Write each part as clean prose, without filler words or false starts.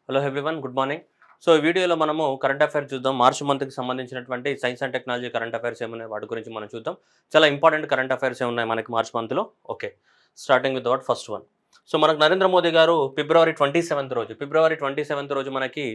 Hello everyone, good morning. So ఈ వీడియోలో మనము కరెంట్ అఫైర్స్ చూద్దాం. మార్చ్ మంత్కి సంబంధించినటువంటి science and technology current affairs ఏమున్నాయి వాటి గురించి మనం చూద్దాం. చాలా ఇంపార్టెంట్ కరెంట్ అఫైర్స్ ఏమున్నాయి మనకి మార్చ్ మంత్లో. Okay, starting with what first one. So మనకు నరేంద్ర మోదీ గారు ఫిబ్రవరి 27th రోజు మనకి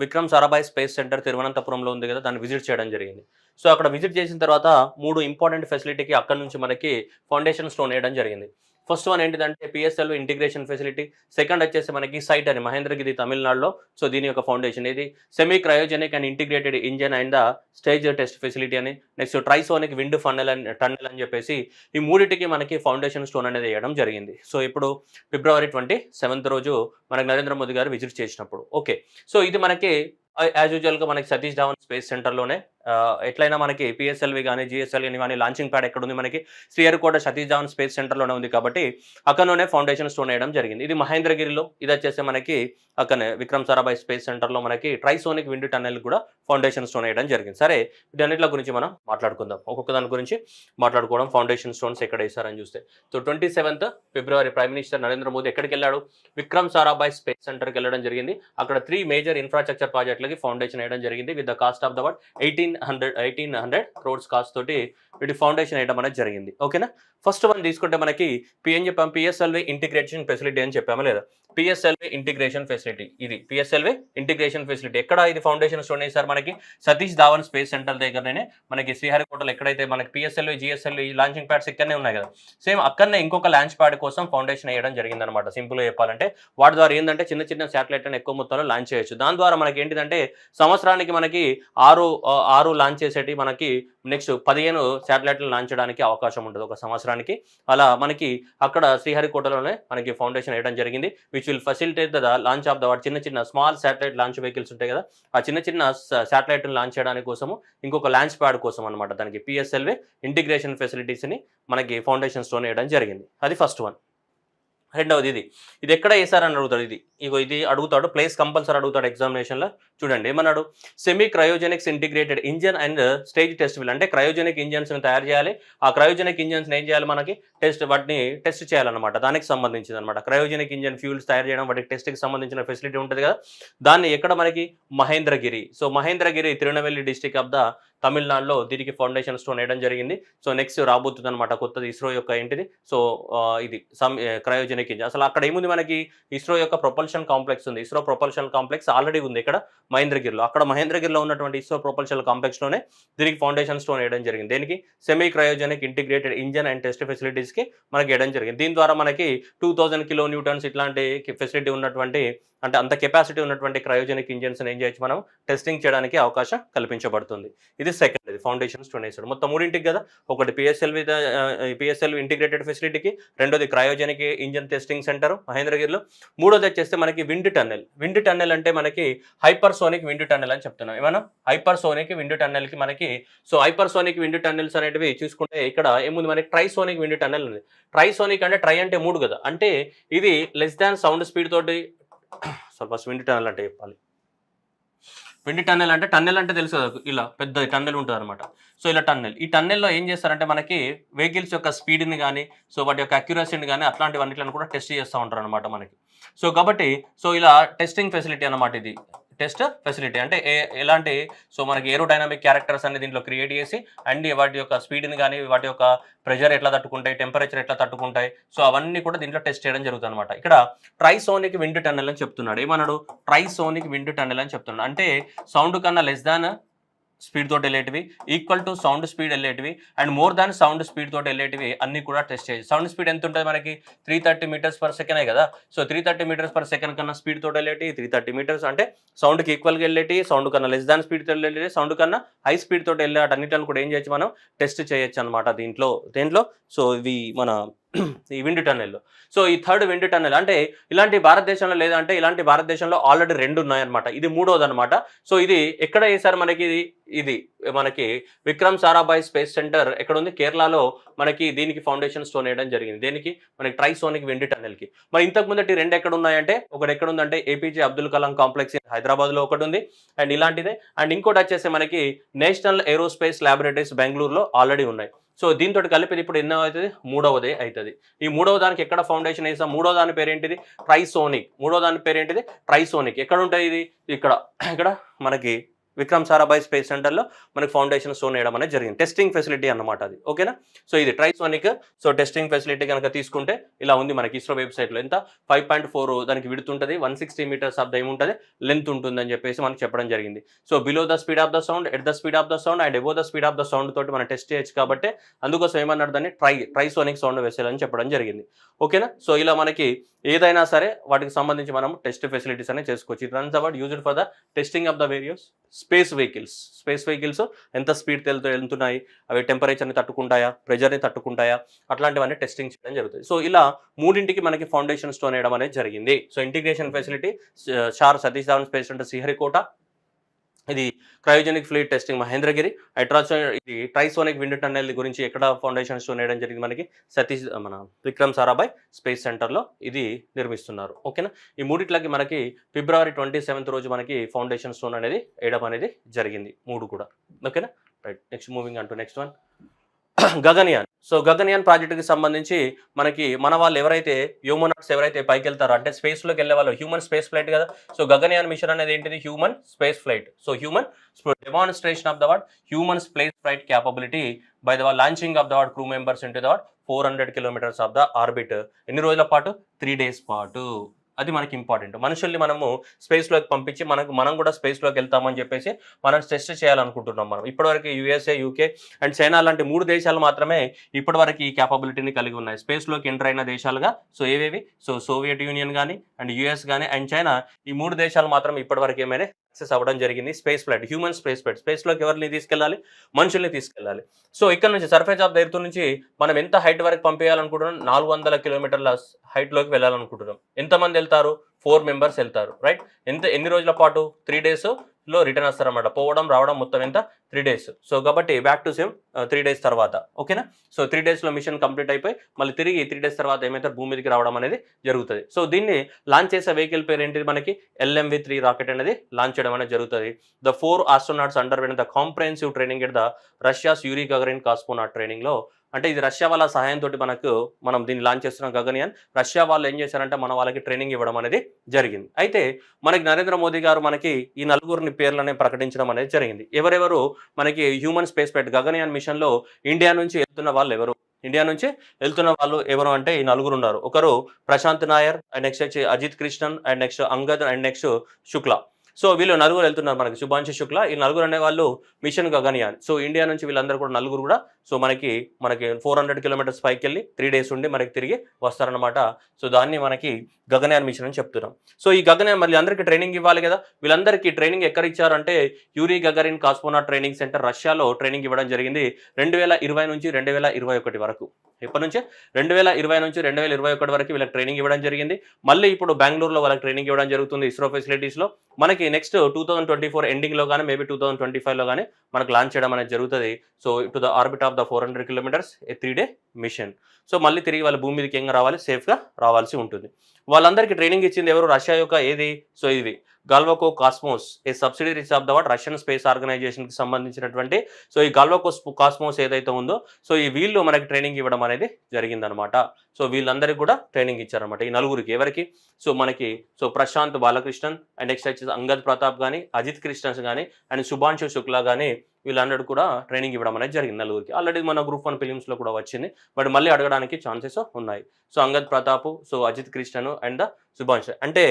విక్రమ్ సారాభాయ్ స్పేస్ సెంటర్ తిరువనంతపురంలో ఉంది కదా, దాన్ని విజిట్ చేయడం జరిగింది. సో అక్కడ విజిట్ చేసిన తర్వాత 3 ఇంపార్టెంట్ ఫెసిలిటీకి అక్కడ నుంచి మనకి ఫౌండేషన్ స్టోన్ వేయడం జరిగింది. ఫస్ట్ వన్ ఏంటిదంటే పిఎస్ఎల్ ఇంటిగ్రేషన్ ఫెసిలిటీ. సెకండ్ వచ్చేసి మనకి సైట్ అని మహేంద్రగిరి తమిళనాడులో. సో దీని యొక్క ఫౌండేషన్ ఇది semi cryogenic and integrated engine and the stage test facility అని. నెక్స్ట్ ట్రైసోనిక్ విండ్ టన్నెల్ అని చెప్పేసి ఈ మూడింటికి మనకి ఫౌండేషన్ స్టోన్ అనేది వేయడం జరిగింది. సో ఇప్పుడు ఫిబ్రవరి 27th రోజు మనకి నరేంద్ర మోదీ గారు విజిట్ చేసినప్పుడు. ఓకే, సో ఇది మనకి యాజ్ యూజువల్గా మనకి సతీష్ ధావన్ స్పేస్ సెంటర్లోనే ఎట్లయినా మనకి పిఎస్ఎల్వి కానీ జిఎస్ఎల్వి కానీ లాంచింగ్ ప్యాడ్ ఎక్కడ ఉంది, మనకి శ్రీహరికోట సతీష్ ధావన్ స్పేస్ సెంటర్లోనే ఉంది కాబట్టి అక్కడనే ఫౌండేషన్ స్టోన్ వేయడం జరిగింది. ఇది మహేంద్రగిరిలో. ఇది వచ్చేసి మనకి అక్కడనే విక్రమ్ సారాభాయ్ స్పేస్ సెంటర్లో మనకి ట్రైసోనిక్ విండ్ టన్నెల్ కూడా ఫౌండేషన్ స్టోన్ వేయడం జరిగింది. సరే, వీటన్నిటి గురించి మనం మాట్లాడుకుందాం. ఒక్కొక్క దాని గురించి మాట్లాడుకోవడం. ఫౌండేషన్ స్టోన్స్ ఎక్కడ వేశారని చూస్తే, సో 27th ఫిబ్రవరి ప్రైమ్ మినిస్టర్ నరేంద్ర మోదీ ఎక్కడికి వెళ్ళాడు? విక్రమ్ సారాభాయ్ స్పేస్ సెంటర్కి వెళ్ళడం జరిగింది. అక్కడ 3 మేజర్ ఇన్ఫ్రాస్ట్రక్చర్ ప్రాజెక్టులకి ఫౌండేషన్ వేయడం జరిగింది. With the cost of the what 1800 crores cost తోటి వీటి ఫౌండేషన్ వేయడం అనేది జరిగింది. ఓకేనా. ఫస్ట్ వన్ తీసుకుంటే మనకి ఏం చెప్పాము? పిఎస్ఎల్వి ఇంటిగ్రేషన్ ఫెసిలిటీ అని చెప్పామా లేదా? పిఎస్ఎల్వి ఇంటిగ్రేషన్ ఫెసిలిటీ, ఇది పిఎస్ఎల్వి ఇంటిగ్రేషన్ ఫెసిలిటీ. ఎక్కడ ఇది ఫౌండేషన్ స్టోన్ వేశారు? మనకి సతీష్ ధావన్ స్పేస్ సెంటర్ దగ్గరనే మనకి శ్రీహరికోటలో ఎక్కడైతే మనకి పిఎస్ఎల్వి జిఎస్ఎల్వి లాంచింగ్ ప్యాడ్స్ ఇక్కడనే ఉన్నాయి కదా, సేమ్ అక్కడనే ఇంకొక లాంచ్ ప్యాడ్ కోసం ఫౌండేషన్ వేయడం జరిగింది అనమాట. సింపుల్గా చెప్పాలంటే వాటి ద్వారా ఏంటంటే చిన్న చిన్న శాటిలైట్లను ఎక్కువ మొత్తంలో లాంచ్ చేయొచ్చు. దాని ద్వారా మనకి ఏంటిదంటే సంవత్సరానికి మనకి ఆరు లాంచ్ చేసేటి మనకి నెక్స్ట్ 15 శాటిలైట్లు లాంచ్ చేయడానికి అవకాశం ఉంటుంది ఒక సంవత్సరానికి. అలా మనకి అక్కడ శ్రీహరికోటలోనే మనకి ఫౌండేషన్ వేయడం జరిగింది. Which will facilitate the launch of the చిన్న చిన్న స్మాల్ శాటిలైట్ లాంచ్ వెహికల్స్ ఉంటాయి కదా, ఆ చిన్న చిన్న శాటిలైట్ని లాంచ్ చేయడానికి కోసము ఇంకొక లాంచ్ ప్యాడ్ కోసం అనమాట. దానికి పిఎస్ఎల్వి ఇంటిగ్రేషన్ ఫెసిలిటీస్ని మనకి ఫౌండేషన్ స్టోన్ వేయడం జరిగింది. అది ఫస్ట్ వన్. రెండవది ఇది ఎక్కడ వేసారని అడుగుతాడు. ఇది అడుగుతాడు, ప్లేస్ కంపల్సరీ అడుగుతాడు ఎగ్జామినేషన్లో. చూడండి ఏమన్నాడు? Semi cryogenics integrated engine and stage test will. అంటే క్రయోజెనిక్ ఇంజన్స్ని తయారు చేయాలి. ఆ క్రయోజెనిక్ ఇంజన్స్ ఏం చేయాలి? మనకి వాటిని టెస్ట్ చేయాలన్నమాట. దానికి సంబంధించింది అనమాట. క్రయోజెనిక్ ఇంజన్ ఫ్యూల్స్ తయారు చేయడం, వాటికి టెస్ట్కి సంబంధించిన ఫెసిలిటీ ఉంటుంది కదా, దాన్ని ఎక్కడ మనకి Mahendragiri. So Mahendragiri Tirunelveli district of the తమిళనాడులో దీనికి ఫౌండేషన్ స్టోన్ వేయడం జరిగింది. సో నెక్స్ట్ రాబోతుంది అనమాట కొత్తది ఇస్రో యొక్క ఏంటిది. సో ఇది క్రయోజెనిక్ ఇంజన్. అసలు అక్కడ ఏముంది? మనకి ఇస్రో యొక్క ప్రొపల్షన్ కాంప్లెక్స్ ఉంది. ఇస్రో ప్రొపల్షన్ కాంప్లెక్స్ ఆల్రెడీ ఉంది ఇక్కడ మహేంద్రగిరిలో. అక్కడ మహేంద్రగిరిలో ఉన్నటువంటి ఇస్రో ప్రొపల్షన్ కాంప్లెక్స్లోనే దీనికి ఫౌండేషన్ స్టోన్ వేయడం జరిగింది. దేనికి? Semi cryogenic integrated engine and test ఫెసిలిటీస్కి మనకి వేయడం జరిగింది. దీని ద్వారా మనకి 2000 kN ఇట్లాంటి ఫెసిలిటీ ఉన్నటువంటి, అంటే అంత కెపాసిటీ ఉన్నటువంటి క్రయోజెనిక్ ఇంజన్స్ ఏం చేయొచ్చు? మనం టెస్టింగ్ చేయడానికి అవకాశం కల్పించబడుతుంది. ఇది సెకండ్, ఇది ఫౌండేషన్ స్టోన్ వేసాడు. మొత్తం 3 కదా, ఒకటి పిఎస్ఎల్వి ఇంటిగ్రేటెడ్ ఫెసిలిటీకి, రెండోది క్రయోజెనిక్ ఇంజన్ టెస్టింగ్ సెంటర్ మహేంద్రగిరిలో, మూడోది వచ్చేస్తే మనకి విండ్ టన్నెల్. విండ్ టన్నెల్ అంటే మనకి హైపర్సోనిక్ విండ్ టన్నెల్ అని చెప్తున్నాం. ఏమన్నా హైపర్సోనిక్ విండ్ టన్నెల్కి మనకి, సో హైపర్సోనిక్ విండ్ టన్నెల్స్ అనేటివి చూసుకుంటే ఇక్కడ ఏముంది? మనకి ట్రైసోనిక్ విండ్ టన్నెల్ ఉంది. ట్రైసోనిక్ అంటే ట్రై అంటే 3 కదా, అంటే ఇది లెస్ దాన్ సౌండ్ స్పీడ్ తోటి. ఫస్ట్ విండ్ టన్నెల్ అంటే చెప్పాలి. విండ్ టన్నెల్ అంటే, టన్నెల్ అంటే తెలుసు కదా, ఇలా పెద్ద టన్నెల్ ఉంటుంది అనమాట. సో ఇలా టన్నెల్, ఈ టన్నెల్లో ఏం చేస్తారంటే మనకి వెహికల్స్ యొక్క స్పీడ్ని కానీ, సో వాటి యొక్క అక్యురసీని కానీ అట్లాంటివన్నిటిని కూడా టెస్ట్ చేస్తూ ఉంటారు అనమాట మనకి. సో కాబట్టి సో ఇలా టెస్టింగ్ ఫెసిలిటీ అనమాట ఇది. టెస్ట్ ఫెసిలిటీ అంటే ఎలాంటి, సో మనకి ఏరోడైనమిక్ క్యారెక్టర్స్ అనేది దీంట్లో క్రియేట్ చేసి, అండ్ వాటి యొక్క స్పీడ్ని కానీ, వాటి యొక్క ప్రెషర్ ఎట్లా తట్టుకుంటాయి, టెంపరేచర్ ఎట్లా తట్టుకుంటాయి, సో అవన్నీ కూడా దీంట్లో టెస్ట్ చేయడం జరుగుతుంది అనమాట. ఇక్కడ ట్రైసోనిక్ విండ్ టన్నెల్ అని చెప్తున్నాడు. ఏమన్నాడు? ట్రైసోనిక్ విండ్ టన్నెల్ అని చెప్తున్నాడు. అంటే సౌండ్ కన్నా లెస్ దాన్ స్పీడ్ తోటి వెళ్ళేటివి, ఈక్వల్ టు సౌండ్ స్పీడ్ వెళ్ళేటివి, and more than sound speed తోటి వెళ్ళేటివి అన్ని కూడా టెస్ట్ చేయాలి. సౌండ్ స్పీడ్ ఎంత ఉంటుంది మనకి? 330 meters/second కదా. సో 330 meters/second కన్నా స్పీడ్ తోటి వెళ్ళేటి, 330 meters అంటే సౌండ్కి ఈక్వల్గా వెళ్ళేటి, సౌండ్ కన్నా లెస్ దాన్ స్పీడ్ తోటి వెళ్ళేటి, సౌండ్ కన్నా హై స్పీడ్ తోటి వెళ్ళే అన్నిటిని కూడా ఏం చేయొచ్చు? మనం టెస్ట్ చేయొచ్చు అనమాట దేంట్లో. సో ఇవి మన ఈ విండ్ టన్నెల్లో. సో ఈ థర్డ్ విండ్ టన్నెల్ అంటే ఇలాంటి భారతదేశంలో లేదంటే, ఇలాంటి భారతదేశంలో ఆల్రెడీ 2 ఉన్నాయన్నమాట. ఇది 3వది అనమాట. సో ఇది ఎక్కడ వేశారు మనకి? ఇది మనకి విక్రమ్ సారాభాయ్ స్పేస్ సెంటర్ ఎక్కడ ఉంది? కేరళలో మనకి దీనికి ఫౌండేషన్ స్టోన్ వేయడం జరిగింది. దేనికి? మనకి ట్రైసోనిక్ విండ్ టన్నెల్కి. మరి ఇంతకు ముందటి 2 ఎక్కడ ఉన్నాయంటే, ఒకటి ఎక్కడ ఉందంటే ఏపీజే అబ్దుల్ కలాం కాంప్లెక్స్ హైదరాబాద్లో ఒకటి ఉంది, అండ్ ఇలాంటిదే. అండ్ ఇంకోటి వచ్చేసి మనకి నేషనల్ ఏరోస్పేస్ ల్యాబొరేటరీస్ బెంగళూరులో ఆల్రెడీ ఉన్నాయి. సో దీంతో కలిపి ఇప్పుడు ఎన్నో అవుతుంది, మూడవదే అవుతుంది. ఈ మూడవ దానికి ఎక్కడ ఫౌండేషన్ వేస్తాం, మూడవ దాని పేరేంటిది, ట్రైసోనిక్. మూడవ దాని పేరేంటిది, ట్రైసోనిక్. ఎక్కడ ఉంటుంది ఇది, ఇక్కడ ఇక్కడ మనకి విక్రమ్ సారాభాయ్ స్పేస్ సెంటర్లో మనకి ఫౌండేషన్ స్టోన్ వేయడం అనేది జరిగింది. టెస్టింగ్ ఫెసిలిటీ అన్నమాట అది, ఓకేనా. సో ఇది ట్రైసోనిక్. సో టెస్టింగ్ ఫెసిలిటీ కనుక తీసుకుంటే ఇలా ఉంది మనకి ఇస్రో వెబ్సైట్లో. ఎంత 5.4 దానికి విడ్త్ ఉంటుంది, 160 మీటర్స్ ఆఫ్ ద ఏముంటుంది, లెంత్ ఉంటుంది అని చెప్పేసి మనకి చెప్పడం జరిగింది. So below the speed of the sound, at the speed of the sound and above the speed of the sound తోటి మనం టెస్ట్ చేయొచ్చు. కాబట్టి అందుకోసం ఏమన్నాడు, దాన్ని ట్రైసోనిక్ సౌండ్ వెసెల్ అని చెప్పడం జరిగింది, ఓకేనా. సో ఇలా మనకి ఏదైనా సరే వాటికి సంబంధించి మనం టెస్ట్ ఫెసిలిటీస్ అనేది చేసుకోవచ్చు. It runs about used for the testing of the various space vehicles ఎంత స్పీడ్ వెళ్తున్నాయి, అవి టెంపరేచర్ని తట్టుకుంటాయా, ప్రెజర్ని తట్టుకుంటాయా, అట్లాంటివన్నీ టెస్టింగ్ చేయడం జరుగుతుంది. సో ఇలా మూడింటికి మనకి ఫౌండేషన్ స్టోన్ వేయడం అనేది జరిగింది. So integration facility SHAR Satish Dhawan space centre Sriharikota, ఇది క్రయోజెనిక్ ఫ్లూయిడ్ టెస్టింగ్ మహేంద్రగిరి, ఇది ట్రైసోనిక్ విండ్ టన్నెల్ గురించి ఎక్కడ ఫౌండేషన్ స్టోన్ వేయడం జరిగింది, మనకి మన విక్రమ్ సారాభాయ్ స్పేస్ సెంటర్లో ఇది నిర్మిస్తున్నారు, ఓకేనా. ఈ మూడిట్లకి మనకి February 27th రోజు మనకి ఫౌండేషన్ స్టోన్ అనేది వేయడం అనేది జరిగింది, మూడు కూడా, ఓకేనా. రైట్, నెక్స్ట్ మూవింగ్ అంటూ next one Gaganyaan. So Gaganyaan ప్రాజెక్టుకి సంబంధించి మనకి మన వాళ్ళు ఎవరైతే హ్యూమనాట్స్ ఎవరైతే పైకి వెళ్తారో, అంటే స్పేస్లోకి వెళ్ళే వాళ్ళు, హ్యూమన్ స్పేస్ ఫ్లైట్ కదా. సో గగన్యాన్ మిషన్ అనేది ఏంటిది, human space flight. So human demonstration of the word human space flight capability by the launching of the word crew members into the word 400 kilometers of the orbit. ఎన్ని రోజుల పాటు, 3 days పాటు. అది మనకి important. మనుషుల్ని మనము స్పేస్లోకి పంపించి మనం కూడా స్పేస్లోకి వెళ్తామని చెప్పేసి మనం టెస్ట్ చేయాలనుకుంటున్నాం. మనం ఇప్పటివరకు USA, UK అండ్ చైనా లాంటి 3 దేశాలు మాత్రమే ఇప్పటివరకు ఈ క్యాపబిలిటీని కలిగి ఉన్నాయి స్పేస్లోకి ఎంటర్ అయిన దేశాలుగా. సో ఏవేవి, సో సోవియట్ యూనియన్ కానీ అండ్ US కానీ అండ్ చైనా, ఈ 3 దేశాలు మాత్రం ఇప్పటివరకు ఏమైనా సక్సెస్ అవ్వడం జరిగింది. Space flight, human space flight, స్పేస్లోకి ఎవరిని తీసుకెళ్ళాలి, మనుషుల్ని తీసుకెళ్ళాలి. సో ఇక్కడ నుంచి సర్ఫేస్ ఆఫ్ ద ఎర్త్ నుంచి మనం ఎంత హైట్ వరకు పంపించాలనుకుంటున్నాం, 400 kilometers హైట్లోకి వెళ్ళాలనుకుంటున్నాం. ఎంతమంది వెళ్తారు, 4 members వెళ్తారు, రైట్. ఎన్ని రోజుల పాటు, 3 days లో రిటర్న్ వస్తారన్నమాట. పోవడం రావడం మొత్తం ఎంత, 3 days. సో కాబట్టి బ్యాక్ టు సేమ్ 3 days తర్వాత, ఓకేనా. సో 3 daysలో మిషన్ కంప్లీట్ అయిపోయి మళ్ళీ తిరిగి 3 days తర్వాత ఏమైతే భూమి మీదకి రావడం అనేది జరుగుతుంది. సో దీన్ని లాంచ్ చేసే వెహికల్ పేరు ఏంటిది, మనకి LMV-3 రాకెట్ అనేది లాంచ్ చేయడం అనేది జరుగుతుంది. The 4 astronauts underwent the comprehensive training at the Russia's Uri Gagarin cosmonaut ట్రైనింగ్లో. అంటే ఇది రష్యా వాళ్ళ సహాయంతో మనం దీన్ని లాంచ్ చేస్తున్నాం గగన్యాన్. రష్యా వాళ్ళు ఏం చేశారంటే మన వాళ్ళకి ట్రైనింగ్ ఇవ్వడం అనేది జరిగింది. అయితే మనకి నరేంద్ర మోదీ గారు మనకి ఈ నలుగురిని పేర్లనే ప్రకటించడం అనేది జరిగింది. ఎవరెవరు మనకి హ్యూమన్ స్పేస్ ఫ్లైట్ గగన్యాన్ మిషన్లో ఇండియా నుంచి వెళ్తున్న వాళ్ళు ఎవరు, ఇండియా నుంచి వెళ్తున్న వాళ్ళు ఎవరు అంటే ఈ నలుగురు ఉన్నారు. ఒకరు ప్రశాంత్ నాయర్ అండ్ నెక్స్ట్ వచ్చి Ajit Krishnan and next Angad and next Shukla. So వీళ్ళు నలుగురు వెళ్తున్నారు మనకి, శుభాంశు శుక్లా. ఈ నలుగురు అనే వాళ్ళు మిషన్ గగన్యాన్. సో ఇండియా నుంచి వీళ్ళందరూ కూడా నలుగురు కూడా సో మనకి 400 kilometers పైకి వెళ్ళి 3 days ఉండి మనకి తిరిగి వస్తారనమాట. సో దాన్ని మనకి గగన్యాన్ మిషన్ అని చెప్తున్నాం. సో ఈ గగన్యాన్ మళ్ళీ అందరికీ ట్రైనింగ్ ఇవ్వాలి కదా. వీళ్ళందరికీ ట్రైనింగ్ ఎక్కడ ఇచ్చారంటే Uri Gagarin cosmonaut training centre రష్యాలో ట్రైనింగ్ ఇవ్వడం జరిగింది 2020 నుంచి 2021 వరకు. ఎప్పటి నుంచి, 2020 నుంచి 2021 వరకు వీళ్ళకి ట్రైనింగ్ ఇవ్వడం జరిగింది. మళ్ళీ ఇప్పుడు బెంగళూరులో వాళ్ళకి ట్రైనింగ్ ఇవ్వడం జరుగుతుంది ఇస్రో ఫెసిలిటీస్లో. మనకి నెక్స్ట్ 2024 ఎండింగ్లో కానీ మేబీ 2025లో కానీ మనకు లాంచ్ చేయడం అనేది జరుగుతుంది. So to the orbit of the 400 kilometers 3 day mission. So మళ్ళీ తిరిగి వాళ్ళ భూమి మీదకి ఏం రావాలి, సేఫ్గా రావాల్సి ఉంటుంది. వాళ్ళందరికీ ట్రైనింగ్ ఇచ్చింది ఎవరు, రష్యా యొక్క ఏది, సో ఇది Glavkosmos, a subsidiaries of the what Russian space ఆర్గనైజేషన్కి సంబంధించినటువంటి. సో ఈ గాల్వాకో కాస్మోస్ ఏదైతే ఉందో, సో ఈ వీళ్ళు మనకి ట్రైనింగ్ ఇవ్వడం అనేది జరిగిందనమాట. సో వీళ్ళందరికీ కూడా ట్రైనింగ్ ఇచ్చారనమాట ఈ నలుగురికి. ఎవరికి, సో మనకి ప్రశాంత్ బాలకృష్ణన్ అండ్ నెక్స్ట్ వచ్చేసి అంగద్ ప్రతాప్ కానీ, అజిత్ కృష్ణన్స్ కానీ అండ్ శుభాంశు శుక్లా కానీ, వీళ్ళందరూ కూడా ట్రైనింగ్ ఇవ్వడం అనేది జరిగింది నలుగురికి. ఆల్రెడీ మన గ్రూప్ 1 ఫిలిమ్స్లో కూడా వచ్చింది, బట్ మళ్ళీ అడగడానికి ఛాన్సెస్ ఉన్నాయి. So Angad Pratap, so Ajit Krishnan and the Shubhanshu. అంటే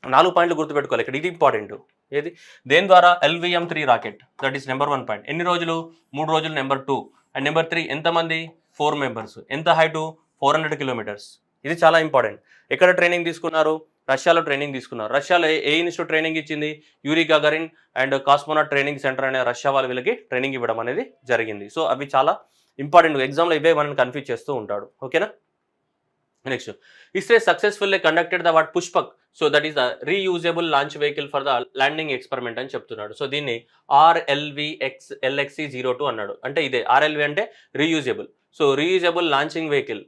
4 పాయింట్లు గుర్తుపెట్టుకోవాలి ఇక్కడ, ఇది ఇంపార్టెంట్. ఏది, దేని ద్వారా, LVM-3 rocket, that is number 1 point. ఎన్ని రోజులు, 3 రోజులు, నెంబర్ 2. అండ్ నెంబర్ 3 ఎంతమంది, 4 members. ఎంత హైటు, 400 kilometers. ఇది చాలా ఇంపార్టెంట్. ఎక్కడ ట్రైనింగ్ తీసుకున్నారు, రష్యాలో ట్రైనింగ్ తీసుకున్నారు. రష్యాలో ఏ ఇన్స్టిట్యూట్ ట్రైనింగ్ ఇచ్చింది, Uri Gagarin and cosmonaut training centre అనే రష్యా వాళ్ళు వీళ్ళకి ట్రైనింగ్ ఇవ్వడం అనేది జరిగింది. సో అవి చాలా ఇంపార్టెంట్, ఎగ్జామ్లో ఇవే మనల్ని కన్ఫ్యూజ్ చేస్తూ ఉంటాడు, ఓకేనా. Next, ISRO successfully conducted the what Pushpak. So that is the reusable launch vehicle for the landing experiment అని చెప్తున్నాడు. సో దీన్ని RLV-LXC-02 అన్నాడు. అంటే ఇదే RLV అంటే reusable. So reusable launching vehicle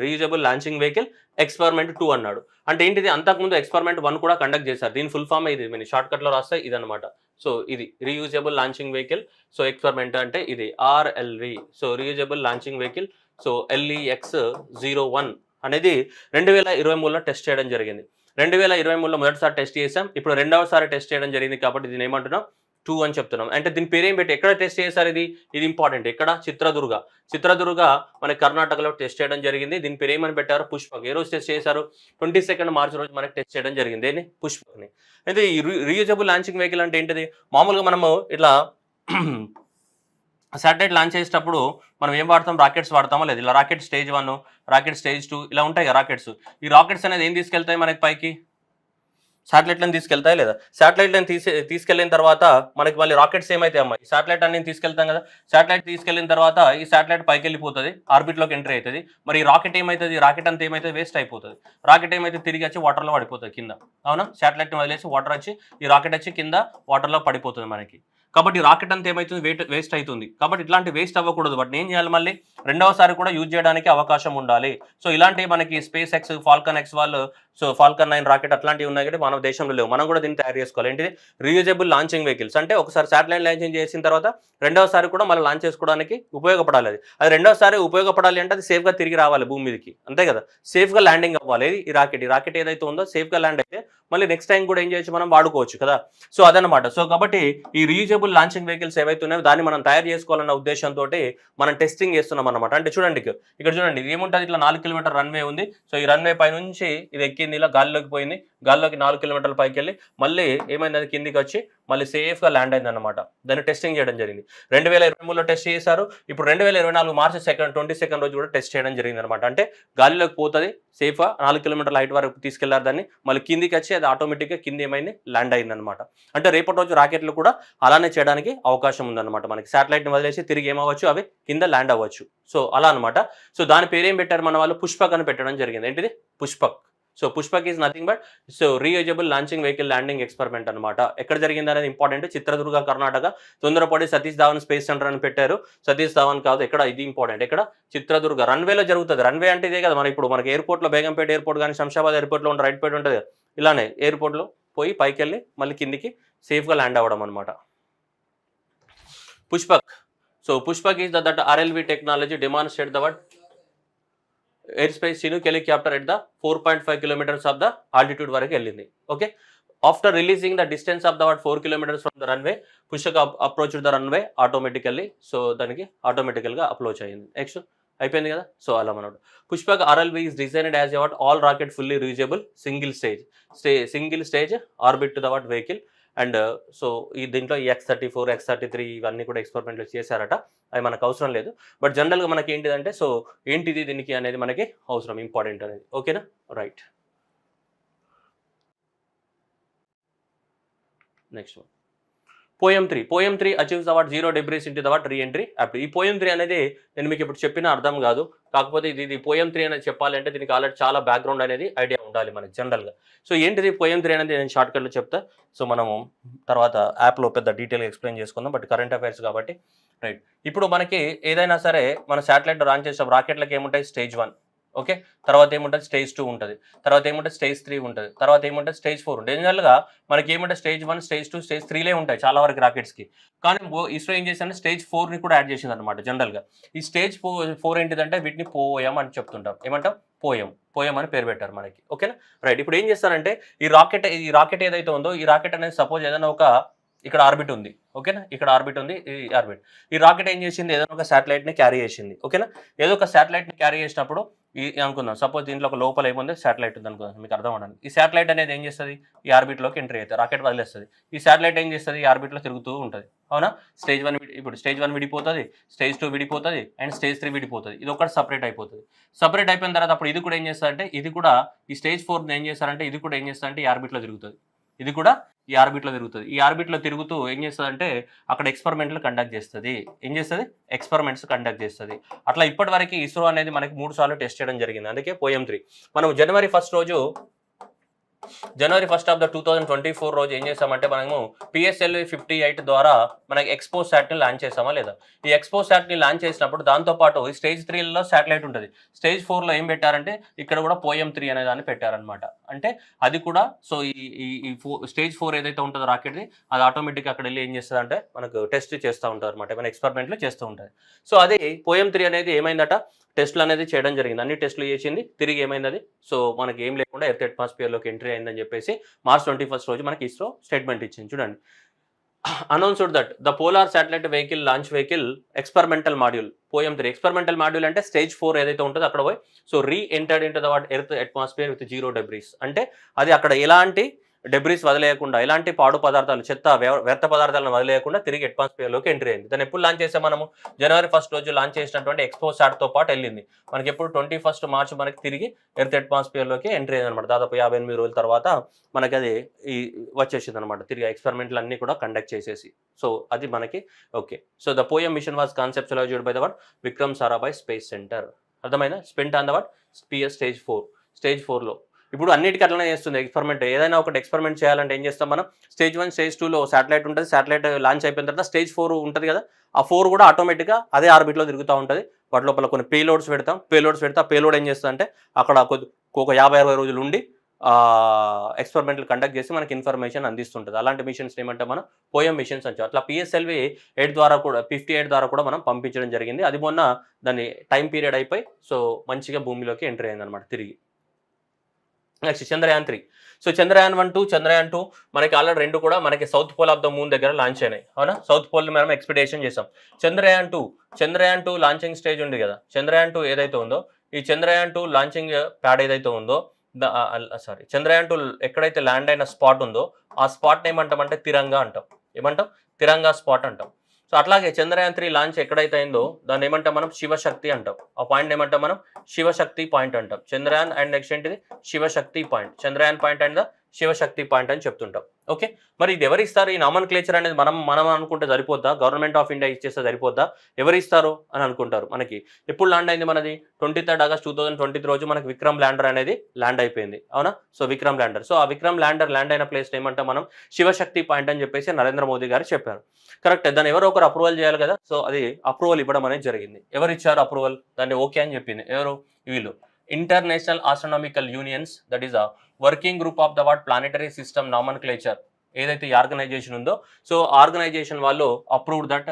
reusable launching vehicle experiment 2 అన్నాడు. అంటే ఏంటిది, అంతకుముందు ఎక్స్పెరిమెంట్ 1 కూడా కండక్ట్ చేశారు. దీని ఫుల్ ఫామ్ ఇది, మీరు షార్ట్ కట్లో రాస్తే ఇదనమాట. సో ఇది reusable launching vehicle. So experiment అంటే ఇది RLV. So reusable launching vehicle. So LEX-01 అనేది 2023లో టెస్ట్ చేయడం జరిగింది. 2023లో మొదటిసారి టెస్ట్ చేసాం, ఇప్పుడు రెండవసారి టెస్ట్ చేయడం జరిగింది. కాబట్టి దీన్ని ఏమంటున్నాం, 2 అని చెప్తున్నాం. అంటే దీని పేరు ఏం పెట్టి ఎక్కడ టెస్ట్ చేశారు, ఇది ఇంపార్టెంట్. ఎక్కడ, చిత్రదుర్గ మనకి కర్ణాటకలో టెస్ట్ చేయడం జరిగింది. దీని పేరు ఏమని పెట్టారు, పుష్పక్. ఏ రోజు టెస్ట్ చేశారు, 22 మార్చి రోజు మనకి టెస్ట్ చేయడం జరిగింది. ఏంటి, పుష్పక్ని. అయితే ఈ రీయూజబుల్ లాంచింగ్ వెహికల్ అంటే ఏంటిది, మామూలుగా మనము ఇట్లా శాటిలైట్ లాంచ్ చేసేటప్పుడు మనం ఏం వాడతాం, రాకెట్స్ వాడతామా లేదు. ఇలా రాకెట్ స్టేజ్ 1, రాకెట్ స్టేజ్ 2 ఇలా ఉంటాయి కదా రాకెట్స్. ఈ రాకెట్స్ అనేది ఏం తీసుకెళ్తాయి మనకి పైకి, శాటిలైట్లను తీసుకెళ్తాయి లేదా. శాటిలైట్లను తీసుకెళ్ళిన తర్వాత మనకి మళ్ళీ రాకెట్స్ ఏమైతే అమ్మాయి, శాటిలైట్ అన్ని తీసుకెళ్తాం కదా. శాటిలైట్ తీసుకెళ్ళిన తర్వాత ఈ శాటిలైట్ పైకి వెళ్ళిపోతుంది, ఆర్బిట్లోకి ఎంట్రీ అవుతుంది. మరి ఈ రాకెట్ ఏమవుతుంది, రాకెట్ అంతా ఏమైతే వేస్ట్ అయిపోతుంది. రాకెట్ ఏమైతే తిరిగి వచ్చి వాటర్లో పడిపోతుంది కింద. అవునా, శాటిలైట్ని వదిలేసి వాటర్ వచ్చి ఈ రాకెట్ వచ్చి కింద వాటర్లో పడిపోతుంది మనకి. కాబట్టి రాకెట్ అంతా ఏమవుతుంది, వేస్ట్ అవుతుంది. కాబట్టి ఇట్లాంటి వేస్ట్ అవ్వకూడదు. బట్ ఏం చేయాలి, మళ్ళీ రెండవసారి కూడా యూజ్ చేయడానికి అవకాశం ఉండాలి. సో ఇలాంటివి మనకి స్పేస్ ఎక్స్, ఫాల్కన్ ఎక్స్ వాళ్ళు, సో ఫాల్కన్ 9 రాకెట్ అట్లాంటివి ఉన్నాయి కానీ మన దేశంలో లేవు. మనం కూడా దీన్ని తయారు చేసుకోవాలి. ఏంటిది, రీయూజబుల్ లాంచింగ్ వెహికల్స్. అంటే ఒకసారి శాటిలైట్ లాంచింగ్ చేసిన తర్వాత రెండవసారి కూడా మళ్ళీ లాంచ్ చేసుకోవడానికి ఉపయోగపడాలి. అది రెండవసారి ఉపయోగపడాలి అంటే అది సేఫ్గా తిరిగి రావాలి భూమి మీదకి, అంతే కదా. సేఫ్గా ల్యాండింగ్ అవ్వాలి ఈ రాకెట్ ఏదైతే ఉందో సేఫ్గా ల్యాండ్ అయితే మళ్ళీ నెక్స్ట్ టైం కూడా ఏం చేయొచ్చు, మనం వాడుకోవచ్చు కదా. సో అదనమాట. సో కాబట్టి ఈ రీయూజబుల్ లాంచింగ్ వెహికల్స్ ఏవైతే ఉన్నాయో దాన్ని మనం తయారు చేసుకోవాలన్న ఉద్దేశంతో మనం టెస్టింగ్ చేస్తున్నాం అనమాట. అంటే చూడండి, ఇక్కడ చూడండి, ఇది ఏముంటుంది, ఇట్లా 4 కిలోమీటర్ రన్వే ఉంది. సో ఈ రన్వే పై నుంచి ఇది ఎక్కింది, ఇలా గాలిలోకి పోయింది, గాలిలోకి 4 కిలోమీటర్ల పైకి వెళ్ళి మళ్ళీ ఏమైంది, అది కిందికి వచ్చి మళ్ళీ సేఫ్గా ల్యాండ్ అయింది అనమాట. దాన్ని టెస్టింగ్ చేయడం జరిగింది. 2023లో టెస్ట్ చేశారు. ఇప్పుడు 2024 మార్చి 22 రోజు కూడా టెస్ట్ చేయడం జరిగింది అనమాట. అంటే గాలిలోకి పోతుంది సేఫ్గా, 4 కిలోమీటర్ల హైట్ వరకు తీసుకెళ్లారు దాన్ని, మళ్ళీ కిందికి వచ్చి అది ఆటోమేటిక్గా కింద ఏమైంది, ల్యాండ్ అయింది అనమాట. అంటే రేపటి రోజు రాకెట్లు కూడా అలానే చేయడానికి అవకాశం ఉందన్నమాట. మనకి శాటిలైట్ని వదిలేసి తిరిగి ఏమవ్వచ్చు, అవి కింద ల్యాండ్ అవ్వచ్చు. సో అలా అనమాట. సో దాని పేరు ఏం పెట్టారు మన వాళ్ళు, పుష్పక్ అని పెట్టడం జరిగింది. ఏంటిది, Pushpak. So Pushpak is nothing but reusable launching vehicle landing experiment అనమాట. ఎక్కడ జరిగింది అనేది ఇంపార్టెంట్, చిత్రదుర్గ కర్ణాటక. తొందరపడి సతీష్ ధావన్ స్పేస్ సెంటర్ అని పెట్టారు. సతీష్ ధావన్ కాదు, ఎక్కడ, ఇది ఇంపార్టెంట్, ఎక్కడ, చిత్రదుర్గ. రన్వేలో జరుగుతుంది. రన్వే అంటే ఇదే కదా, మన ఇప్పుడు మనకి ఎయిర్పోర్ట్లో బేగంపేట ఎయిర్పోర్ట్ కానీ శంషాబాద్ ఎయిర్పోర్ట్లో ఉన్న రైట్ పేట్ ఉంటుంది, ఇలానే ఎయిర్పోర్ట్లో పోయి పైకి వెళ్ళి మళ్ళీ కిందికి సేఫ్గా ల్యాండ్ అవ్వడం అనమాట. Pushpak. So Pushpak is that RLV technology demonstrate the what air space Chinook helicopter at the 4.5 kilometers of the altitude వరకు వెళ్ళింది. Okay, after releasing the distance of the 4 kilometers from the runway, Pushpak approach the runway automatically. So దానికి ఆటోమేటికల్గా approach అయ్యింది. Next అయిపోయింది కదా. So అలా మనోడు Pushpak RLV is designed as what all rocket fully reusable single stage orbit to the what vehicle. And so ఈ దీంట్లో ఈ X-34, X-33 ఇవన్నీ కూడా ఎక్స్పెరిమెంట్లు చేశారట. అవి మనకు అవసరం లేదు. బట్ జనరల్గా మనకి ఏంటిదంటే, సో ఏంటిది దీనికి అనేది మనకి అవసరం, ఇంపార్టెంట్ అనేది. ఓకేనా, right. Next poem 3 achieves award 0 debris into the re-entry apt. ఈ పోయం 3 అనేది నేను మీకు ఇప్పుడు చెప్పిన అర్థం కాదు. కాకపోతే ఇది పోయం 3 అనేది చెప్పాలి అంటే దీనికి ఆల్రెడీ చాలా బ్యాక్గ్రౌండ్ అనేది ఐడియా ఉండాలి మనకి జనరల్గా. సో ఏంటిది పోయం 3 అనేది నేను షార్ట్కట్లో చెప్తా. సో మనము తర్వాత యాప్లో పెద్ద డీటెయిల్గా ఎక్స్ప్లెయిన్ చేసుకుందాం. బట్ కరెంట్ అఫైర్స్ కాబట్టి రైట్. ఇప్పుడు మనకి ఏదైనా సరే మన శాటిలైట్ లాంచ్ చేసే రాకెట్లకి ఏముంటాయి, స్టేజ్ 1. ఓకే, తర్వాత ఏముంటుంది, స్టేజ్ 2 ఉంటుంది. తర్వాత ఏముంటుంది, స్టేజ్ 3 ఉంటుంది. తర్వాత ఏముంటుంది, స్టేజ్ 4 ఉంటుంది. జనరల్గా మనకి ఏముంటుంది, స్టేజ్ 1, స్టేజ్ 2, స్టేజ్ 3లే ఉంటాయి చాలా వరకు రాకెట్స్కి. కానీ ఇస్రో ఏం చేసిందంటే స్టేజ్ 4ని కూడా యాడ్ చేసింది అనమాట. జనరల్గా ఈ స్టేజ్ 4 ఏంటిదంటే వీటిని పోయం అని చెప్తుంటాం. ఏమంటాం, పోయం అని పేరు పెట్టారు మనకి. ఓకేనా, రైట్. ఇప్పుడు ఏం చేస్తారంటే ఈ రాకెట్ ఏదైతే ఉందో ఈ రాకెట్ అనేది సపోజ్ ఏదైనా ఒక ఇక్కడ ఆర్బిట్ ఉంది. ఓకేనా, ఇక్కడ ఆర్బిట్ ఉంది, ఈ ఆర్బిట్. ఈ రాకెట్ ఏం చేసింది, ఏదైనా ఒక శాటిలైట్ని క్యారీ చేసింది. ఓకేనా, ఏదో ఒక శాటిలైట్ని క్యారీ చేసినప్పుడు అనుకుందాం, సపోజ్ దీంట్లో ఒక లోపల ఏముంది, శాటిలైట్ ఉంది అనుకుందాం, మీకు అర్థం అవడానికి. ఈ శాటిలైట్ అనేది ఏం చేస్తుంది, ఈ ఆర్బిట్లోకి ఎంట్రీ అవుతుంది, రాకెట్ వదిలేస్తుంది. ఈ శాటిలైట్ ఏం చేస్తుంది, ఈ ఆర్బిట్లో తిరుగుతూ ఉంటుంది. అవునా, ఇప్పుడు స్టేజ్ 1 విడిపోతుంది, స్టేజ్ 2 విడిపోతుంది, అండ్ స్టేజ్ 3 విడిపోతుంది. ఇది ఒకటి సపరేట్ అయిపోతుంది. సపరేట్ అయిపోయిన తర్వాత అప్పుడు ఇది కూడా ఏం చేస్తారంటే, ఇది కూడా ఈ స్టేజ్ 4 ఏం చేస్తారంటే, ఇది కూడా ఏం చేస్తారంటే ఈ ఆర్బిట్లో తిరుగుతుంది. ఇది కూడా ఈ ఆర్బిట్లో తిరుగుతుంది. ఈ ఆర్బిట్లో తిరుగుతూ ఏం చేస్తుందంటే అక్కడ ఎక్స్పెరిమెంట్లు కండక్ట్ చేస్తుంది. ఏం చేస్తుంది, ఎక్స్పెరిమెంట్స్ కండక్ట్ చేస్తుంది. అట్లా ఇప్పటివరకు ఇస్రో అనేది మనకి 3 సార్లు టెస్ట్ చేయడం జరిగింది. అందుకే పోయం 3 మనం జనవరి 1 రోజు జనవరి 1 2024 రోజు ఏం చేసామంటే మనము PSLV 58 ద్వారా మనకి ఎక్స్పోసాట్ని లాంచ్ చేసామా లేదా? ఈ ఎక్స్పోసాట్ని లాంచ్ చేసినప్పుడు దాంతోపాటు ఈ స్టేజ్ 3లో శాటిలైట్ ఉంటుంది. స్టేజ్ 4లో ఏం పెట్టారంటే ఇక్కడ కూడా పోయం 3 అనే దాన్ని పెట్టారనమాట. అంటే అది కూడా సో ఈ స్టేజ్ 4 ఏదైతే ఉంటుందో రాకెట్ది అది ఆటోమేటిక్గా అక్కడ వెళ్ళి ఏం చేస్తుంది అంటే మనకు టెస్ట్ చేస్తూ ఉంటుంది అనమాట, మన ఎక్స్పెరిమెంట్లు చేస్తూ ఉంటుంది. సో అది పోయం 3 అనేది ఏమైందట, టెస్టులు అనేది చేయడం జరిగింది. అన్ని టెస్టులు చేసింది, తిరిగి ఏమైంది అది సో మనకి ఏం లేకుండా ఎర్త్ అట్మాస్ఫియర్లోకి ఎంట్రీ అయిందని చెప్పేసి March 21 రోజు మనకి ఇస్రో స్టేట్మెంట్ ఇచ్చింది. చూడండి, announced that the Polar Satellite Vehicle launch vehicle experimental module poem 3 experimental module అంటే స్టేజ్ 4 ఏదైతే ఉంటుందో అక్కడ పోయి so entered into the earth atmosphere with 0 debris. అంటే అది అక్కడ ఎలాంటి డెబ్రీస్ వదిలేయకుండా, ఎలాంటి పాడు పదార్థాలు, చెత్త వ్యర్థ పదార్థాలను వదిలేయకుండా తిరిగి అట్మాస్ఫియర్లోకి ఎంట్రీ అయింది. దాన్ని ఎప్పుడు లాంచ్ చేసాం మనము? జనవరి 1 రోజు లాంచ్ చేసినటువంటి ఎక్స్పోసాట్తో పాటు వెళ్ళింది. మనకి ఎప్పుడు 21 మార్చ్ మనకి తిరిగి ఎర్త్ అట్మాస్ఫియర్లోకి ఎంట్రీ అయింది అనమాట. దాదాపు 58 రోజుల తర్వాత మనకి అది వచ్చేసింది అనమాట. తిరిగి ఎక్స్పెరిమెంట్లు అన్నీ కూడా కండక్ట్ చేసేసి సో అది మనకి okay. So the POEM mission was conceptualised by the what Vikram Sarabhai space centre. అర్థమైనా? Spent on the what PS stage 4. Stage 4లో ఇప్పుడు అన్నిటికీ అట్లనే చేస్తుంది ఎక్స్పెరిమెంట్. ఏదైనా ఒకటి ఎక్స్పెరిమెంట్ చేయాలంటే ఏం చేస్తాం మనం? స్టేజ్ 1 స్టేజ్ 2లో శాటిలైట్ ఉంటుంది. శాటిలైట్ లాంచ్ అయిపోయిన తర్వాత స్టేజ్ 4 ఉంటుంది కదా, ఆ 4 కూడా ఆటోమేటిక్గా అదే ఆర్బిట్లో తిరుగుతూ ఉంటుంది. వాటి లోపల కొన్ని పేలోడ్స్ పెడతాం. పేలోడ్స్ ఆ పేలోడ్ ఏం చేస్తుంది అంటే అక్కడ ఒక 50-60 రోజులు ఉండి ఎక్స్పెరిమెంట్లు కండక్ట్ చేసి మనకి ఇన్ఫర్మేషన్ అందిస్తుంటుంది. అలాంటి మిషన్స్ ఏమంటే మనం పోయం మిషన్స్ అంటాం. అట్లా PSLV 8 ద్వారా కూడా 58 ద్వారా కూడా మనం పంపించడం జరిగింది. అది మొన్న దాని టైం పీరియడ్ అయిపోయి సో మంచిగా భూమిలోకి ఎంట్రీ అయింది అనమాట తిరిగి. నెక్స్ట్ చంద్రయాన్ 3. సో చంద్రయాన్ 1, 2 చంద్రయాన్ 2 మనకి ఆల్రెడీ 2 కూడా మనకి south pole of the moon దగ్గర లాంచ్ అయినాయి. అవునా? సౌత్ పోల్ని మనం ఎక్స్పెడిషన్ చేసాం. చంద్రయాన్ 2 లాంచింగ్ స్టేజ్ ఉంది కదా, చంద్రయాన్ 2 ఏదైతే ఉందో ఈ చంద్రయాన్ 2 లాంచింగ్ ప్యాడ్ ఏదైతే ఉందో చంద్రయాన్ 2 ఎక్కడైతే ల్యాండ్ అయిన స్పాట్ ఉందో ఆ స్పాట్ని ఏమంటామంటే తిరంగా అంటాం. ఏమంటాం? తిరంగా స్పాట్ అంటాం. సో అట్లాగే చంద్రయాన్ 3 లాంచ్ ఎక్కడైతే అయిందో దాన్ని ఏమంటాం మనం? శివశక్తి అంటాం. ఆ పాయింట్ ఏమంటాం మనం? శివశక్తి పాయింట్ అంటాం. చంద్రయాన్ అండ్ నెక్స్ట్ ఏంటిది? Shivshakti point. Chandrayaan point and the Shivshakti point అని చెప్తుంటాం. ఓకే, మరి ఇది ఎవరు ఇస్తారు? ఈ నామన్ క్లేచర్ అనేది మనం అనుకుంటే సరిపోద్దా? గవర్నమెంట్ ఆఫ్ ఇండియా ఇచ్చేస్తే సరిపోద్దా? ఎవరు ఇస్తారు అని అనుకుంటారు. మనకి ఎప్పుడు ల్యాండ్ అయింది మనది? 23 ఆగస్ట్ 2023 రోజు మనకి విక్రమ్ ల్యాండర్ అనేది ల్యాండ్ అయిపోయింది. అవునా? So Vikram lander. సో ఆ విక్రమ్ ల్యాండర్ ల్యాండ్ అయిన ప్లేస్ ఏమంటాం మనం? శివశక్తి పాయింట్ అని చెప్పేసి నరేంద్ర మోదీ గారు చెప్పారు. కరెక్ట్. దాన్ని ఎవరో ఒకరు అప్రూవల్ చేయాలి కదా. సో అది అప్రూవల్ ఇవ్వడం అనేది జరిగింది. ఎవరు ఇచ్చారు అప్రూవల్? దాన్ని ఓకే అని చెప్పింది ఎవరు? వీళ్ళు international astronomical unions, that is a working group of the what planetary system nomenclature ఏదైతే ఈ ఆర్గనైజేషన్ ఉందో సో ఆర్గనైజేషన్ వాళ్ళు అప్రూవ్డ్ దట్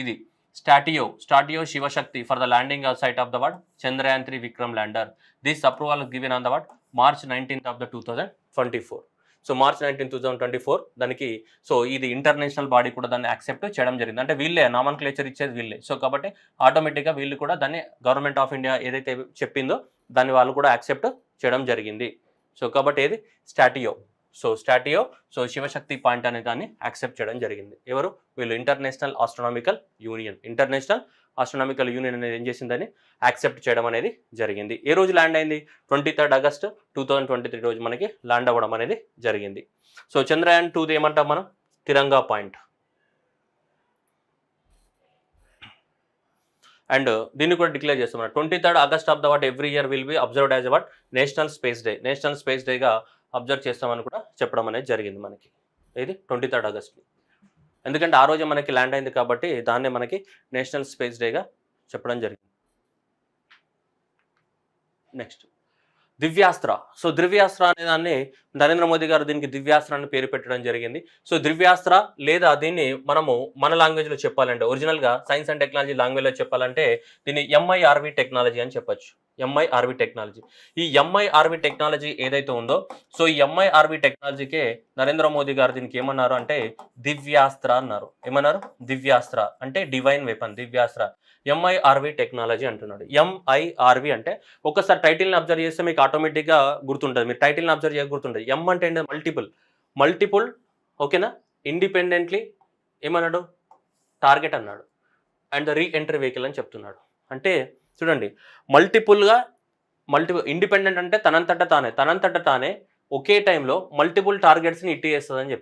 ఇది statio Shivshakti for the landing site of the what Chandrayaan 3 Vikram lander. This approval given on the what March 19 of the 2024. So March 19, 2024 దానికి so ఇది international body కూడా దాన్ని accept చేయడం జరిగింది. అంటే వీళ్ళే నామన్ క్లేచర్ ఇచ్చేది వీళ్ళే. సో కాబట్టి ఆటోమేటిక్గా వీళ్ళు కూడా దాన్ని గవర్నమెంట్ ఆఫ్ ఇండియా ఏదైతే చెప్పిందో దాన్ని వాళ్ళు కూడా యాక్సెప్ట్ చేయడం జరిగింది. సో కాబట్టి ఏది? స్టాటియో. సో శివశక్తి పాయింట్ అనే దాన్ని యాక్సెప్ట్ చేయడం జరిగింది. ఎవరు? వీళ్ళు ఇంటర్నేషనల్ ఆస్ట్రానామికల్ యూనియన్ అనేది ఏం చేసిందని యాక్సెప్ట్ చేయడం అనేది జరిగింది. ఏ రోజు ల్యాండ్ అయింది? 23 ఆగస్ట్ 2023 రోజు మనకి ల్యాండ్ అవ్వడం అనేది జరిగింది. సో చంద్రయాన్ 2 ఏమంటాం మనం? తిరంగా పాయింట్. అండ్ దీన్ని కూడా డిక్లేర్ చేస్తాం. 23 August of the what every year will be observed as what national space డేగా అబ్జర్వ్ చేస్తామని కూడా చెప్పడం అనేది జరిగింది మనకి. ఇది 23 ఆగస్ట్ని. ఎందుకంటే ఆ రోజే మనకి ల్యాండ్ అయింది కాబట్టి దాన్నే మనకి నేషనల్ స్పేస్ డేగా చెప్పడం జరిగింది. నెక్స్ట్ దివ్యాస్త్ర. సో దివ్యాస్త్ర అనే దాన్ని నరేంద్ర మోదీ గారు దీనికి దివ్యాస్త్రాన్ని పేరు పెట్టడం జరిగింది. సో దివ్యాస్త్ర లేదా దీన్ని మనము మన లాంగ్వేజ్లో చెప్పాలంటే ఒరిజినల్గా సైన్స్ అండ్ టెక్నాలజీ లాంగ్వేజ్లో చెప్పాలంటే దీన్ని MIRV టెక్నాలజీ అని చెప్పొచ్చు. MIRV technology. ఈ MIRV టెక్నాలజీ ఏదైతే ఉందో సో ఈ MIRV టెక్నాలజీకే నరేంద్ర మోదీ గారు దీనికి ఏమన్నారు అంటే దివ్యాస్త్ర అన్నారు. ఏమన్నారు? దివ్యాస్త్ర అంటే divine weapon. Divyastra MIRV technology అంటున్నాడు. MIRV అంటే ఒకసారి టైటిల్ని అబ్జర్వ్ చేస్తే మీకు ఆటోమేటిక్గా గుర్తుంటుంది. మీరు టైటిల్ని అబ్జర్వ్ చేయ గుర్తుంటుంది. M అంటే మల్టిపుల్ ఓకేనా, ఇండిపెండెంట్లీ ఏమన్నాడు? టార్గెట్ అన్నాడు. అండ్ రీ ఎంట్రీ వెహికల్ అని చెప్తున్నాడు. అంటే చూడండి, మల్టిపుల్ ఇండిపెండెంట్ అంటే తనంతట తానే ఒకే టైంలో మల్టిపుల్ టార్గెట్స్ని హిట్ చేస్తుందని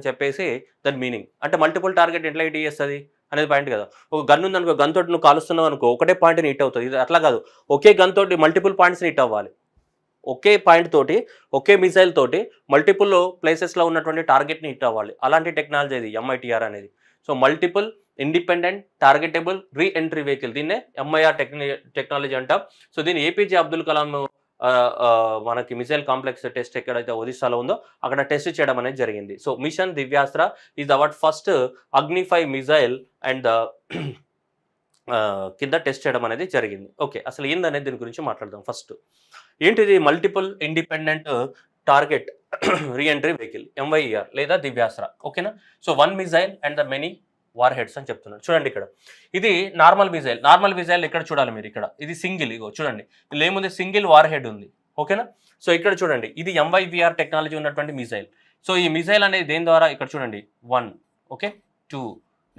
చెప్పేసి దాని మీనింగ్. అంటే మల్టిపుల్ టార్గెట్ ఎట్లా హిట్ చేస్తుంది అనేది పాయింట్ కదా. ఒక గన్ ఉందనుకో, గన్ తోటి నువ్వు కాలుస్తున్నావు అనుకో, ఒకటే పాయింట్ని హిట్ అవుతుంది. ఇది అట్లా కాదు, ఒకే గన్ తోటి మల్టిపుల్ పాయింట్స్ని హిట్ అవ్వాలి. ఒకే పాయింట్ తోటి ఒకే మిసైల్ తోటి మల్టిపుల్ ప్లేసెస్లో ఉన్నటువంటి టార్గెట్ని హిట్ అవ్వాలి. అలాంటి టెక్నాలజీ ఇది ఎంఐటీఆర్ అనేది. So multiple independent targetable re entry vehicle, దీన్నే ఎంఐఆర్ టెక్నాలజీ అంటాం. సో దీన్ని ఏపీజే అబ్దుల్ కలాం మనకి మిసైల్ కాంప్లెక్స్ టెస్ట్ ఎక్కడైతే ఒడిశాలో ఉందో అక్కడ టెస్ట్ చేయడం అనేది జరిగింది. So mission Divyastra is our first Agni five missile and కింద టెస్ట్ చేయడం అనేది జరిగింది. ఓకే, అసలు ఏందనేది దీని గురించి మాట్లాడదాం. ఫస్ట్ ఏంటిది multiple independent target reentry vehicle MYR లేదా దివ్యాస్త్ర. ఓకేనా. So 1 missile and the many war heads అని చెప్తున్నాడు. చూడండి ఇక్కడ ఇది నార్మల్ మిసైల్ ఇక్కడ చూడాలి మీరు. ఇక్కడ ఇది సింగిల్, ఇగో చూడండి ఇలా ఏముంది, సింగిల్ వార్ హెడ్ ఉంది. ఓకేనా. సో ఇక్కడ చూడండి ఇది ఎంవైవిఆర్ టెక్నాలజీ ఉన్నటువంటి మిసైల్. సో ఈ మిసైల్ అనేది దేని ద్వారా, ఇక్కడ చూడండి 1, ఓకే 2,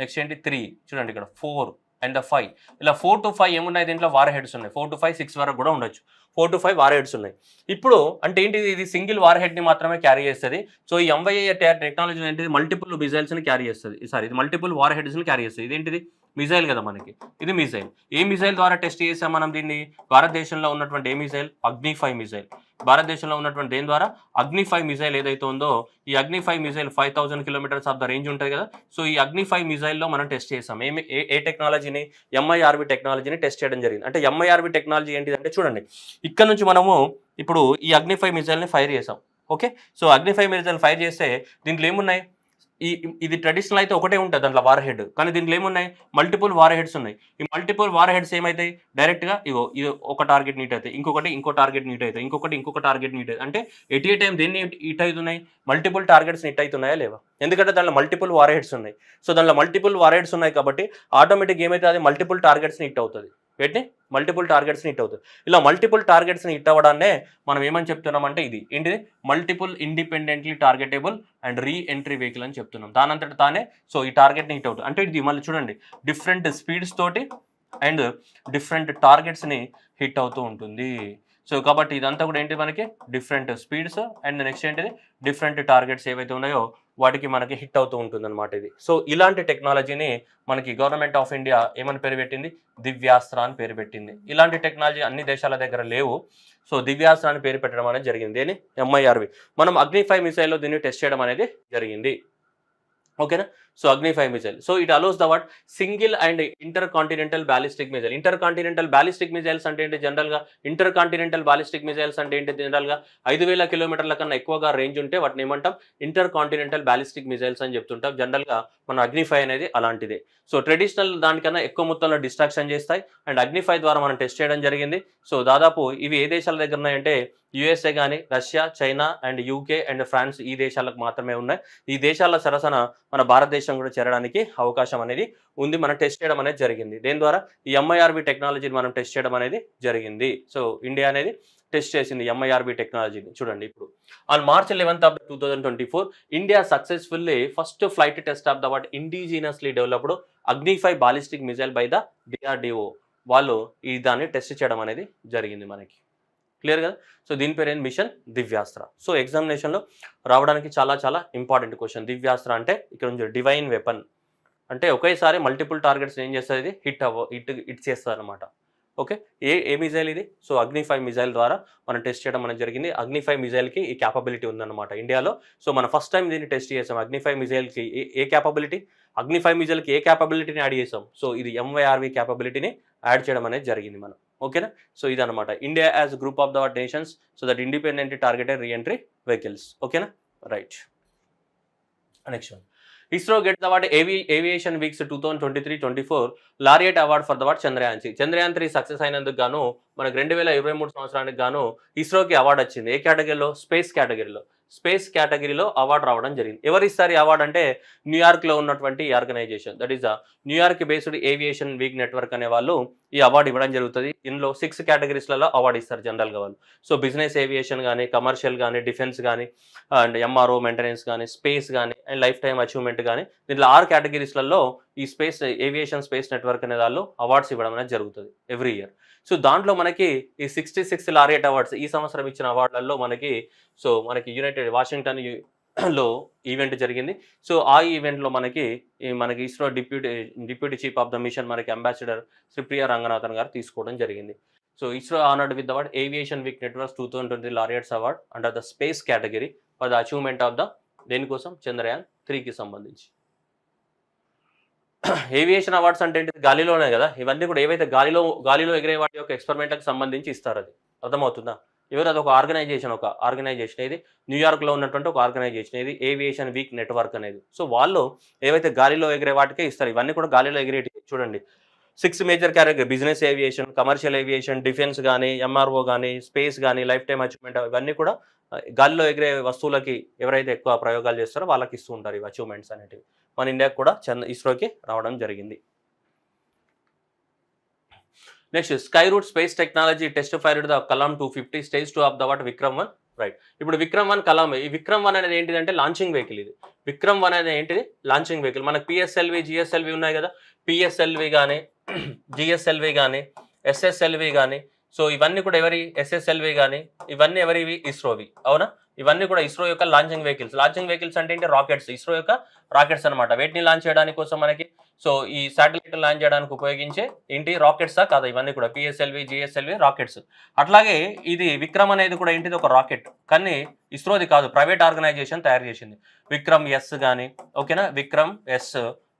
నెక్స్ట్ ఏంటి 3, చూడండి ఇక్కడ 4 అండ్ 5, ఇలా 4 to 5 ఏమున్నాయి దీంట్లో వార్ హెడ్స్ ఉన్నాయి. 4 to 5, 6 వరకు కూడా ఉండొచ్చు. 4 to 5 వార్ హెడ్స్ ఉన్నాయి. ఇప్పుడు అంటే ఏంటిది, ఇది సింగిల్ వార్ హెడ్ని మాత్రమే క్యారీ చేస్తుంది. సో ఈ ఎంవైఆర్ టెక్నాలజీ ఏంటిది, మల్టిపుల్ మిసైల్స్ని క్యారీ చేస్తుంది. ఇది మల్టిపుల్ వార్ హెడ్స్ని క్యారీ చేస్తుంది. ఇదేంటిది మిసైల్ కదా మనకి, ఇది మిసైల్. ఏ మిసైల్ ద్వారా టెస్ట్ చేసాం మనం దీన్ని, భారతదేశంలో ఉన్నటువంటి ఏ మిసైల్, అగ్ని-5 మిసైల్. భారతదేశంలో ఉన్నటువంటి దేని ద్వారా, అగ్ని-5 మిసైల్ ఏదైతే ఉందో ఈ Agni five missile 5000 kilometres of the range ఉంటుంది కదా. సో ఈ అగ్ని-5 మిసైల్లో మనం టెస్ట్ చేసాం. ఏ టెక్నాలజీని, ఎంఐఆర్వి టెక్నాలజీని టెస్ట్ చేయడం జరిగింది. అంటే ఎంఐఆర్వి టెక్నాలజీ ఏంటిదంటే చూడండి, ఇక్కడ నుంచి మనము ఇప్పుడు ఈ అగ్ని-5 మిసైల్ని ఫైర్ చేసాం. Okay, so Agni five missile fire చేస్తే దీంట్లో ఏమున్నాయి, ఇది ట్రెడిషనల్ అయితే ఒకటే ఉంటుంది దాంట్లో వార్ హెడ్, కానీ దీంట్లో ఏమున్నాయి మల్టిపుల్ వార్ హెడ్స్ ఉన్నాయి. ఈ మల్టిపుల్ వార్ హెడ్స్ ఏమైతాయి, డైరెక్ట్గా ఇది ఒక టార్గెట్ నీట్ అవుతాయి, ఇంకో టార్గెట్ నీట్ అవుతాయి, ఇంకొక టార్గెట్ నీట్ అవుతుంది. అంటే ఎట్ ఏ టైం దేన్ని హిట్ అవుతున్నాయి, మల్టిపుల్ టార్గెట్స్ హిట్ అవుతున్నాయా లేవా, ఎందుకంటే దాంట్లో మల్టిపుల్ వార్ హెడ్స్ ఉన్నాయి. సో దాంట్లో మల్టిపుల్ వార్ హెడ్స్ ఉన్నాయి కాబట్టి ఆటోమేటిక్ ఏమైతే అది మల్టిపుల్ టార్గెట్స్ని హిట్ అవుతుంది. వీటిని మల్టిపుల్ టార్గెట్స్ని హిట్ అవుతుంది. ఇలా మల్టిపుల్ టార్గెట్స్ని హిట్ అవ్వడాన్నే మనం ఏమని చెప్తున్నామంటే ఇది ఏంటిది, multiple independently targetable and re entry vehicle అని చెప్తున్నాం. దానంతట తానే సో ఈ టార్గెట్ని హిట్ అవుతుంది. అంటే ఇది మళ్ళీ చూడండి డిఫరెంట్ స్పీడ్స్ తోటి అండ్ డిఫరెంట్ టార్గెట్స్ని హిట్ అవుతూ ఉంటుంది. సో కాబట్టి ఇదంతా కూడా ఏంటి, మనకి డిఫరెంట్ స్పీడ్స్ అండ్ నెక్స్ట్ ఏంటిది డిఫరెంట్ టార్గెట్స్ ఏవైతే ఉన్నాయో వాటికి మనకి హిట్ అవుతూ ఉంటుంది అనమాట ఇది. సో ఇలాంటి టెక్నాలజీని మనకి గవర్నమెంట్ ఆఫ్ ఇండియా ఏమని పేరు పెట్టింది, దివ్యాస్త్ర అని పేరు పెట్టింది. ఇలాంటి టెక్నాలజీ అన్ని దేశాల దగ్గర లేవు. సో దివ్యాస్త్ర అని పేరు పెట్టడం అనేది జరిగింది. దేని, ఎంఐఆర్వి. మనం అగ్ని-5 మిసైల్లో దీన్ని టెస్ట్ చేయడం అనేది జరిగింది. ఓకేనా. So Agni five missile, so it also the what single and intercontinental ballistic missile. Intercontinental ballistic missiles అంటే ఏంటి జనరల్గా, ఇంటర్ కాంటినెంటల్ బ్యాలిస్టిక్ మిసైల్స్ అంటే ఏంటి జనరల్గా 5000 కిలోమీటర్ల కన్నా ఎక్కువగా రేంజ్ ఉంటే వాటిని ఏమంటాం, ఇంటర్ కాంటినెంటల్ బ్యాలిస్టిక్ మిసైల్స్ అని చెప్తుంటాం. జనరల్గా మన అగ్ని-5 అనేది అలాంటిదే. సో ట్రెడిషనల్ దానికన్నా ఎక్కువ మొత్తంలో డిస్ట్రాక్షన్ చేస్తాయి అండ్ అగ్ని-5 ద్వారా మనం టెస్ట్ చేయడం జరిగింది. సో దాదాపు ఇవి ఏ దేశాల దగ్గర ఉన్నాయంటే యుఎస్ఏ కానీ, Russia, China and UK and France, ఈ దేశాలకు మాత్రమే ఉన్నాయి. ఈ దేశాల సరసన మన భారతదేశం కూడా చేరడానికి అవకాశం అనేది ఉంది. మనం టెస్ట్ చేయడం అనేది జరిగింది. దేని ద్వారా, ఈ ఎంఐఆర్బి టెక్నాలజీని మనం టెస్ట్ చేయడం అనేది జరిగింది. సో ఇండియా అనేది టెస్ట్ చేసింది ఎంఐఆర్బి టెక్నాలజీని. చూడండి ఇప్పుడు on March 11th of 2024 India successfully first flight test of the what indigenously developed Agni five ballistic missile by the DRDO. వాళ్ళు ఈ దాన్ని టెస్ట్ చేయడం అనేది జరిగింది మనకి. క్లియర్ కదా. సో దీని పేరు ఏంటి, మిషన్ దివ్యాస్త్ర. సో ఎగ్జామినేషన్లో రావడానికి చాలా చాలా ఇంపార్టెంట్ క్వశ్చన్. దివ్యాస్త్ర అంటే ఇక్కడ నుంచి డివైన్ వెపన్ అంటే ఒకేసారి మల్టిపుల్ టార్గెట్స్ ఏం చేస్తుంది, ఇది హిట్ చేస్తుంది అనమాట. ఓకే, ఏ మిజైల్ ఇది, సో అగ్ని-5 మిజైల్ ద్వారా మనం టెస్ట్ చేయడం అనేది జరిగింది. అగ్ని-5 మిజైల్కి ఈ క్యాపబిలిటీ ఉందన్నమాట ఇండియాలో. సో మనం ఫస్ట్ టైం దీన్ని టెస్ట్ చేసాం. అగ్ని-5 మిజైల్కి ఏ క్యాపబిలిటీ, అగ్ని-5 మిజైల్కి ఏ క్యాపబిలిటీని యాడ్ చేసాం, సో ఇది ఎంవైఆర్వి క్యాపబిలిటీని యాడ్ చేయడం అనేది జరిగింది మనం. ఓకేనా. సో ఇదనమాట India as group of the nations so that independent targeted reentry vehicles. ఓకేనా, right. Next one, ISRO get the what aviation weeks 2023-24 laureate award for the what Chandrayaan 3 success అయినందుకు గాను మనకు 2023 సంవత్సరానికి గాను ఇస్రోకి అవార్డు వచ్చింది. ఏ కేటగిరీలో, స్పేస్ కేటగిరీలో అవార్డు రావడం జరిగింది. ఎవరు ఇస్తారు ఈ అవార్డు అంటే న్యూయార్క్లో ఉన్నటువంటి organisation, that is the New York based aviation week network అనే వాళ్ళు ఈ అవార్డు ఇవ్వడం జరుగుతుంది. ఇందులో 6 కేటగిరీస్లలో అవార్డు ఇస్తారు జనరల్గా వాళ్ళు. సో బిజినెస్ ఏవియేషన్ కానీ, కమర్షియల్ కానీ, డిఫెన్స్ కానీ అండ్ ఎంఆర్ఓ మెయింటెనెన్స్ కానీ, స్పేస్ కానీ అండ్ లైఫ్ టైమ్ అచీవ్మెంట్ కానీ, దీంట్లో 6 కేటగిరీస్లలో ఈ ఏవియేషన్ స్పేస్ నెట్వర్క్ అనే వాళ్ళు అవార్డ్స్ ఇవ్వడం అనేది జరుగుతుంది ఎవ్రీ ఇయర్. సో దాంట్లో మనకి ఈ 66 లారియట్ అవార్డ్స్ ఈ సంవత్సరం ఇచ్చిన అవార్డులలో మనకి యునైటెడ్ వాషింగ్టన్ లో ఈవెంట్ జరిగింది. సో ఆ ఈవెంట్లో మనకి ISRO deputy chief of the mission మనకి అంబాసిడర్ శ్రీ ప్రియా రంగనాథన్ గారు తీసుకోవడం జరిగింది. So ISRO honored with the award Aviation Week Networks 2020 Laureates Award under the Space category for the achievement of the దేనికోసం చంద్రయాన్ 3కి సంబంధించి. ఏవియేషన్ అవార్డ్స్ అంటే ఏంటి, గాలిలోనే కదా ఇవన్నీ కూడా, ఏవైతే గాలిలో ఎగిరే వాటి యొక్క ఎక్స్పెరిమెంట్లకు సంబంధించి ఇస్తారు. అది అర్థమవుతుందా? ఎవరు, అది ఒక ఆర్గనైజేషన్ ఇది న్యూయార్క్లో ఉన్నటువంటి ఒక ఆర్గనైజేషన్, ఇది ఏవియేషన్ వీక్ నెట్వర్క్ అనేది. సో వాళ్ళు ఏవైతే గాలిలో ఎగిరే వాటికే ఇస్తారు. ఇవన్నీ కూడా గాలిలో ఎగిరేటి. చూడండి 6 major category: business aviation, commercial aviation, defence కానీ, ఎంఆర్ఓ కానీ, స్పేస్ కానీ, లైఫ్ టైమ్ అచీవ్మెంట్, ఇవన్నీ కూడా గాలిలో ఎగిరే వస్తువులకి ఎవరైతే ఎక్కువ ప్రయోగాలు చేస్తారో వాళ్ళకి ఇస్తూ ఉంటారు ఇవి అచీవ్మెంట్స్ అనేటివి. మన ఇండియాకి కూడా ఇస్రోకి రావడం జరిగింది. Next, Skyroot space technology test fired the Kalam 250 stage 2 of the what Vikram 1. Right, ఇప్పుడు విక్రమ్ 1 కలాం. ఈ విక్రమ్ 1 అనేది ఏంటిదంటే లాంచింగ్ వెహికల్. ఇది విక్రమ్ 1 అనేది ఏంటిది, లాంచింగ్ వెహికల్. మనకు పిఎస్ఎల్వి, జిఎస్ఎల్వి ఉన్నాయి కదా, పిఎస్ఎల్వి కానీ, జిఎస్ఎల్వి కానీ, ఎస్ఎస్ఎల్వి కానీ, సో ఇవన్నీ కూడా ఎవరి, ఎస్ఎస్ఎల్వి కానీ ఇవన్నీ ఎవరివి, ఇస్రోవి. అవునా? ఇవన్నీ కూడా ఇస్రో యొక్క లాంచింగ్ వెహికల్స్. లాంచింగ్ వెహికల్స్ అంటే ఏంటి, రాకెట్స్, ఇస్రో యొక్క రాకెట్స్ అనమాట. వీటిని లాంచ్ చేయడానికి కోసం మనకి, సో ఈ శాటిలైట్ లాంచ్ చేయడానికి ఉపయోగించే ఏంటి, రాకెట్సా కాదా, ఇవన్నీ కూడా పిఎస్ఎల్వి, జిఎస్ఎల్వి రాకెట్స్. అట్లాగే ఇది విక్రమ్ అనేది కూడా ఏంటిది, ఒక రాకెట్, కానీ ఇస్రోది కాదు, ప్రైవేట్ ఆర్గనైజేషన్ తయారు చేసింది. విక్రమ్ ఎస్ కానీ, ఓకేనా, Vikram S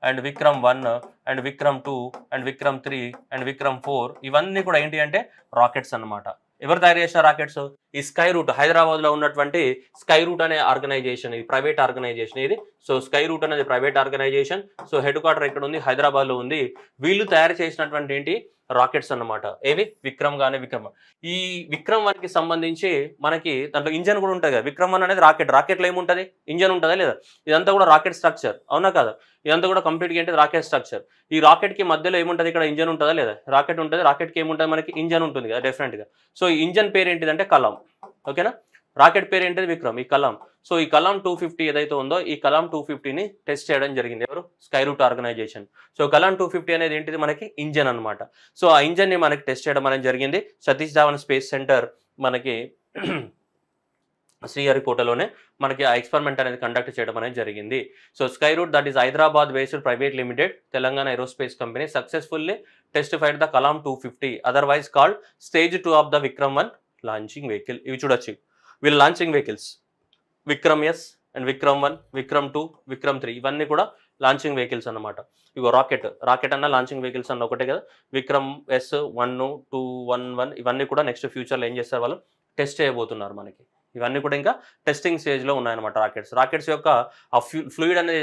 and Vikram 1 and Vikram 2 and Vikram 3 and Vikram 4 ఇవన్నీ కూడా ఏంటి అంటే రాకెట్స్ అన్నమాట. ఎవరు తయారు చేసిన రాకెట్స్, ఈ స్కై రూట్, హైదరాబాద్లో ఉన్నటువంటి స్కై రూట్ అనే ఆర్గనైజేషన్, ఇది ప్రైవేట్ ఆర్గనైజేషన్ ఇది. సో స్కై రూట్ అనేది private organisation. So headquarter ఎక్కడ ఉంది, హైదరాబాద్లో ఉంది. వీళ్ళు తయారు చేసినటువంటి ఏంటి, రాకెట్స్ అన్నమాట. ఏవి, విక్రమ్ కానీ విక్రమ్. ఈ విక్రమ్ 1కి సంబంధించి మనకి దాంట్లో ఇంజన్ కూడా ఉంటుంది కదా. విక్రమ్ 1 అనేది రాకెట్లో ఏముంటుంది, ఇంజన్ ఉంటుందా లేదా, ఇదంతా కూడా రాకెట్ స్ట్రక్చర్, అవునా కదా. ఇదంతా కూడా కంప్లీట్గా ఏంటి, రాకెట్ స్ట్రక్చర్. ఈ రాకెట్కి మధ్యలో ఏముంటుంది, ఇక్కడ ఇంజన్ ఉంటుందా లేదా, రాకెట్ ఉంటుంది, రాకెట్కి ఏముంటుంది, మనకి ఇంజన్ ఉంటుంది కదా డెఫినెట్గా. సో ఈ ఇంజన్ పేరు ఏంటిదంటే కలాం, ఓకేనా. రాకెట్ పేరు ఏంటిది, విక్రమ్, ఈ కలాం. సో ఈ కలాం 250 ఏదైతే ఉందో, ఈ కలాం 250ని టెస్ట్ చేయడం జరిగింది. ఎవరు, Skyroot organisation. So Kalam 250 అనేది ఏంటిది, మనకి ఇంజన్ అనమాట. సో ఆ ఇంజన్ని మనకి టెస్ట్ చేయడం అనేది జరిగింది. సతీష్ ధావన్ స్పేస్ సెంటర్ మనకి శ్రీహరికోటలోనే మనకి ఆ ఎక్స్పెరిమెంట్ అనేది కండక్ట్ చేయడం అనేది జరిగింది. So Skyroot, that is Hyderabad based private limited, Telangana aerospace company, successfully testified the Kalam 250, otherwise called stage 2 of the Vikram 1 launching vehicle. ఇవి చూడొచ్చు, వీళ్ళ launching vehicles Vikram S and Vikram 1, Vikram 2, Vikram 3 ఇవన్నీ కూడా లాంచింగ్ వెహికల్స్ అన్నమాట. ఇగో రాకెట్ అన్న లాంచింగ్ వెహికల్స్ అన్న ఒకటే కదా. విక్రమ్ ఎస్ 1, 2, 1 ఇవన్నీ కూడా నెక్స్ట్ ఫ్యూచర్లో ఏం చేస్తారు, వాళ్ళు టెస్ట్ చేయబోతున్నారు మనకి. ఇవన్నీ కూడా ఇంకా టెస్టింగ్ స్టేజ్లో ఉన్నాయన్నమాట. రాకెట్స్ యొక్క ఆ ఫ్లూయిడ్ అనేది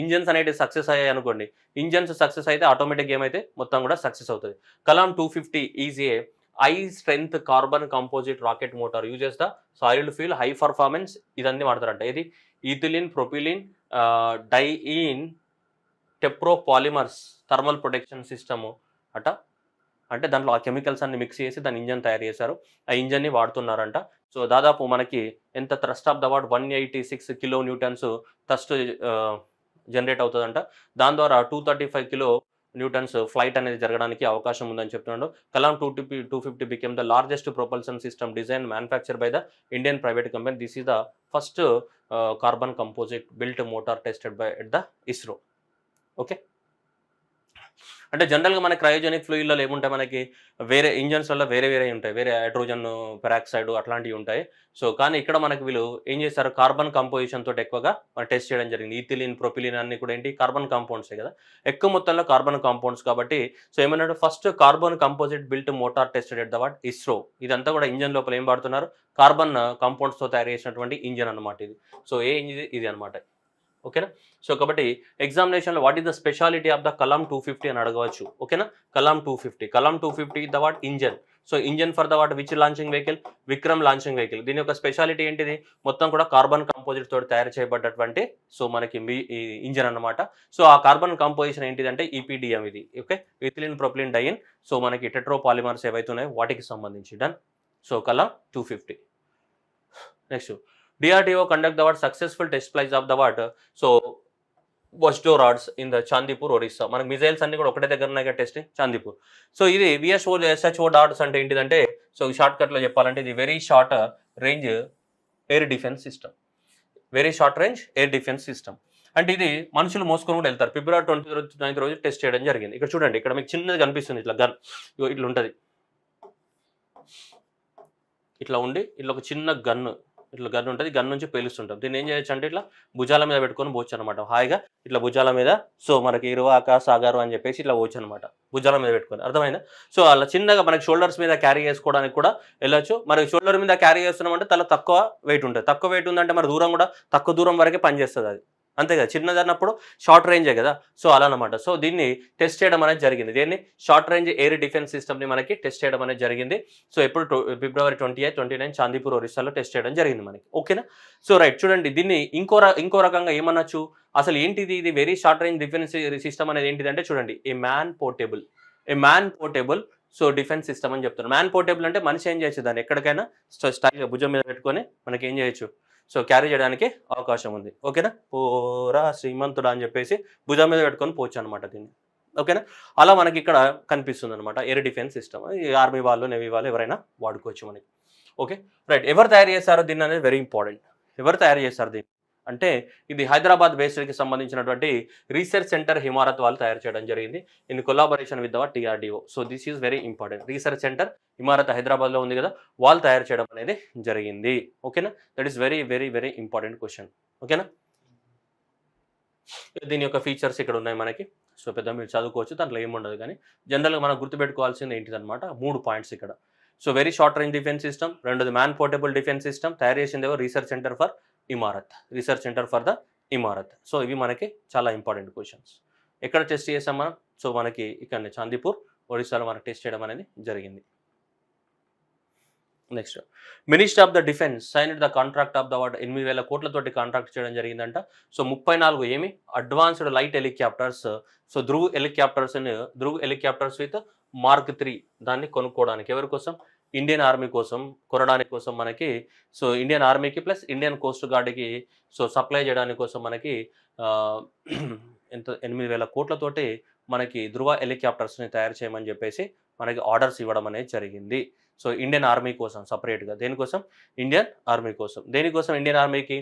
ఇంజన్స్ అనేవి సక్సెస్ అయ్యాయి అనుకోండి, ఇంజన్స్ సక్సెస్ అయితే ఆటోమేటిక్ ఏమైతే మొత్తం కూడా సక్సెస్ అవుతుంది. Kalam 250 is a high strength carbon composite rocket motor uses the solid fuel high performance. ఇదన్నీ వాడతారంట. ఇది ethylene, propylene, diene, terpolymers thermal protection system అట. అంటే దాంట్లో ఆ కెమికల్స్ అన్ని మిక్స్ చేసి దాని ఇంజన్ తయారు చేశారు. ఆ ఇంజన్ని వాడుతున్నారంట. సో దాదాపు మనకి ఎంత thrust of the what 186 kilo Newton's thrust generate అవుతుందంట. దాని ద్వారా 235 కిలో న్యూటన్స్ ఫ్లైట్ అనేది జరగడానికి అవకాశం ఉందని చెప్తున్నాడు. Kalam 250 became the largest propulsion system design manufacture by the Indian private company. This is the first carbon composite built motor tested by at the ISRO. Okay, అంటే జనరల్గా మన క్రయోజెనిక్ ఫ్లూయిడ్లో ఏముంటాయి, మనకి వేరే ఇంజన్స్లలో వేరే ఉంటాయి, వేరే హైడ్రోజన్ పెరాక్సైడ్ అట్లాంటివి ఉంటాయి. సో కానీ ఇక్కడ మనకి వీళ్ళు ఏం చేస్తారు, కార్బన్ కంపోజిషన్ తోటి ఎక్కువగా మనం టెస్ట్ చేయడం జరిగింది. ఈథిలిన్, ప్రొపిలిన్ అన్ని కూడా ఏంటి, కార్బన్ కాంపౌండ్సే కదా, ఎక్కువ మొత్తంలో కార్బన్ కాంపౌండ్స్ కాబట్టి. సో ఏమన్నాడు, first carbon composite built motor tested at the what ISRO. ఇదంతా కూడా ఇంజన్ లోపల ఏం వాడుతున్నారు, కార్బన్ కాంపౌండ్స్తో తయారు చేసినటువంటి ఇంజన్ అనమాట ఇది. సో ఏ ఇంజిన్ ఇది అనమాట, ఓకేనా. సో కాబట్టి ఎగ్జామినేషన్లో what is the speciality of the Kalam 250 అని అడగవచ్చు, ఓకేనా. Kalam 250 the what engine. So engine for the what which launching vehicle, Vikram launching vehicle. దీని యొక్క స్పెషాలిటీ ఏంటిది, మొత్తం కూడా కార్బన్ కంపోజిట్ తోటి తయారు చేయబడ్డటువంటి సో మనకి ఇంజన్ అనమాట. సో ఆ కార్బన్ కంపోజిషన్ ఏంటిదంటే ఈపీడిఎం ఇది, ఓకే, ఇథిలిన్, ప్రొపిలిన్, డైయిన్. సో మనకి టెట్రోపాలిమర్స్ ఏవైతే ఉన్నాయో వాటికి సంబంధించి. Done. So Kalam 250. Next, DRDO conduct the what successful test flights of the what so Vojto rods in the Chandipur, Orissa. మనకి మిజైల్స్ అన్ని కూడా ఒకటే దగ్గర ఉన్నాయి కదా టెస్టింగ్, చాందీపూర్. సో ఇది VSO డాట్స్ అంటే ఏంటిదంటే, సో షార్ట్ కట్లో చెప్పాలంటే ఇది very short range air defence system. Very short range air defence system అంటే ఇది మనుషులు మోసుకొని కూడా వెళ్తారు. ఫిబ్రవరి 29 రోజు టెస్ట్ చేయడం జరిగింది. ఇక్కడ చూడండి, ఇక్కడ మీకు చిన్నది కనిపిస్తుంది ఇట్లా గన్, ఇట్లా ఉంటుంది. ఇట్లా ఉండి ఇట్లా ఒక చిన్న గన్ను ఇట్లా గన్ను ఉంటుంది, గన్ నుంచి పేలుస్తుంటాం. దీన్ని ఏం చేయొచ్చు అంటే ఇట్లా భుజాల మీద పెట్టుకొని పోవచ్చు అనమాట హాయిగా. ఇట్లా భుజాల మీద సో మనకి ఇరువాక సాగారు అని చెప్పేసి ఇట్లా పోవచ్చు అనమాట భుజాల మీద పెట్టుకొని, అర్థమైందా? సో అలా చిన్నగా మనకి షోల్డర్స్ మీద క్యారీ చేసుకోవడానికి కూడా వెళ్ళొచ్చు. మరి షోల్డర్ మీద క్యారీ చేస్తున్నామంటే తల తక్కువ వెయిట్ ఉంటుంది. తక్కువ వెయిట్ ఉందంటే మరి దూరం కూడా తక్కువ దూరం వరకే పనిచేస్తుంది అది, అంతే కదా. చిన్నదన్నప్పుడు షార్ట్ రేంజే కదా, సో అలా అనమాట. సో దీన్ని టెస్ట్ చేయడం అనేది జరిగింది. దీన్ని షార్ట్ రేంజ్ ఎయిర్ డిఫెన్స్ సిస్టమ్ని మనకి టెస్ట్ చేయడం అనేది జరిగింది. సో ఎప్పుడు ఫిబ్రవరి 28, 29 చాందీపూర్ ఒరిస్సాలో టెస్ట్ చేయడం జరిగింది మనకి, ఓకేనా. సో రైట్, చూడండి దీన్ని ఇంకో రకంగా ఏమనొచ్చు, అసలు ఏంటిది ఇది very short range defence system అనేది ఏంటిదంటే చూడండి, ఏ man portable so defence system అని చెప్తున్నారు. మ్యాన్ పోర్టబుల్ అంటే మనిషి ఏం చేయొచ్చు, దాన్ని ఎక్కడికైనా స్టైల్గా భుజం మీద పెట్టుకొని మనకి ఏం చేయొచ్చు, సో క్యారీ చేయడానికి అవకాశం ఉంది, ఓకేనా. పోరా శ్రీమంతుడా అని చెప్పేసి భుజం మీద పెట్టుకొని పోవచ్చు అనమాట దీన్ని, ఓకేనా. అలా మనకి ఇక్కడ కనిపిస్తుంది అనమాట ఎయిర్ డిఫెన్స్ సిస్టమ్. ఆర్మీ వాళ్ళు, నేవీ వాళ్ళు ఎవరైనా వాడుకోవచ్చు మనకి, ఓకే రైట్. ఎవరు తయారు చేశారో దీన్ని అనేది వెరీ ఇంపార్టెంట్. ఎవరు తయారు చేశారు దీన్ని అంటే ఇది హైదరాబాద్ బేస్డ్కి సంబంధించినటువంటి రీసెర్చ్ సెంటర్ హిమారత్ వాళ్ళు తయారు చేయడం జరిగింది in collaboration with our TRDO. So this is very important. Research centre Imarat హైదరాబాద్లో ఉంది కదా, వాళ్ళు తయారు చేయడం అనేది జరిగింది, ఓకేనా. That is very very very important question, ఓకేనా. దీని యొక్క ఫీచర్స్ ఇక్కడ ఉన్నాయి మనకి. సో పెద్ద మీరు చదువుకోవచ్చు, దాంట్లో ఏముండదు. కానీ జనరల్గా మనం గుర్తుపెట్టుకోవాల్సింది ఏంటిదన్నమాట, 3 పాయింట్స్ ఇక్కడ. So very short range defence system, రెండోది మ్యాన్ పోర్టబుల్ డిఫెన్స్ సిస్టమ్, తయారు చేసింది research centre for the Imarat. So ఇవి మనకి చాలా ఇంపార్టెంట్ క్వశ్చన్స్. ఎక్కడ టెస్ట్ చేసాం మనం, సో మనకి ఇక్కడ చాందీపూర్ ఒడిశాలో మనకి టెస్ట్ చేయడం అనేది జరిగింది. Next, ministry of the defence signed the contract of the what 8,000 కోట్లతోటి కాంట్రాక్ట్ చేయడం జరిగిందంట. సో 34 ఏమి advanced light helicopters, so Dhruv helicopters with Mark 3 దాన్ని కొనుక్కోవడానికి ఎవరి కోసం, ఇండియన్ ఆర్మీ కోసం కొనడానికి కోసం మనకి. సో ఇండియన్ ఆర్మీకి ప్లస్ ఇండియన్ కోస్ట్ గార్డ్కి సో సప్లై చేయడానికి కోసం మనకి ఎంత 8,000 కోట్లతోటి మనకి ధ్రువ హెలికాప్టర్స్ని తయారు చేయమని చెప్పేసి మనకి ఆర్డర్స్ ఇవ్వడం అనేది జరిగింది. సో ఇండియన్ ఆర్మీ కోసం సపరేట్గా, దేనికోసం, ఇండియన్ ఆర్మీ కోసం. దేనికోసం ఇండియన్ ఆర్మీకి,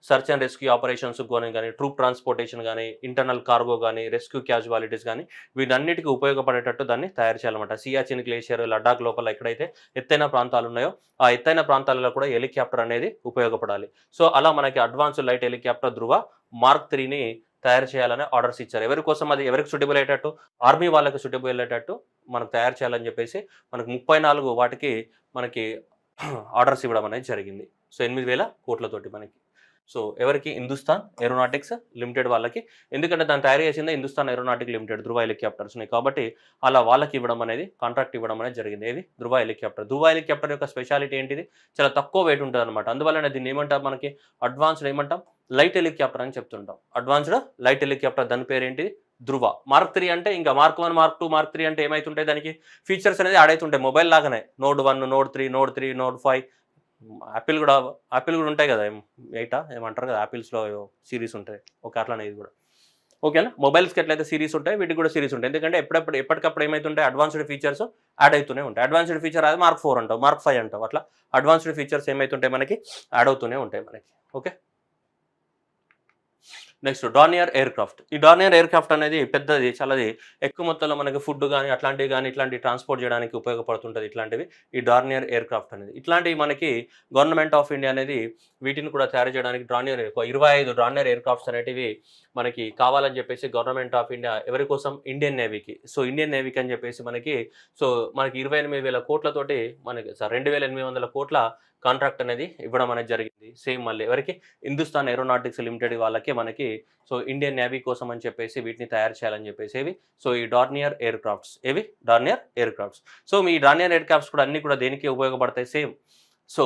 సర్చ్ అండ్ రెస్క్యూ ఆపరేషన్స్ కానీ, ట్రూప్ ట్రాన్స్పోర్టేషన్ కానీ, ఇంటర్నల్ కార్గో కానీ, రెస్క్యూ క్యాజువాలిటీస్ కానీ, వీటన్నిటికీ ఉపయోగపడేటట్టు దాన్ని తయారు చేయాలన్నమాట. సియాచిన్ గ్లేషియర్, లడాక్ లోపల ఎక్కడైతే ఎత్తైన ప్రాంతాలు ఉన్నాయో ఆ ఎత్తైన ప్రాంతాలలో కూడా హెలికాప్టర్ అనేది ఉపయోగపడాలి. సో అలా మనకి అడ్వాన్స్ లైట్ హెలికాప్టర్ ధ్రువ Mark 3ని తయారు చేయాలని ఆర్డర్స్ ఇచ్చారు. ఎవరి కోసం, అది ఎవరికి సూటబుల్ అయ్యేటట్టు, ఆర్మీ వాళ్ళకి సూటబుల్ అయ్యేటట్టు మనకు తయారు చేయాలని చెప్పేసి మనకు 34 వాటికి మనకి ఆర్డర్స్ ఇవ్వడం అనేది జరిగింది. సో 8,000 కోట్లతోటి మనకి. సో ఎవరికి, హిందుస్థాన్ ఏరోనాటిక్స్ లిమిటెడ్ వాళ్ళకి, ఎందుకంటే దాన్ని తయారు చేసిందే హిందుస్థాన్ ఏరోనాటిక్ లిమిటెడ్ ధ్రువ హెలికాప్టర్స్ని, కాబట్టి అలా వాళ్ళకి ఇవ్వడం అనేది, కాంట్రాక్ట్ ఇవ్వడం అనేది జరిగింది. ఏది, ధ్రువ హెలికాప్టర్ యొక్క స్పెషాలిటీ ఏంటిది, చాలా తక్కువ వెయిట్ ఉంటుంది అనమాట. అందువల్ల దీన్ని ఏమంటాం, మనకి అడ్వాన్స్డ్ ఏమంటాం, లైట్ హెలికాప్టర్ అని చెప్తుంటాం. అడ్వాన్స్డ్ లైట్ హెలికాప్టర్, దాని పేరు ఏంటిది, ధ్రువ. Mark 3 అంటే ఇంకా Mark 1, Mark 2, Mark 3 అంటే ఏమవుతుంటాయి, దానికి ఫీచర్స్ అనేది ఆడైతుంటాయి మొబైల్ లాగానే. Node 1, Node 3, Node 5, యాపిల్ కూడా ఉంటాయి కదా, ఏమంటారు కదా, యాపిల్స్లో సిరీస్ ఉంటాయి, ఓకే అట్లానే ఇది కూడా, ఓకేనా. మొబైల్స్కి ఎట్లయితే సిరీస్ ఉంటాయి, వీటికి కూడా సిరీస్ ఉంటాయి. ఎందుకంటే ఎప్పటికప్పుడు ఏమవుతుంటాయి, అడ్వాన్స్డ్ ఫీచర్స్ యాడ్ అవుతూనే ఉంటాయి. అడ్వాన్స్డ్ ఫీచర్ అది Mark 4 అంటావు, Mark 5 అంటావు, అట్లా అడ్వాన్స్డ్ ఫీచర్స్ ఏమవుతుంటాయి మనకి, యాడ్ అవుతూనే ఉంటాయి మనకి, okay. Next, Dornier air craft. ఈ డార్నియర్ ఎయిర్ క్రాఫ్ట్ అనేది పెద్దది, చాలాది ఎక్కువ మొత్తంలో మనకి ఫుడ్ కానీ అట్లాంటివి కానీ ఇట్లాంటివి ట్రాన్స్పోర్ట్ చేయడానికి ఉపయోగపడుతుంటుంది. ఇట్లాంటివి ఈ డార్నియర్ ఎయిర్ క్రాఫ్ట్ అనేది, ఇట్లాంటివి మనకి గవర్నమెంట్ ఆఫ్ ఇండియా అనేది వీటిని కూడా తయారు చేయడానికి 25 డార్నియర్ ఎయిర్ క్రాఫ్ట్స్ అనేటివి మనకి కావాలని చెప్పేసి గవర్నమెంట్ ఆఫ్ ఇండియా ఎవరి కోసం, ఇండియన్ నేవీకి. సో ఇండియన్ నేవీకి అని చెప్పేసి మనకి 28,000 కోట్లతోటి మనకి 2,800 కోట్ల కాంట్రాక్ట్ అనేది ఇవ్వడం అనేది జరిగింది. సేమ్ మళ్ళీ ఎవరికి, హిందుస్థాన్ ఏరోనాటిక్స్ లిమిటెడ్ వాళ్ళకి మనకి. సో ఇండియన్ నేవీ కోసం అని చెప్పేసి వీటిని తయారు చేయాలని చెప్పేసి సో ఈ Dornier aircrafts, Dornier aircrafts. So మీ డార్నియర్ ఎయిర్ క్రాఫ్ట్స్ కూడా అన్ని కూడా దేనికి ఉపయోగపడతాయి, సేమ్. సో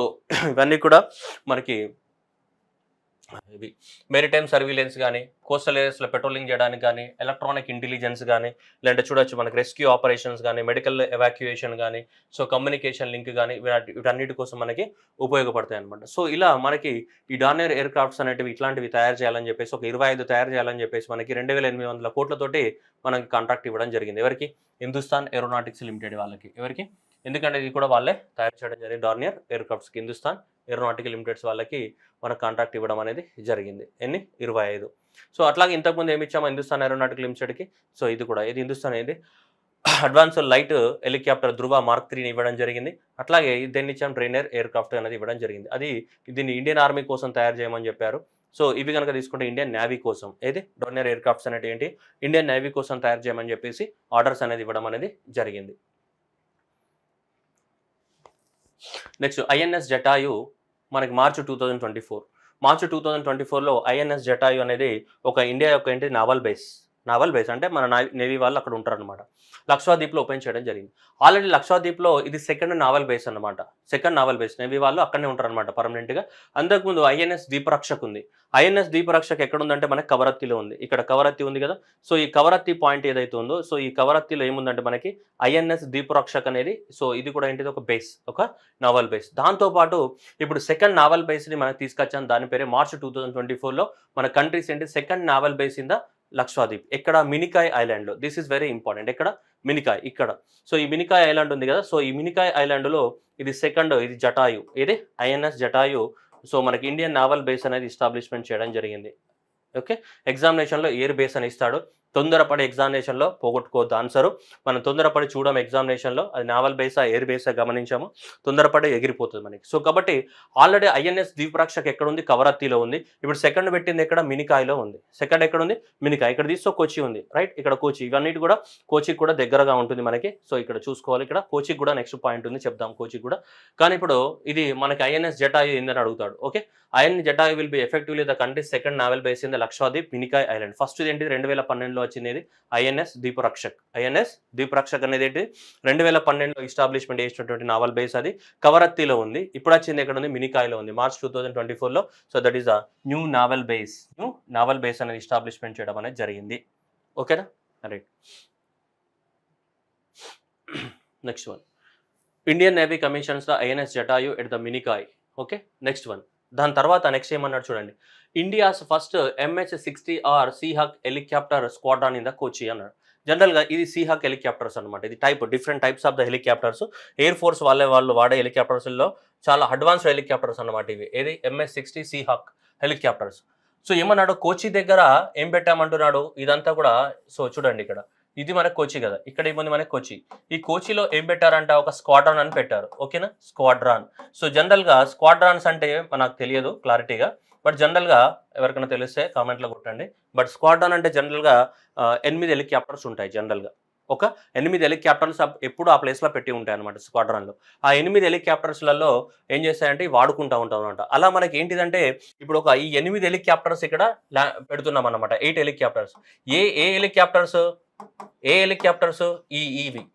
ఇవన్నీ కూడా మనకి ఇవి మెరిటైమ్ సర్వీలెన్స్ కానీ, కోస్టల్ ఏరియాస్లో పెట్రోలింగ్ చేయడానికి కానీ, ఎలక్ట్రానిక్ ఇంటెలిజెన్స్ కానీ, లేదంటే చూడొచ్చు మనకి రెస్క్యూ ఆపరేషన్స్ కానీ, మెడికల్ ఎవాక్యుయేషన్ కానీ, సో కమ్యూనికేషన్ లింక్ కానీ, వీటన్నిటి కోసం మనకి ఉపయోగపడతాయి అనమాట. సో ఇలా మనకి ఈ డార్నియర్ ఎయిర్ క్రాఫ్ట్స్ అనేటివి ఇట్లాంటివి తయారు చేయాలని చెప్పేసి, ఒక 25 తయారు చేయాలని చెప్పేసి మనకి 2,800 కోట్లతోటి మనకి కాంట్రాక్ట్ ఇవ్వడం జరిగింది. ఎవరికి, హిందుస్థాన్ ఏరోనాటిక్స్ లిమిటెడ్ వాళ్ళకి. ఎవరికి, ఎందుకంటే ఇది కూడా వాళ్ళే తయారు చేయడం జరిగింది. డార్నియర్ ఎయిర్ క్రాఫ్ట్స్కి హిందుస్థాన్ ఏరోనాటికల్ లిమిటెడ్స్ వాళ్ళకి మనకు కాంట్రాక్ట్ ఇవ్వడం అనేది జరిగింది. 25. సో అట్లాగే ఇంతకుముందు ఏమి ఇచ్చాము హిందుస్థాన్ ఏరోనాటికల్ లిమిటెడ్కి. సో ఇది కూడా, ఇది హిందుస్థాన్ ఏది అడ్వాన్స్డ్ లైట్ హెలికాప్టర్ ధృవ మార్క్ 3ని ఇవ్వడం జరిగింది. అట్లాగే దీన్ని ఇచ్చాం డ్రైనర్ ఎయిర్ క్రాఫ్ట్ అనేది ఇవ్వడం జరిగింది. అది దీన్ని ఇండియన్ ఆర్మీ కోసం తయారు చేయమని చెప్పారు. సో ఇవి కనుక తీసుకుంటే ఇండియన్ నేవీ కోసం ఏది డ్రోనర్ ఎయిర్ క్రాఫ్ట్స్ అనేది ఏంటి ఇండియన్ నేవీ కోసం తయారు చేయమని చెప్పేసి ఆర్డర్స్ అనేది ఇవ్వడం అనేది జరిగింది. నెక్స్ట్ ఐఎన్ఎస్ జటాయు మనకి మార్చ్ 2024లో ఐఎన్ఎస్ జటాయు అనేది ఒక ఇండియా యొక్క ఏంటి నావల్ బేస్ అంటే మన నేవీ వాళ్ళు అక్కడ ఉంటారనమాట. లక్షద్వీప్లో ఓపెన్ చేయడం జరిగింది. ఆల్రెడీ లక్షద్వీప్లో ఇది సెకండ్ నావల్ బేస్ అనమాట. నేవీ వాళ్ళు అక్కడనే ఉంటారనమాట పర్మనెంట్గా. అంతకుముందు ఐఎన్ఎస్ దీపరక్షక్ ఉంది. ఐఎన్ఎస్ దీపరక్షక్ ఎక్కడ ఉందంటే మనకి కవరత్తిలో ఉంది. ఇక్కడ కవరత్తి ఉంది కదా. సో ఈ కవరత్తి పాయింట్ ఏదైతే ఉందో సో ఈ కవరత్తిలో ఏముందంటే మనకి ఐఎన్ఎస్ దీపరక్షక్ అనేది సో ఇది కూడా ఏంటిది ఒక బేస్, ఒక నావల్ బేస్. దాంతోపాటు ఇప్పుడు సెకండ్ నావల్ బేస్ని మనకి తీసుకొచ్చాను. దాని పేరే మార్చ్ 2024లో మన కంట్రీస్ ఏంటి second naval base in the Lakshadweep. ఎక్కడ మినికాయ్ ఐలాండ్లో. This is very important. ఎక్కడ మినికాయ్ ఇక్కడ. సో ఈ మినికాయ్ ఐలాండ్ ఉంది కదా. సో ఈ మినికాయ్ ఐలాండ్లో ఇది సెకండ్ ఇది జటాయు ఇది ఐఎన్ఎస్ జటాయు. సో మనకి ఇండియన్ నావల్ బేస్ అనేది ఎస్టాబ్లిష్మెంట్ చేయడం జరిగింది. ఓకే ఎగ్జామినేషన్లో ఎయిర్ బేస్ అని ఇస్తాడు. తొందరపడి ఎగ్జామినేషన్లో పోగొట్టుకోవద్దు ఆన్సరు. మనం తొందరపడి చూడము ఎగ్జామినేషన్లో అది నావల్ బేసా ఎయిర్ బేసా గమనించాము. తొందరపడి ఎగిరిపోతుంది మనకి. సో కాబట్టి ఆల్రెడీ ఐఎన్ఎస్ దీపరక్షక్ ఎక్కడ ఉంది కవరత్తిలో ఉంది. ఇప్పుడు సెకండ్ పెట్టింది ఎక్కడ మినికాయ్లో ఉంది. సెకండ్ ఎక్కడ ఉంది మినికాయ్. ఇక్కడ తీసుకో కోచి ఉంది రైట్. ఇక్కడ కోచి ఇవన్నిటి కూడా కోచికి కూడా దగ్గరగా ఉంటుంది మనకి. సో ఇక్కడ చూసుకోవాలి. ఇక్కడ కోచికి కూడా నెక్స్ట్ పాయింట్ ఉంది చెప్దాం కోచికి కూడా. కానీ ఇప్పుడు ఇది మనకి ఐఎన్ఎస్ జటాయు ఏందని అడుగుతాడు. Okay INS Jatayu will be effectively the country second naval base in the Lakshadweep Minicoy island. First ఏంటి 2012లో వచ్చింది ఐఎన్ఎస్ దీపరక్షక్. ఐఎన్ఎస్ దీపరక్షక్ అనేది ఏంటి 2012లో ఎస్టాబ్లిష్మెంట్ చేసినటువంటి నావల్ బేస్. అది కవరత్తిలో ఉంది. ఇప్పుడు వచ్చింది ఎక్కడ ఉంది మినికాయ్లో ఉంది మార్చ్ 2024లో. So that is the new naval base అనేది ఎస్టాబ్లిష్మెంట్ చేయడం అనేది జరిగింది. ఓకేనా right. Next one Indian navy commissions the INS Jatayu at the Minicoy. Okay next one. దాని తర్వాత నెక్స్ట్ ఏమన్నాడు చూడండి. India's first MH-60R Seahawk helicopter squadron in the Kochi అన్నాడు. జనరల్గా ఇది సీహక్ హెలికాప్టర్స్ అనమాట. ఇది different types of the helicopters. Air force వాళ్ళు వాడే హెలికాప్టర్స్లో చాలా అడ్వాన్స్డ్ హెలికాప్టర్స్ అనమాట ఇవి. ఏది MH-60 సీహక్ హెలికాప్టర్స్. సో ఏమన్నాడు కోచి దగ్గర ఏం పెట్టామంటున్నాడు ఇదంతా కూడా. సో చూడండి ఇక్కడ ఇది మనకు కోచి కదా. ఇక్కడ ఏముంది మనకి కోచి. ఈ కోచిలో ఏం పెట్టారంట ఒక స్క్వాడ్రాన్ అని పెట్టారు. ఓకేనా స్క్వాడ్రాన్. సో జనరల్గా స్క్వాడ్రాన్స్ అంటే మనకు తెలియదు క్లారిటీగా. బట్ జనరల్గా ఎవరికైనా తెలిస్తే కామెంట్లో కొట్టండి. బట్ స్క్వాడ్రాన్ అంటే జనరల్గా 8 హెలికాప్టర్స్ ఉంటాయి. జనరల్గా ఒక 8 హెలికాప్టర్స్ ఎప్పుడు ఆ ప్లేస్లో పెట్టి ఉంటాయి అనమాట స్క్వాడ్రాన్లో. ఆ 8 హెలికాప్టర్స్లలో ఏం చేస్తాయంటే వాడుకుంటూ ఉంటాం అనమాట. అలా మనకి ఏంటిదంటే ఇప్పుడు ఈ 8 హెలికాప్టర్స్ ఇక్కడ పెడుతున్నాం అనమాట. 8 హెలికాప్టర్స్. ఏ హెలికాప్టర్స్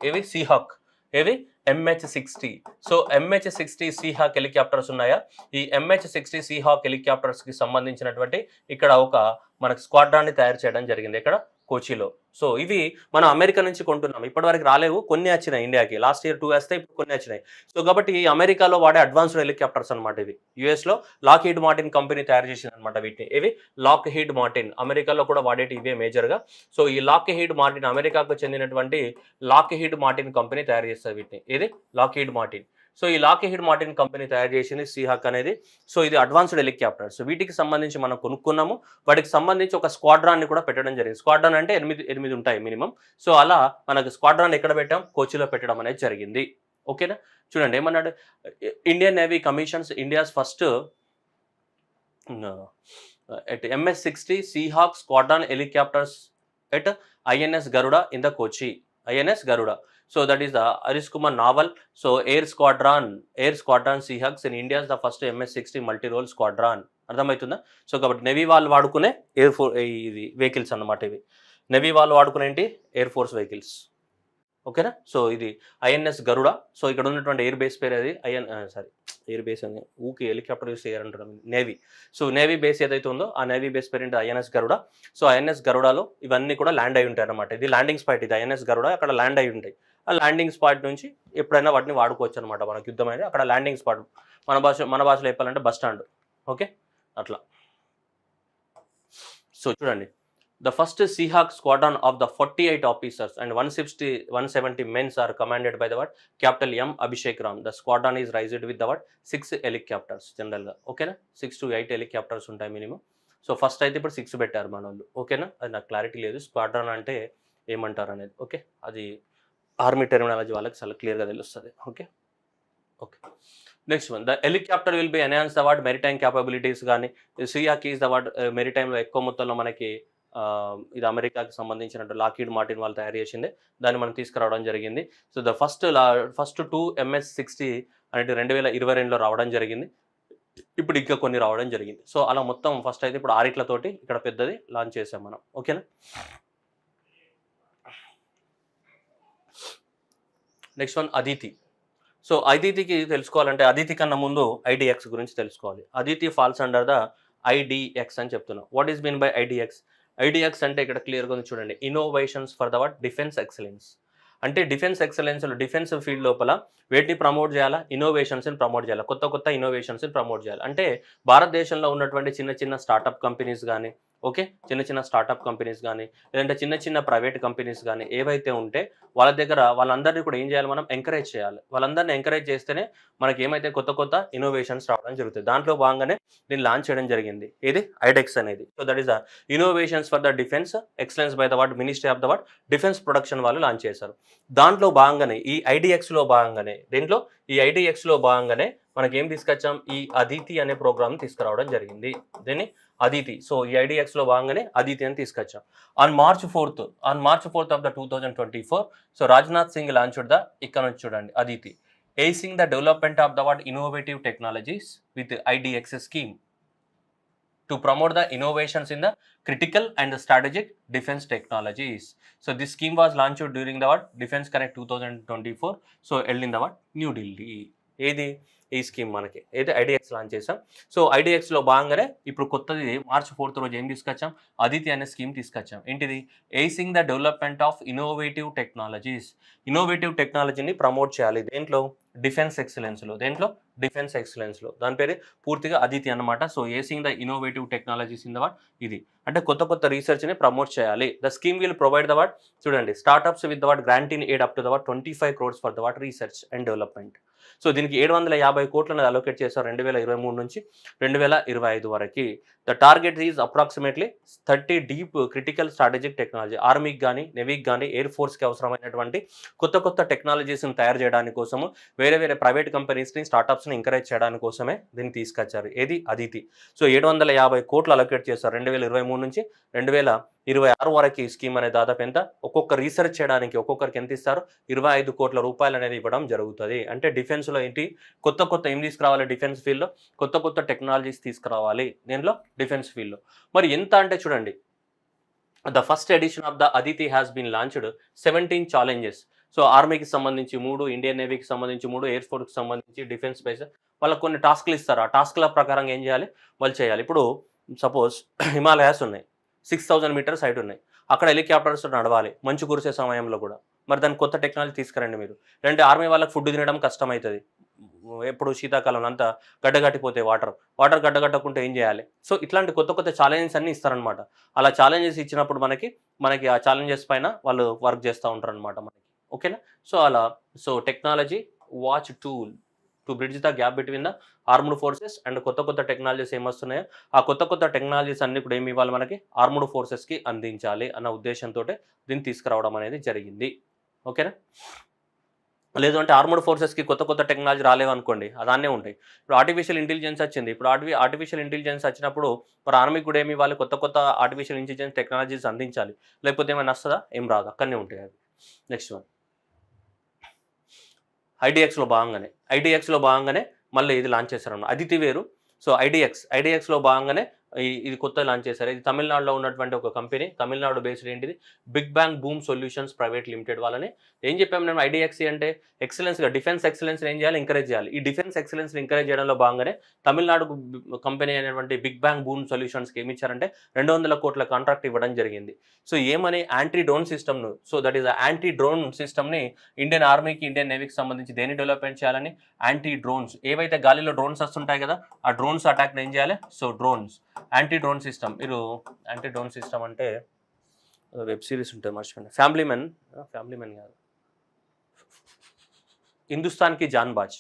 ఏవి సీహాక్ ఏవి MH-60. So MH-60 Seahawk helicopters ఉన్నాయా. ఈ MH-60 సీహాక్ హెలికాప్టర్స్కి సంబంధించినటువంటి ఇక్కడ ఒక మనకు స్క్వాడ్రాన్ని తయారు చేయడం జరిగింది ఇక్కడ కోచిలో. సో ఇవి మనం అమెరికా నుంచి కొంటున్నాం. ఇప్పటివరకు రాలేవు, కొన్ని వచ్చినాయి ఇండియాకి. లాస్ట్ ఇయర్ 2 వస్తే ఇప్పుడు కొన్ని వచ్చినాయి. సో కాబట్టి ఈ అమెరికాలో వాడే అడ్వాన్స్డ్ హెలికాప్టర్స్ అనమాట ఇవి. యూఎస్లో లాక్హీడ్ మార్టిన్ కంపెనీ తయారు చేసింది అనమాట వీటిని. ఇవి లాక్హీడ్ మార్టిన్ అమెరికాలో కూడా వాడేటి ఇవే మేజర్గా. సో ఈ లాక్హీడ్ మార్టిన్ అమెరికాకు చెందినటువంటి లాక్హీడ్ మార్టిన్ కంపెనీ తయారు చేస్తుంది వీటిని. ఇది లాక్హీడ్ మార్టిన్. సో ఈ లాక్హీడ్ మార్టిన్ కంపెనీ తయారు చేసింది సీహాక్ అనేది. సో ఇది అడ్వాన్స్డ్ హెలికాప్టర్. సో వీటికి సంబంధించి మనం కొనుక్కున్నాము. వాటికి సంబంధించి ఒక స్క్వాడ్రాన్ని కూడా పెట్టడం జరిగింది. స్క్వాడ్రాన్ అంటే 8 ఉంటాయి మినిమం. సో అలా మనకు స్క్వాడ్రాన్ ఎక్కడ పెట్టాం కోచిలో పెట్టడం అనేది జరిగింది. ఓకేనా చూడండి ఏమన్నాడు Indian navy commissions India's first MH-60 Seahawk squadron helicopters at INS Garuda in the Kochi. INS Garuda. So that is the Harish Kumar novel. So Air Squadron Seahawks in India is the first MH-60 multi-role squadron. అర్థమవుతుందా. So కాబట్టి navy వాళ్ళు వాడుకునే ఇది vehicles అన్నమాట. ఇవి navy వాళ్ళు వాడుకునే ఏంటి ఎయిర్ ఫోర్స్ వెహికల్స్. ఓకేనా. సో ఇది INS గరుడ. సో ఇక్కడ ఉన్నటువంటి ఎయిర్ బేస్ పేరు అది ఎయిర్ బేస్ అని ఊకి హెలికాప్టర్ యూస్ చేయాలంటారు నేవీ. సో నేవీ బేస్ ఏదైతే ఉందో ఆ నేవీ బేస్ పేరు ఏంటి INS గరుడ. సో INS గరుడలో ఇవన్నీ కూడా ల్యాండ్ అయి ఉంటాయి అనమాట. ఇది ల్యాండింగ్ స్పాట్. ఇది INS గరుడ అక్కడ ల్యాండ్ అయి ఉంటాయి. ఆ ల్యాండింగ్ స్పాట్ నుంచి ఎప్పుడైనా వాటిని వాడుకోవచ్చు అనమాట. మనకు యుద్ధం అనేది అక్కడ ల్యాండింగ్ స్పాట్. మన భాషలో చెప్పాలంటే బస్ స్టాండ్. ఓకే అట్లా. సో చూడండి the first Seahawk squadron of the 48 officers and 170 men are commanded by the Captain M. Abhishek Ram. The squadron is raised with the 6 helicopters general. Okay na 6 to 8 helicopters ఉంటాయి minimum. So first అయితే ఇప్పుడు 6 పెట్టారు మన వాళ్ళు. ఓకేనా అది నాకు clarity లేదు స్క్వాడ్రాన్ అంటే ఏమంటారు అనేది. ఓకే అది ఆర్మీ టెర్మినాలజీ వాళ్ళకి చాలా క్లియర్గా తెలుస్తుంది. Okay okay. Next one, the helicopter will be enhance award maritime capabilities కానీ, సియాకి ఈజ్ అవార్డ్ మెరిటైమ్లో ఎక్కువ మొత్తంలో మనకి ఇది అమెరికాకి సంబంధించినట్టు లాకీడ్ మార్టిన్ వాళ్ళు తయారు చేసిందే, దాన్ని మనం తీసుకురావడం జరిగింది. సో ద ఫస్ట్ 2 MS-60 అనేది 2022లో రావడం జరిగింది. ఇప్పుడు ఇంకా కొన్ని రావడం జరిగింది. సో అలా మొత్తం ఫస్ట్ అయితే ఇప్పుడు 6 ఇక్కడ పెద్దది లాంచ్ చేసాం మనం. ఓకేనా. Next one ADITI. సో అదితికి తెలుసుకోవాలంటే అదితి కన్నా ముందు ఐడిఎక్స్ గురించి తెలుసుకోవాలి. ADITI falls under the iDEX అని చెప్తున్నాం. What is mean by iDEX? IDEX అంటే ఇక్కడ క్లియర్గా ఉంది చూడండి, innovations for the defence excellence. అంటే డిఫెన్స్ ఎక్సలెన్స్లో డిఫెన్స్ ఫీల్డ్ లోపల వేటిని ప్రమోట్ చేయాలా? ఇన్నోవేషన్స్ని ప్రమోట్ చేయాలి, కొత్త కొత్త ఇన్నోవేషన్స్ని ప్రమోట్ చేయాలి. అంటే భారతదేశంలో ఉన్నటువంటి చిన్న చిన్న స్టార్టప్ కంపెనీస్ కానీ, ఓకే, చిన్న చిన్న స్టార్టప్ కంపెనీస్ కానీ, లేదంటే చిన్న చిన్న ప్రైవేట్ కంపెనీస్ కానీ ఏవైతే ఉంటే వాళ్ళ దగ్గర వాళ్ళందరినీ కూడా ఏం చేయాలి? మనం ఎంకరేజ్ చేయాలి. వాళ్ళందరినీ ఎంకరేజ్ చేస్తేనే మనకి ఏమైతే కొత్త కొత్త ఇన్నోవేషన్స్ రావడం జరుగుతుంది. దాంట్లో భాగంగానే దీన్ని లాంచ్ చేయడం జరిగింది. ఇది ఐడెక్స్ అనేది. So that is the innovations for the defence excellence by the ministry of the defence production వాళ్ళు లాంచ్ చేశారు. దాంట్లో భాగంగానే ఈ ఐడిఎక్స్లో భాగంగానే ఈ ఐడిఎక్స్లో భాగంగానే మనకి ఏం తీసుకొచ్చాం? ఈ అదితి అనే ప్రోగ్రామ్ తీసుకురావడం జరిగింది. దీన్ని అదితి. సో ఈ ఐడిఎక్స్లో భాగంగానే అదితి అని తీసుకొచ్చాం. On March 4th of the 2024, so Rajnath Singh launched the, ఇక్కడ నుంచి చూడండి, ADITI acing the development of the innovative technologies with iDEX scheme to promote the innovations in the critical and the strategic defense technologies. So this scheme was launched during the Defense Connect 2024. So held in the New Delhi. ఏది ఈ scheme మనకి అయితే ఐడిఎక్స్ launch చేసాం. So ఐడిఎక్స్లో భాగంగానే ఇప్పుడు కొత్తది March 4th రోజు ఏం తీసుకొచ్చాం? అదితి అనే స్కీమ్ తీసుకొచ్చాం. ఏంటిది? Acing the development of innovative technologies. Innovative టెక్నాలజీని ప్రమోట్ చేయాలి. దేంట్లో? డిఫెన్స్ ఎక్సలెన్స్లో. దేంట్లో? డిఫెన్స్ ఎక్సలెన్స్లో. దాని పేరు పూర్తిగా అదితి అన్నమాట. So acing the innovative technologies in the ఇది అంటే కొత్త కొత్త రీసెర్చ్ని ప్రమోట్ చేయాలి. The scheme will provide the చూడండి, startups with the grant in aid up to the 25 crores for the research and development. So దీనికి 750 కోట్లను అలొకేట్ చేశారు 2023 నుంచి 2025 వరకు. The target is approximately 30 deep critical strategic technology. ఆర్మీకి కానీ, నేవీకి కానీ, ఎయిర్ ఫోర్స్కి అవసరమైనటువంటి కొత్త కొత్త టెక్నాలజీస్ని తయారు చేయడానికి కోసము వేరే ప్రైవేట్ కంపెనీస్ని, స్టార్టప్స్ని ఎంకరేజ్ చేయడానికి కోసమే దీన్ని తీసుకొచ్చారు. ఏది? అదితి. సో 750 కోట్లు అలొకేట్ చేశారు 2023 నుంచి 2026 వరకు. ఈ స్కీమ్ అనేది దాదాపు ఎంత? ఒక్కొక్క రీసెర్చ్ చేయడానికి ఒక్కొక్కరికి ఎంత ఇస్తారు? 25 కోట్ల రూపాయలు అనేది ఇవ్వడం జరుగుతుంది. అంటే డిఫెన్స్లో ఏంటి? కొత్త కొత్త ఏం తీసుకురావాలి? డిఫెన్స్ ఫీల్డ్లో కొత్త కొత్త టెక్నాలజీస్ తీసుకురావాలి. దీనిలో డిఫెన్స్ ఫీల్డ్లో మరి ఎంత అంటే చూడండి, the first edition of the Aditi has been launched 17 challenges. So ఆర్మీకి సంబంధించి 3, ఇండియన్ నేవీకి సంబంధించి 3, ఎయిర్ ఫోర్స్కి సంబంధించి, డిఫెన్స్ స్పేస్ వాళ్ళకి కొన్ని టాస్క్లు ఇస్తారు. ఆ టాస్క్ల ప్రకారం ఏం చేయాలి? వాళ్ళు చేయాలి. ఇప్పుడు సపోజ్ హిమాలయాస్ ఉన్నాయి, 6000 మీటర్స్ హైట్ ఉన్నాయి, అక్కడ హెలికాప్టర్స్ నడవాలి మంచు కురిసే సమయంలో కూడా. మరి దానికి కొత్త టెక్నాలజీ తీసుకురండి మీరు. అంటే ఆర్మీ వాళ్ళకి ఫుడ్ తినడం కష్టమవుతుంది, ఎప్పుడు శీతాకాలం అంతా గడ్డగట్టిపోతే వాటర్ గడ్డగట్టకుంటే ఏం చేయాలి? సో ఇట్లాంటి కొత్త కొత్త ఛాలెంజెస్ అన్నీ ఇస్తారనమాట. అలా ఛాలెంజెస్ ఇచ్చినప్పుడు మనకి ఆ ఛాలెంజెస్ పైన వాళ్ళు వర్క్ చేస్తూ ఉంటారు అనమాట మనకి. ఓకేనా. సో అలా technology watch tool to bridge the gap between the armed forces and కొత్త కొత్త టెక్నాలజీస్ ఏమొస్తున్నాయో ఆ కొత్త కొత్త టెక్నాలజీస్ అన్ని కూడా ఏమి ఇవ్వాలి? మనకి ఆర్మ్డ్ ఫోర్సెస్కి అందించాలి అన్న ఉద్దేశంతో దీన్ని తీసుకురావడం అనేది జరిగింది. ఓకేనా. లేదు అంటే ఆర్మ్డ్ ఫోర్సెస్కి కొత్త కొత్త టెక్నాలజీ రాలేవనుకోండి, అదాన్నే ఉంటాయి. ఇప్పుడు ఆర్టిఫిషియల్ ఇంటెలిజెన్స్ వచ్చింది. ఇప్పుడు ఆర్టిఫిషియల్ ఇంటెలిజెన్స్ వచ్చినప్పుడు మరి ఆర్మీకి కూడా ఏమి ఇవ్వాలి? కొత్త కొత్త ఆర్టిఫిషియల్ ఇంటెలిజెన్స్ టెక్నాలజీస్ అందించాలి. లేకపోతే ఏమైనా వస్తుందా? ఏం రాదు, అక్కడనే ఉంటాయి అవి. నెక్స్ట్ వన్, ఐడిఎక్స్లో భాగంగానే మళ్ళీ ఇది లాంచ్ చేశారన్నమాట. అదితి వేరు. సో ఐడిఎక్స్లో భాగంగానే ఇది కొత్త లాంచ్ చేశారు. ఇది తమిళనాడులో ఉన్నటువంటి ఒక కంపెనీ, తమిళనాడు బేస్డ్. ఏంటిది? Big Bang Boom solutions private limited వాళ్ళని. ఏం చెప్పాము నేను? ఐడిఎక్స్ అంటే ఎక్సలెన్స్గా డిఫెన్స్ ఎక్సలెన్స్ని ఏం చేయాలి? ఎంకరేజ్ చేయాలి. ఈ డిఫెన్స్ ఎక్సలెన్స్ని ఎంకరేజ్ చేయడంలో భాగంగానే తమిళనాడు కంపెనీ అయినటువంటి బిగ్ బ్యాంగ్ బూమ్ సొల్యూషన్స్కి ఏమి ఇచ్చారంటే 200 కోట్ల కాంట్రాక్ట్ ఇవ్వడం జరిగింది. సో ఏమని? యాంటీ డ్రోన్ సిస్టమ్ను, so that is anti drone సిస్టమ్ని ఇండియన్ ఆర్మీకి, ఇండియన్ నేవీకి సంబంధించి దేని డెవలప్మెంట్ చేయాలని? Anti drones. ఏవైతే గాలిలో డ్రోన్స్ వస్తుంటాయి కదా, ఆ డ్రోన్స్ అటాక్ని ఏం చేయాలి? So drones, anti drone system. మీరు యాంటీ డ్రోన్ సిస్టమ్ అంటే వెబ్ సిరీస్ ఉంటుంది, మర్చిపోయింది. ఫ్యామిలీ మెన్ కాదు, హిందుస్థాన్కి జాన్బాజ్,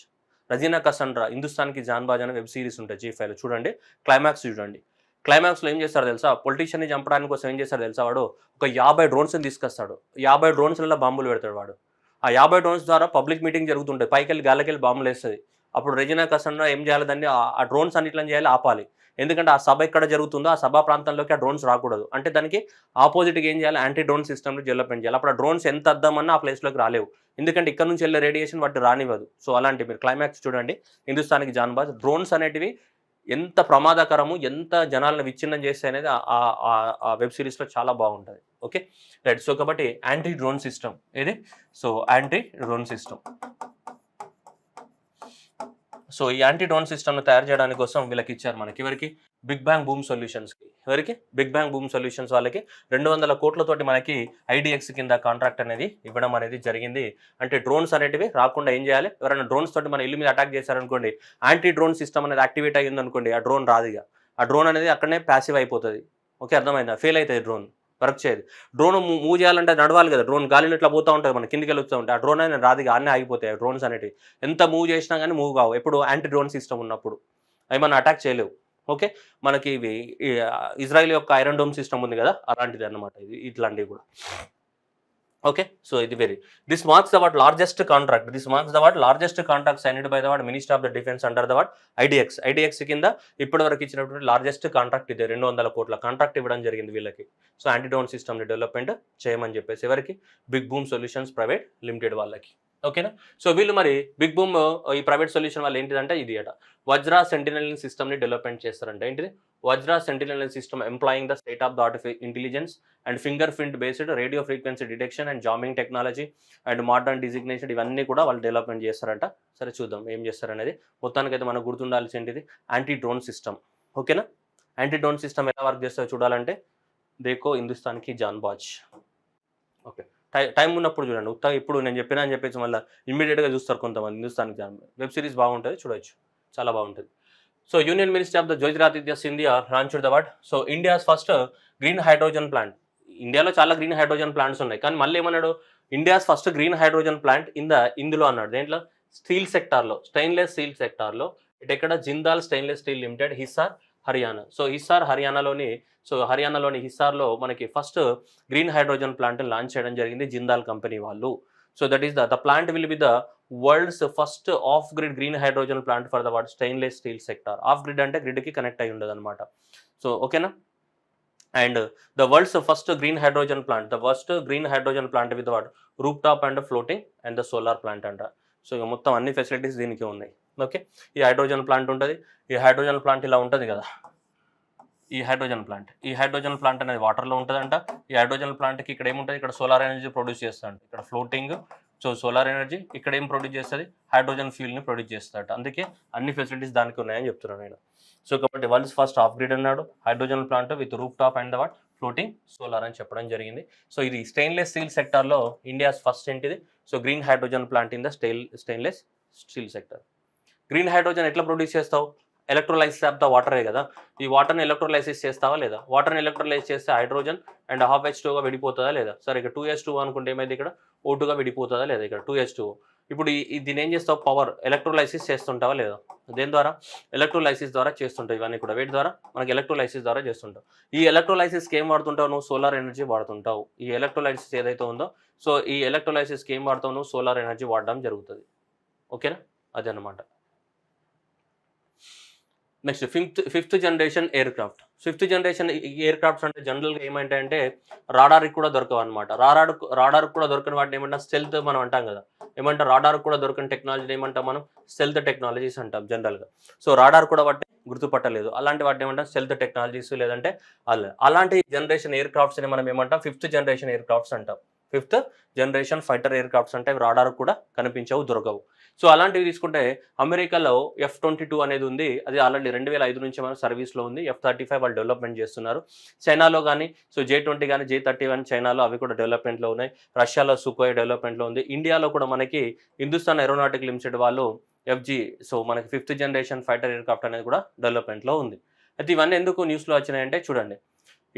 రజీనా కసండ్రా హిందుస్థాన్కి జాన్బాజ్ అనే వెబ్ సిరీస్ ఉంటుంది G5లో. చూడండి, క్లైమాక్స్ చూడండి. క్లైమాక్స్లో ఏం చేస్తారో తెలుసా? పొలిటీషియన్ని చంపడానికి కోసం ఏం చేస్తారో తెలుసా? వాడు ఒక 50 డ్రోన్స్ని తీసుకొస్తాడు. 50 డ్రోన్స్లలో బాంబులు పెడతాడు వాడు. ఆ 50 డ్రోన్స్ ద్వారా పబ్లిక్ మీటింగ్ జరుగుతుంటాయి, పైకెళ్ళి గాలికెళ్ళి బాంబులు వేస్తుంది. అప్పుడు రెజినా కసన్నా ఏం చేయాలి, దాన్ని ఆ డ్రోన్స్ అన్నిట్లని చేయాలి, ఆపాలి. ఎందుకంటే ఆ సభ ఎక్కడ జరుగుతుందో ఆ సభా ప్రాంతంలోకి ఆ డ్రోన్స్ రాకూడదు. అంటే దానికి ఆపోజిట్గా ఏం చేయాలి, యాంటీ డ్రోన్ సిస్టమ్ని డెవలప్మెంట్ చేయాలి. అప్పుడు ఆ డ్రోన్స్ ఎంత అద్దామన్నా ఆ ప్లేస్లోకి రాలేవు, ఎందుకంటే ఇక్కడ నుంచి వెళ్ళే రేడియేషన్ వాటి రానివ్వదు. సో అలాంటి మీరు క్లైమాక్స్ చూడండి హిందుస్థాన్కి జాన్బాజ్. డ్రోన్స్ అనేటివి ఎంత ప్రమాదకరము, ఎంత జనాలను విచ్ఛిన్నం చేస్తే అనేది ఆ వెబ్ సిరీస్లో చాలా బాగుంటుంది. Okay right. సో కాబట్టి యాంటీ డ్రోన్ సిస్టమ్ ఇది. So anti drone system. So ఈ యాంటీ డ్రోన్ సిస్టమ్ను తయారు చేయడానికి కోసం వీళ్ళకి ఇచ్చారు మనకి, ఎవరికి, బిగ్ బ్యాంగ్ బూమ్ సొల్యూషన్స్కి. ఎవరికి, బిగ్ బ్యాంగ్ బూమ్ సొల్యూషన్స్ వాళ్ళకి 200 కోట్లతోటి మనకి ఐడిఎక్స్ కింద కాంట్రాక్ట్ అనేది ఇవ్వడం అనేది జరిగింది. అంటే డ్రోన్స్ అనేటివి రాకుండా ఏం చేయాలి, ఎవరైనా డ్రోన్స్ తోటి మన ఇల్లు మీద అటాక్ చేశారనుకోండి, యాంటీ డ్రోన్ సిస్టమ్ అనేది యాక్టివేట్ అయ్యింది అనుకోండి, ఆ డ్రోన్ రాదు. ఇక ఆ డ్రోన్ అనేది అక్కడనే ప్యాసివ్ అయిపోతుంది. ఓకే అర్థమైందా, ఫెయిల్ అవుతుంది, డ్రోన్ వర్క్ చేయదు. డ్రోన్ మూవ్ చేయాలంటే నడవాలి కదా, డ్రోన్ గాలిని ఇట్లా పోతూ ఉంటుంది, మన కిందికి వెళ్ళి వస్తూ ఉంటాయి, ఆ డ్రోన్ అనేది రాదు, అన్నీ ఆగిపోతాయి. డ్రోన్స్ అనేవి ఎంత మూవ్ చేసినా కానీ మూవ్ కావు, ఎప్పుడు యాంటీ డ్రోన్ సిస్టమ్ ఉన్నప్పుడు అవి మనం అటాక్ చేయలేవు. ఓకే మనకి ఇవి ఇజ్రాయిల్ యొక్క ఐరన్ డోమ్ సిస్టమ్ ఉంది కదా, అలాంటిది అన్నమాట ఇది, ఇట్లాంటివి కూడా. ఓకే సో ఇది this marks the largest contract, signed by the minister of the defence under the iDEX కింద ఇప్పటి వరకు ఇచ్చినటువంటి లార్జెస్ట్ కాంట్రాక్ట్ ఇదే. 200 కోట్ల కాంట్రాక్ట్ ఇవ్వడం జరిగింది వీళ్ళకి. సో యాంటీ డ్రోన్ సిస్టమ్ని డెవలప్మెంట్ చేయమని చెప్పేసి ఎవరికి, big boom solutions private limited వాళ్ళకి. ఓకేనా. సో వీళ్ళు మరి బిగ్ బూమ్ ఈ ప్రైవేట్ సొల్యూషన్ వాళ్ళు ఏంటిదంటే ఇది అట, వజ్రా సెంటినల్ సిస్టమ్ని డెవలప్మెంట్ చేస్తారంట. ఏంటిది, Vajra sentinel system employing the state of the art intelligence and fingerprint based radio frequency detection and jamming technology and modern designation, ఇవన్నీ కూడా వాళ్ళు డెవలప్మెంట్ చేస్తారంట. సరే చూద్దాం ఏం చేస్తారనేది. మొత్తానికైతే మనకు గుర్తుండాల్సింది యాంటీ డ్రోన్ సిస్టమ్. ఓకేనా. యాంటీ డ్రోన్ సిస్టమ్ ఎలా వర్క్ చేస్తారో చూడాలంటే దేకో హిందుస్థాన్కి జాన్బాజ్. ఓకే టైం ఉన్నప్పుడు చూడండి, ఉత్తా ఇప్పుడు నేను చెప్పినా అని చెప్పేసి మళ్ళీ ఇమ్మీడియట్గా చూస్తారు కొంతమంది. హిందుస్థాన్కి జాన్బాజ్ వెబ్ సిరీస్ బాగుంటుంది, చూడొచ్చు, చాలా బాగుంటుంది. So union minister of the Jyotiraditya Scindia launched the what, so India's first green hydrogen plant. ఇండియాలో చాలా గ్రీన్ హైడ్రోజన్ ప్లాంట్స్ ఉన్నాయి, కానీ మళ్ళీ ఏమన్నాడు, India's first green hydrogen plant ఇందులో అన్నాడు. దేంట్లో, స్టీల్ సెక్టార్లో, స్టెయిన్లెస్ స్టీల్ సెక్టార్లో. ఇటు ఎక్కడ, Jindal stainless steel limited, Hisar Haryana. So Hisar హర్యానాలోని హిస్సార్లో మనకి first green hydrogen plant launch చేయడం జరిగింది జిందాల్ కంపెనీ వాళ్ళు. So that is the plant will be the world's first off grid green hydrogen plant for the what stainless steel sector. Off grid అంటే గ్రిడ్కి connect అయి ఉండదు అనమాట. సో ఓకేనా. And the world's first green hydrogen plant with what rooftop and floating and the solar plant అంట. So ఇక మొత్తం అన్ని ఫెసిలిటీస్ దీనికి ఉన్నాయి. ఓకే ఈ హైడ్రోజన్ ప్లాంట్ ఉంటుంది. ఈ హైడ్రోజన్ ప్లాంట్ ఇలా ఉంటుంది కదా, ఈ హైడ్రోజన్ ప్లాంట్ అనేది వాటర్లో ఉంటుందంట. ఈ హైడ్రోజన్ ప్లాంట్కి ఇక్కడ ఏముంటుంది, ఇక్కడ సోలార్ ఎనర్జీ ప్రొడ్యూస్ చేస్తాడు, ఇక్కడ ఫ్లోటింగ్. సో సోలార్ ఎనర్జీ ఇక్కడ ఏం ప్రొడ్యూస్ చేస్తుంది, హైడ్రోజన్ ఫ్యూల్ని ప్రొడ్యూస్ చేస్తాడు. అందుకే అన్ని ఫెసిలిటీస్ దానికి ఉన్నాయని చెప్తున్నాను నేను. సో కాబట్టి వరల్డ్స్ ఫస్ట్ ఆఫ్ గ్రిడ్ అన్నాడు, hydrogen plant with rooftop and the what floating solar అని చెప్పడం జరిగింది. సో ఇది స్టెయిన్లెస్ స్టీల్ సెక్టార్లో ఇండియాస్ ఫస్ట్ ఏంటిది, so green hydrogen plant in the stainless steel sector. Green hydrogen ఎట్లా produce చేస్తావు, electrolysis of the వాటరే కదా. ఈ వాటర్ని ఎలక్ట్రోలైసిస్ చేస్తావా లేదా, వాటర్ని ఎలక్ట్రోలైజ్ చేస్తే హైడ్రోజన్ అండ్ హాఫ్ H2గా విడిపోతుందా లేదా. సరే ఇక్కడ 2H2 అనుకుంటే ఏమైంది, ఇక్కడ O2గా విడిపోతుందా లేదా, ఇక్కడ 2H2. ఇప్పుడు దీన్ని ఏం చేస్తావు, పవర్ ఎలక్ట్రోలైసిస్ చేస్తుంటావా లేదా, దేని ద్వారా, ఎలక్ట్రోలైసిస్ ద్వారా చేస్తుంటావు. ఇవన్నీ కూడా వేటి ద్వారా, మనకి ఎలక్ట్రోలైసిస్ ద్వారా చేస్తుంటావు. ఈ ఎలక్ట్రోలైసిస్కి ఏం వాడుతుంటావు నువ్వు, సోలార్ ఎనర్జీ వాడుతుంటావు. ఈ ఎలక్ట్రోలైసిస్ ఏదైతే ఉందో, సో ఈ ఎలక్ట్రోలైసిస్కి ఏం వాడతావు నువ్వు, సోలార్ ఎనర్జీ వాడడం జరుగుతుంది. ఓకేనా, అదనమాట. Next fifth generation air crafts అంటే జనరల్గా ఏమంటాయంటే రాడార్కి కూడా దొరకవు అనమాట. రాడార్కి కూడా దొరకని వాటిని ఏమంటాం, స్టెల్త్ మనం అంటాం కదా. ఏమంటాం, రాడార్కి కూడా దొరకని టెక్నాలజీ ఏమంటాం మనం, స్టెల్త్ టెక్నాలజీస్ అంటాం జనరల్గా. సో రాడార్ కూడా వాటిని గుర్తుపట్టలేదు, అలాంటి వాటిని ఏమంటాం స్టెల్త్ టెక్నాలజీస్, లేదంటే అలాంటి జనరేషన్ ఎయిర్ క్రాఫ్ట్స్ని మనం ఏమంటాం, ఫిఫ్త్ జనరేషన్ ఎయిర్ క్రాఫ్ట్స్ అంటాం. Fifth generation fighter air crafts అంటే రాడార్ కూడా కనిపించవు, దొరకవు. సో అలాంటివి తీసుకుంటే అమెరికాలో F-22 అనేది ఉంది, అది ఆల్రెడీ 2005 నుంచి మన సర్వీస్లో ఉంది. F-35 వాళ్ళు డెవలప్మెంట్ చేస్తున్నారు. చైనాలో కానీ సో J-20 కానీ J-31 చైనాలో అవి కూడా డెవలప్మెంట్లో ఉన్నాయి. రష్యాలో సుఖోయ్ డెవలప్మెంట్లో ఉంది. ఇండియాలో కూడా మనకి హిందుస్థాన్ ఏరోనాటికల్ లిమిటెడ్ వాళ్ళు FG, సో మనకి fifth generation fighter air craft అనేది కూడా డెవలప్మెంట్లో ఉంది. అయితే ఇవన్నీ ఎందుకు న్యూస్లో వచ్చినాయంటే చూడండి,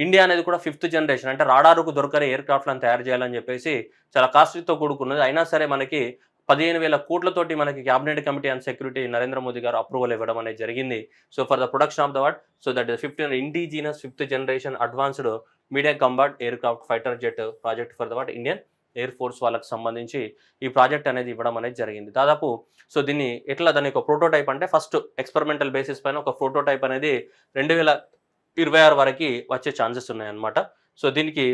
ఇండియా అనేది కూడా ఫిఫ్త్ జనరేషన్ అంటే రాడారుకు దొరకని ఎయిర్ క్రాఫ్ట్లను తయారు చేయాలని చెప్పేసి చాలా కాస్ట్లీతో కూడుకున్నది. అయినా సరే మనకి 15,000 కోట్లతోటి మనకి cabinet committee and security Narendra Modi గారు అప్రూవల్ ఇవ్వడం అనేది జరిగింది. So for the production of the what, so that 15 indigenous fifth generation advanced medium combat air craft fighter jet project for the what Indian air force వాళ్ళకి సంబంధించి ఈ project అనేది ఇవ్వడం అనేది జరిగింది. దాదాపు సో దీన్ని ఎట్లా దాని ఒక ప్రోటోటైప్ అంటే ఫస్ట్ ఎక్స్పెరిమెంటల్ బేసిస్ పైన ఒక ప్రోటోటైప్ అనేది 2026 వరకు వచ్చే ఛాన్సెస్ ఉన్నాయన్నమాట. సో దీనికి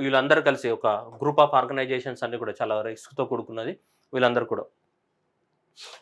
వీళ్ళందరూ కలిసి ఒక గ్రూప్ ఆఫ్ ఆర్గనైజేషన్స్ అన్ని కూడా చాలా రిస్క్తో కూడుకున్నది. వీళ్ళందరూ కూడా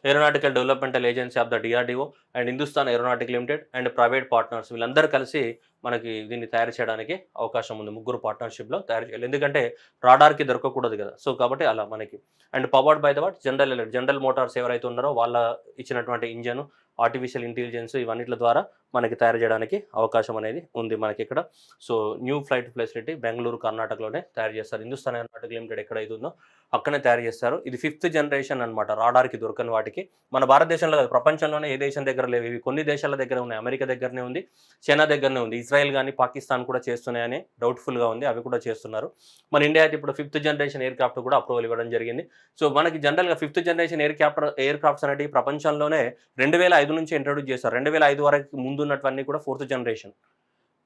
aeronautical developmental agency of the DRDO and Hindustan aeronautic limited and private partners వీళ్ళందరూ కలిసి మనకి దీన్ని తయారు చేయడానికి అవకాశం ఉంది. ముగ్గురు పార్ట్నర్షిప్లో తయారు చేయాలి, ఎందుకంటే రాడార్కి దొరకకూడదు కదా. సో కాబట్టి అలా మనకి and powered by the what general Motors ఎవరైతే ఉన్నారో వాళ్ళ ఇచ్చినటువంటి ఇంజన్, ఆర్టిఫిషియల్ ఇంటెలిజెన్స్ ఇవన్నిటి ద్వారా మనకి తయారు చేయడానికి అవకాశం అనేది ఉంది మనకి ఇక్కడ. So new flight facility Bengaluru కర్ణాటకలోనే తయారు చేస్తారు. హిందుస్థాన్ ఏరోనాటిక్ లిమిటెడ్ ఎక్కడైతే ఉందో అక్కడనే తయారు చేస్తారు. ఇది 5th జనరేషన్ అనమాట. రాడార్కి దొరకని వాటికి మన భారతదేశంలో కాదు, ప్రపంచంలోనే ఏ దేశం దగ్గర లేవు ఇవి. కొన్ని దేశాల దగ్గర ఉన్నాయి. అమెరికా దగ్గరనే ఉంది, చైనా దగ్గరనే ఉంది, ఇజ్రాయెల్ కానీ పాకిస్తాన్ కూడా చేస్తున్నాయని డౌట్ఫుల్గా ఉంది, అవి కూడా చేస్తున్నారు. మన ఇండియా అయితే ఇప్పుడు 5th జనరేషన్ ఎయిర్ క్రాఫ్ట్ కూడా అప్రూవల్ ఇవ్వడం జరిగింది. సో మనకి జనరల్గా 5th జనరేషన్ ఎయిర్ క్రాఫ్ట్స్ అనేవి ప్రపంచంలోనే 2005 నుంచి ఇంట్రొడ్యూస్ చేశారు. 2005 వరకు ముందు ఉన్నటువన్నీ కూడా 4th జనరేషన్.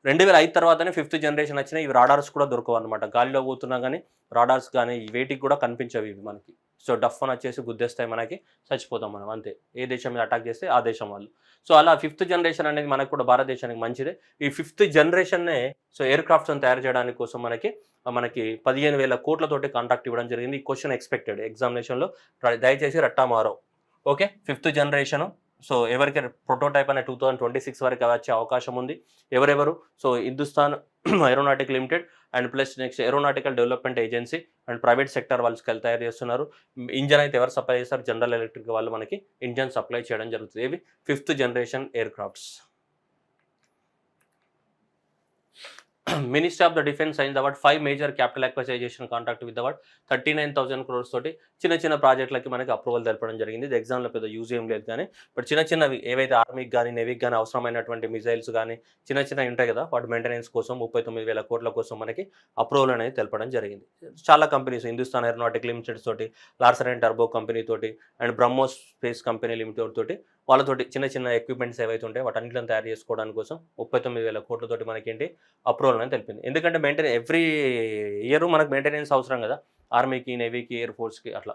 2005 తర్వాతనే 5th జనరేషన్ వచ్చినాయి. ఇవి రాడార్స్ కూడా దొరకవు అనమాట. గాలిలో పోతున్నా కానీ రాడార్స్ కానీ వేటికి కూడా కనిపించవు ఇవి మనకి. సో డఫ్ అని వచ్చేసి గుద్దేస్తాయి, మనకి చచ్చిపోతాం మనం అంతే. ఏ దేశం మీద అటాక్ చేస్తే ఆ దేశం వాళ్ళు. సో అలా 5th జనరేషన్ అనేది మనకు కూడా భారతదేశానికి మంచిదే. ఈ 5th జనరేషన్నే సో ఎయిర్ క్రాఫ్ట్స్ని తయారు చేయడానికి కోసం మనకి 15,000 కోట్లతోటి కాంట్రాక్ట్ ఇవ్వడం జరిగింది. ఈ క్వశ్చన్ ఎక్స్పెక్టెడ్ ఎగ్జామినేషన్లో, దయచేసి రట్టా మారో. ఓకే, 5th జనరేషను సో ఎవరికి ప్రోటోటైప్ అనే 2026 వరకు వచ్చే అవకాశం ఉంది. ఎవరెవరు? So Hindustan aeronautic limited and plus next aeronautical development agency and private sector వాళ్ళు తయారు చేస్తున్నారు. ఇంజన్ అయితే ఎవరు సప్లై చేస్తారు? జనరల్ ఎలక్ట్రిక్ వాళ్ళు మనకి ఇంజన్ సప్లై చేయడం జరుగుతుంది. ఇవి 5th generation air crafts. Ministry of the defence అయిన తర్వాత 5 major capital acquisition contract with award 39,000 crores తోటి చిన్న ప్రాజెక్టులకి మనకి అప్రూవల్ తెలపడం జరిగింది. ఇది ఎగ్జామ్లో పెద్ద యూజ్ ఏం లేదు, కానీ బట్ చిన్నవి ఏవైతే ఆర్మీకి కానీ నేవీకి కానీ అవసరమైనటువంటి మిజైల్స్ కానీ చిన్నవి ఉంటాయి కదా, వాటి మెయింటెనెన్స్ కోసం 39,000 కోట్ల కోసం మనకి అప్రూవల్ అనేది తెలపడం జరిగింది. చాలా కంపెనీస్, హిందుస్థాన్ ఏరోనాటిక్ లిమిటెడ్ తోటి, లార్సన్ అండ్ టర్బో కంపెనీ తోటి and BrahMos space company limited తోటి వాళ్ళతోటి చిన్న ఎక్విప్మెంట్స్ ఏవైతే ఉంటాయో వాటన్నిటిని తయారు చేసుకోవడానికి కోసం 39,000 కోట్లతోటి మనకేంటి అప్రూవల్ అని తెలిపింది. ఎందుకంటే ఎవ్రీ ఇయర్ మనకు మెయింటెనెన్స్ అవసరం కదా, ఆర్మీకి, నేవీకి, ఎయిర్ ఫోర్స్కి అట్లా.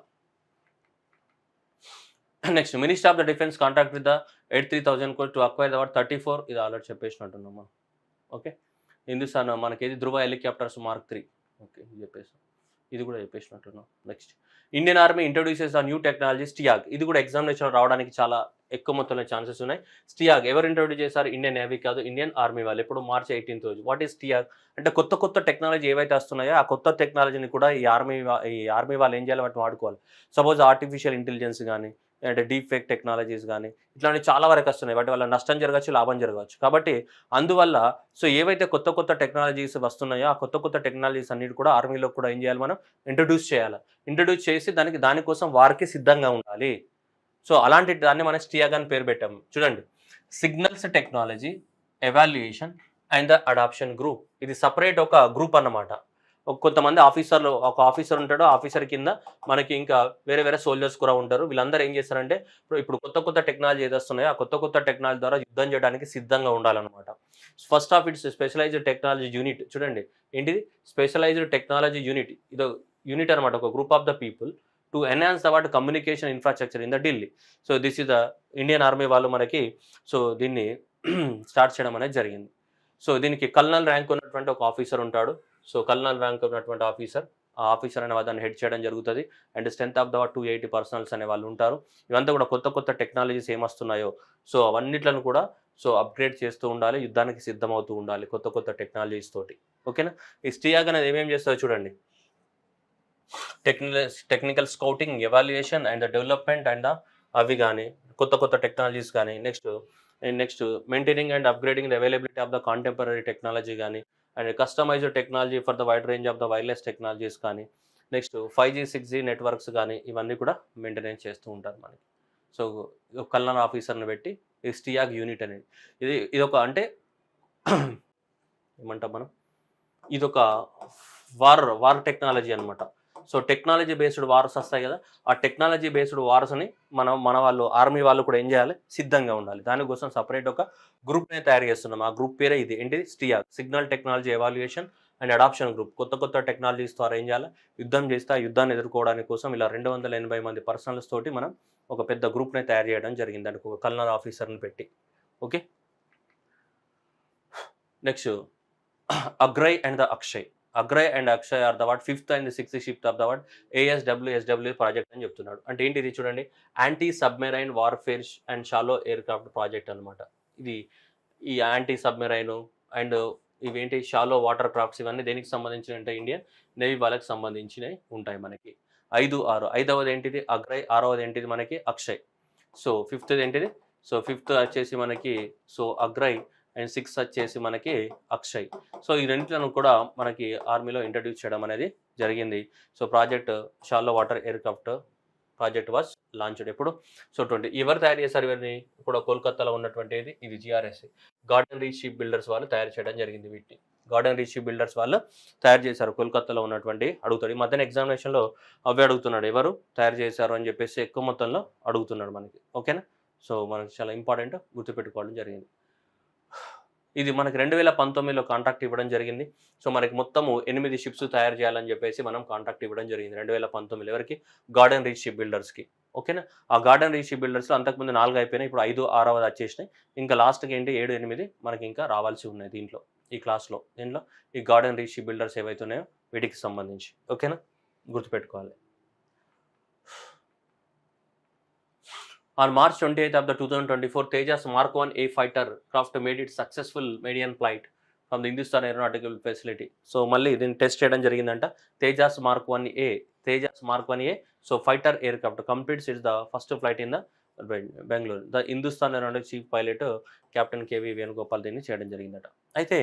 Next ministry of the defence contract with the 83,000 crores to acquire the 34, ఇది ఆల్రెడీ చెప్పేసినట్టున్నాం మనం. ఓకే, హిందుస్థాన్ మనకి ధృవ హెలికాప్టర్స్ Mark 3. ఓకే, ఇది చెప్పేసాం, ఇది కూడా చెప్పేసినట్టున్నాం. నెక్స్ట్ ఇండియన్ ఆర్మీ ఇంట్రొడ్యూసెస్ ఆ న్యూ టెక్నాలజీ స్టియాగ్. ఇది కూడా ఎగ్జామినేషన్ రావడానికి చాలా ఎక్కువ మొత్తంలో ఛాన్సెస్ ఉన్నాయి. స్టియాగ్ ఎవరు ఇంట్రొడ్యూస్ చేశారు? ఇండియన్ నేవీ కాదు, ఇండియన్ ఆర్మీ వాళ్ళు. ఎప్పుడు March 18th రోజు. వాట్ ఈస్ స్టియాగ్ అంటే కొత్త టెక్నాలజీ ఏవైతే వస్తున్నాయో ఆ కొత్త టెక్నాలజీని కూడా ఈ ఆర్మీ వాళ్ళు ఏం చేయాలి, వాటిని వాడుకోవాలి. సపోజ్ ఆర్టిఫిషియల్ ఇంటెలిజెన్స్ కానీ అంటే డీప్ ఫేక్ టెక్నాలజీస్ కానీ ఇట్లాంటివి చాలా వరకు వస్తున్నాయి. వాటి వల్ల నష్టం జరగచ్చు, లాభం జరగవచ్చు. కాబట్టి అందువల్ల సో ఏవైతే కొత్త టెక్నాలజీస్ వస్తున్నాయో ఆ కొత్త టెక్నాలజీస్ అన్నిటి కూడా ఆర్మీలో కూడా ఏం చేయాలి, మనం ఇంట్రొడ్యూస్ చేయాలి. ఇంట్రొడ్యూస్ చేసి దానికోసం వారికి సిద్ధంగా ఉండాలి. సో అలాంటి దాన్ని మనం స్టియాగ్ అని పేరు పెట్టాము. చూడండి, signals technology evaluation and the adoption group. ఇది సపరేట్ ఒక గ్రూప్ అన్నమాట. కొంతమంది ఆఫీసర్లు, ఒక ఆఫీసర్ ఉంటాడు, ఆఫీసర్ కింద మనకి ఇంకా వేరే సోల్జర్స్ కూడా ఉంటారు. వీళ్ళందరూ ఏం చేస్తారంటే ఇప్పుడు కొత్త టెక్నాలజీ ఏది వస్తున్నాయో ఆ కొత్త టెక్నాలజీ ద్వారా యుద్ధం చేయడానికి సిద్ధంగా ఉండాలన్నమాట. First of its specialised technology unit. చూడండి, ఏంటిది? Specialised technology unit. ఇది యూనిట్ అనమాట, ఒక group of the people to enhance the what communication infrastructure in the Delhi. So this is the Indian army వాళ్ళు మనకి సో దీన్ని స్టార్ట్ చేయడం అనేది జరిగింది. సో దీనికి కల్నల్ ర్యాంక్ ఉన్నటువంటి ఒక ఆఫీసర్ ఉంటాడు. సో కల్నల్ ర్యాంక్ ఉన్నటువంటి ఆఫీసర్, ఆ ఆఫీసర్ అనే దాన్ని హెడ్ చేయడం జరుగుతుంది. And strength of the 280 personals అనే వాళ్ళు ఉంటారు. ఇవంతా కూడా కొత్త టెక్నాలజీస్ ఏమొస్తున్నాయో సో అవన్నిట్లను కూడా సో అప్గ్రేడ్ చేస్తూ ఉండాలి, యుద్ధానికి సిద్ధమవుతూ ఉండాలి కొత్త టెక్నాలజీస్ తోటి. ఓకేనా? ఈ స్టియాగ్ అనేది ఏమేమి చేస్తుందో చూడండి. Technical scouting, evaluation and the development and అవి కానీ కొత్త టెక్నాలజీస్ కానీ next maintaining and upgrading the availability of the contemporary technology కానీ and customised technology for the wide range of the wireless technologies కానీ నెక్స్ట్ 5G 6G నెట్వర్క్స్ కానీ ఇవన్నీ కూడా maintenance చేస్తూ ఉంటారు మనకి. సో కల్నల్ ఆఫీసర్ని పెట్టి ఈ స్టియాగ్ యూనిట్ అనేది ఇది ఒక అంటే ఏమంటాం మనం, ఇదొక వార్ టెక్నాలజీ అనమాట. సో టెక్నాలజీ బేస్డ్ వార్స్ వస్తాయి కదా, ఆ టెక్నాలజీ బేస్డ్ వార్స్ని మన వాళ్ళు ఆర్మీ వాళ్ళు కూడా ఏం చేయాలి, సిద్ధంగా ఉండాలి. దానికోసం సపరేట్ ఒక గ్రూప్నే తయారు చేస్తున్నాం. ఆ గ్రూప్ పేరే ఇది ఏంటిది? STEAG, signal technology evaluation and adoption group కొత్త కొత్త టెక్నాలజీస్ ద్వారా ఏం చేయాలి, యుద్ధం చేస్తే ఆ యుద్ధాన్ని ఎదుర్కోవడానికి కోసం ఇలా 280 మంది పర్సనల్స్ తోటి మనం ఒక పెద్ద గ్రూప్ని తయారు చేయడం జరిగింది, దానికి ఒక కల్నల్ ఆఫీసర్ని పెట్టి. Okay, next Agray and the Akshay. Agray and Akshay are the what 5th and 6th ship of the what ASW project అని చెప్తున్నాడు. అంటే ఏంటి ఇది చూడండి, anti submarine warfare and shallow aircraft project అనమాట. ఇది ఈ యాంటీ సబ్మెరైన్ అండ్ ఇవేంటి షాలో వాటర్ క్రాఫ్ట్స్ ఇవన్నీ దేనికి సంబంధించిన అంటే ఇండియన్ నేవీ వాళ్ళకి సంబంధించినవి ఉంటాయి మనకి. 5, 6. 5వది ఏంటిది అగ్రయ్, 6వది ఏంటిది మనకి అక్షయ్. సో 5th ఏంటిది, సో 5th వచ్చేసి మనకి సో అగ్రయ్ అండ్ 6 వచ్చేసి మనకి అక్షయ్. సో ఈ రెండింటిని కూడా మనకి ఆర్మీలో ఇంట్రడ్యూస్ చేయడం అనేది జరిగింది. So project shallow water air craft project was launched ఎప్పుడు, సో 20. ఎవరు తయారు చేశారు ఇవన్నీ, ఇప్పుడు కోల్కతాలో ఉన్నటువంటి ఇది GRSC garden reach ship builders వాళ్ళు తయారు చేయడం జరిగింది. వీటిని గార్డెన్ రీచ్ షిప్ బిల్డర్స్ వాళ్ళు తయారు చేశారు. కోల్కతాలో ఉన్నటువంటి అడుగుతాడు ఈ మధ్యన ఎగ్జామినేషన్లో అవి అడుగుతున్నాడు, ఎవరు తయారు చేశారు అని చెప్పేసి ఎక్కువ మొత్తంలో అడుగుతున్నాడు మనకి. ఓకేనా, సో మనకి చాలా ఇంపార్టెంట్ గుర్తుపెట్టుకోవడం జరిగింది. ఇది మనకి 2019లో కాంట్రాక్ట్ ఇవ్వడం జరిగింది. సో మనకి మొత్తము 8 షిప్స్ తయారు చేయాలని చెప్పేసి మనం కాంట్రాక్ట్ ఇవ్వడం జరిగింది 2019. ఎవరికి, గార్డెన్ రీచ్ షిప్ బిల్డర్స్కి. ఓకేనా, ఆ గార్డెన్ రీచ్ షిప్ బిల్డర్స్లో అంతకుముందు 4 అయిపోయినాయి, ఇప్పుడు 5, 6వది వచ్చేసినాయి. ఇంకా లాస్ట్కి ఏంటి 7, 8 మనకి ఇంకా రావాల్సి ఉన్నాయి దీంట్లో, ఈ క్లాస్లో. దీంట్లో ఈ గార్డెన్ రీచ్ షిప్ బిల్డర్స్ ఏవైతే ఉన్నాయో వీటికి సంబంధించి. ఓకేనా, గుర్తుపెట్టుకోవాలి. On March 28th of the 2024, Tejas Mark 1A fighter craft made its successful maiden flight from the Hindustan Aeronautical Facility. So మళ్ళీ దీన్ని టెస్ట్ చేయడం జరిగిందంట. Tejas Mark 1A, so fighter aircraft completes its the first flight in the Bangalore. The Hindustan Aeronautics Chief Pilot Captain KV Venugopal దీన్ని చేయడం జరిగిందట. అయితే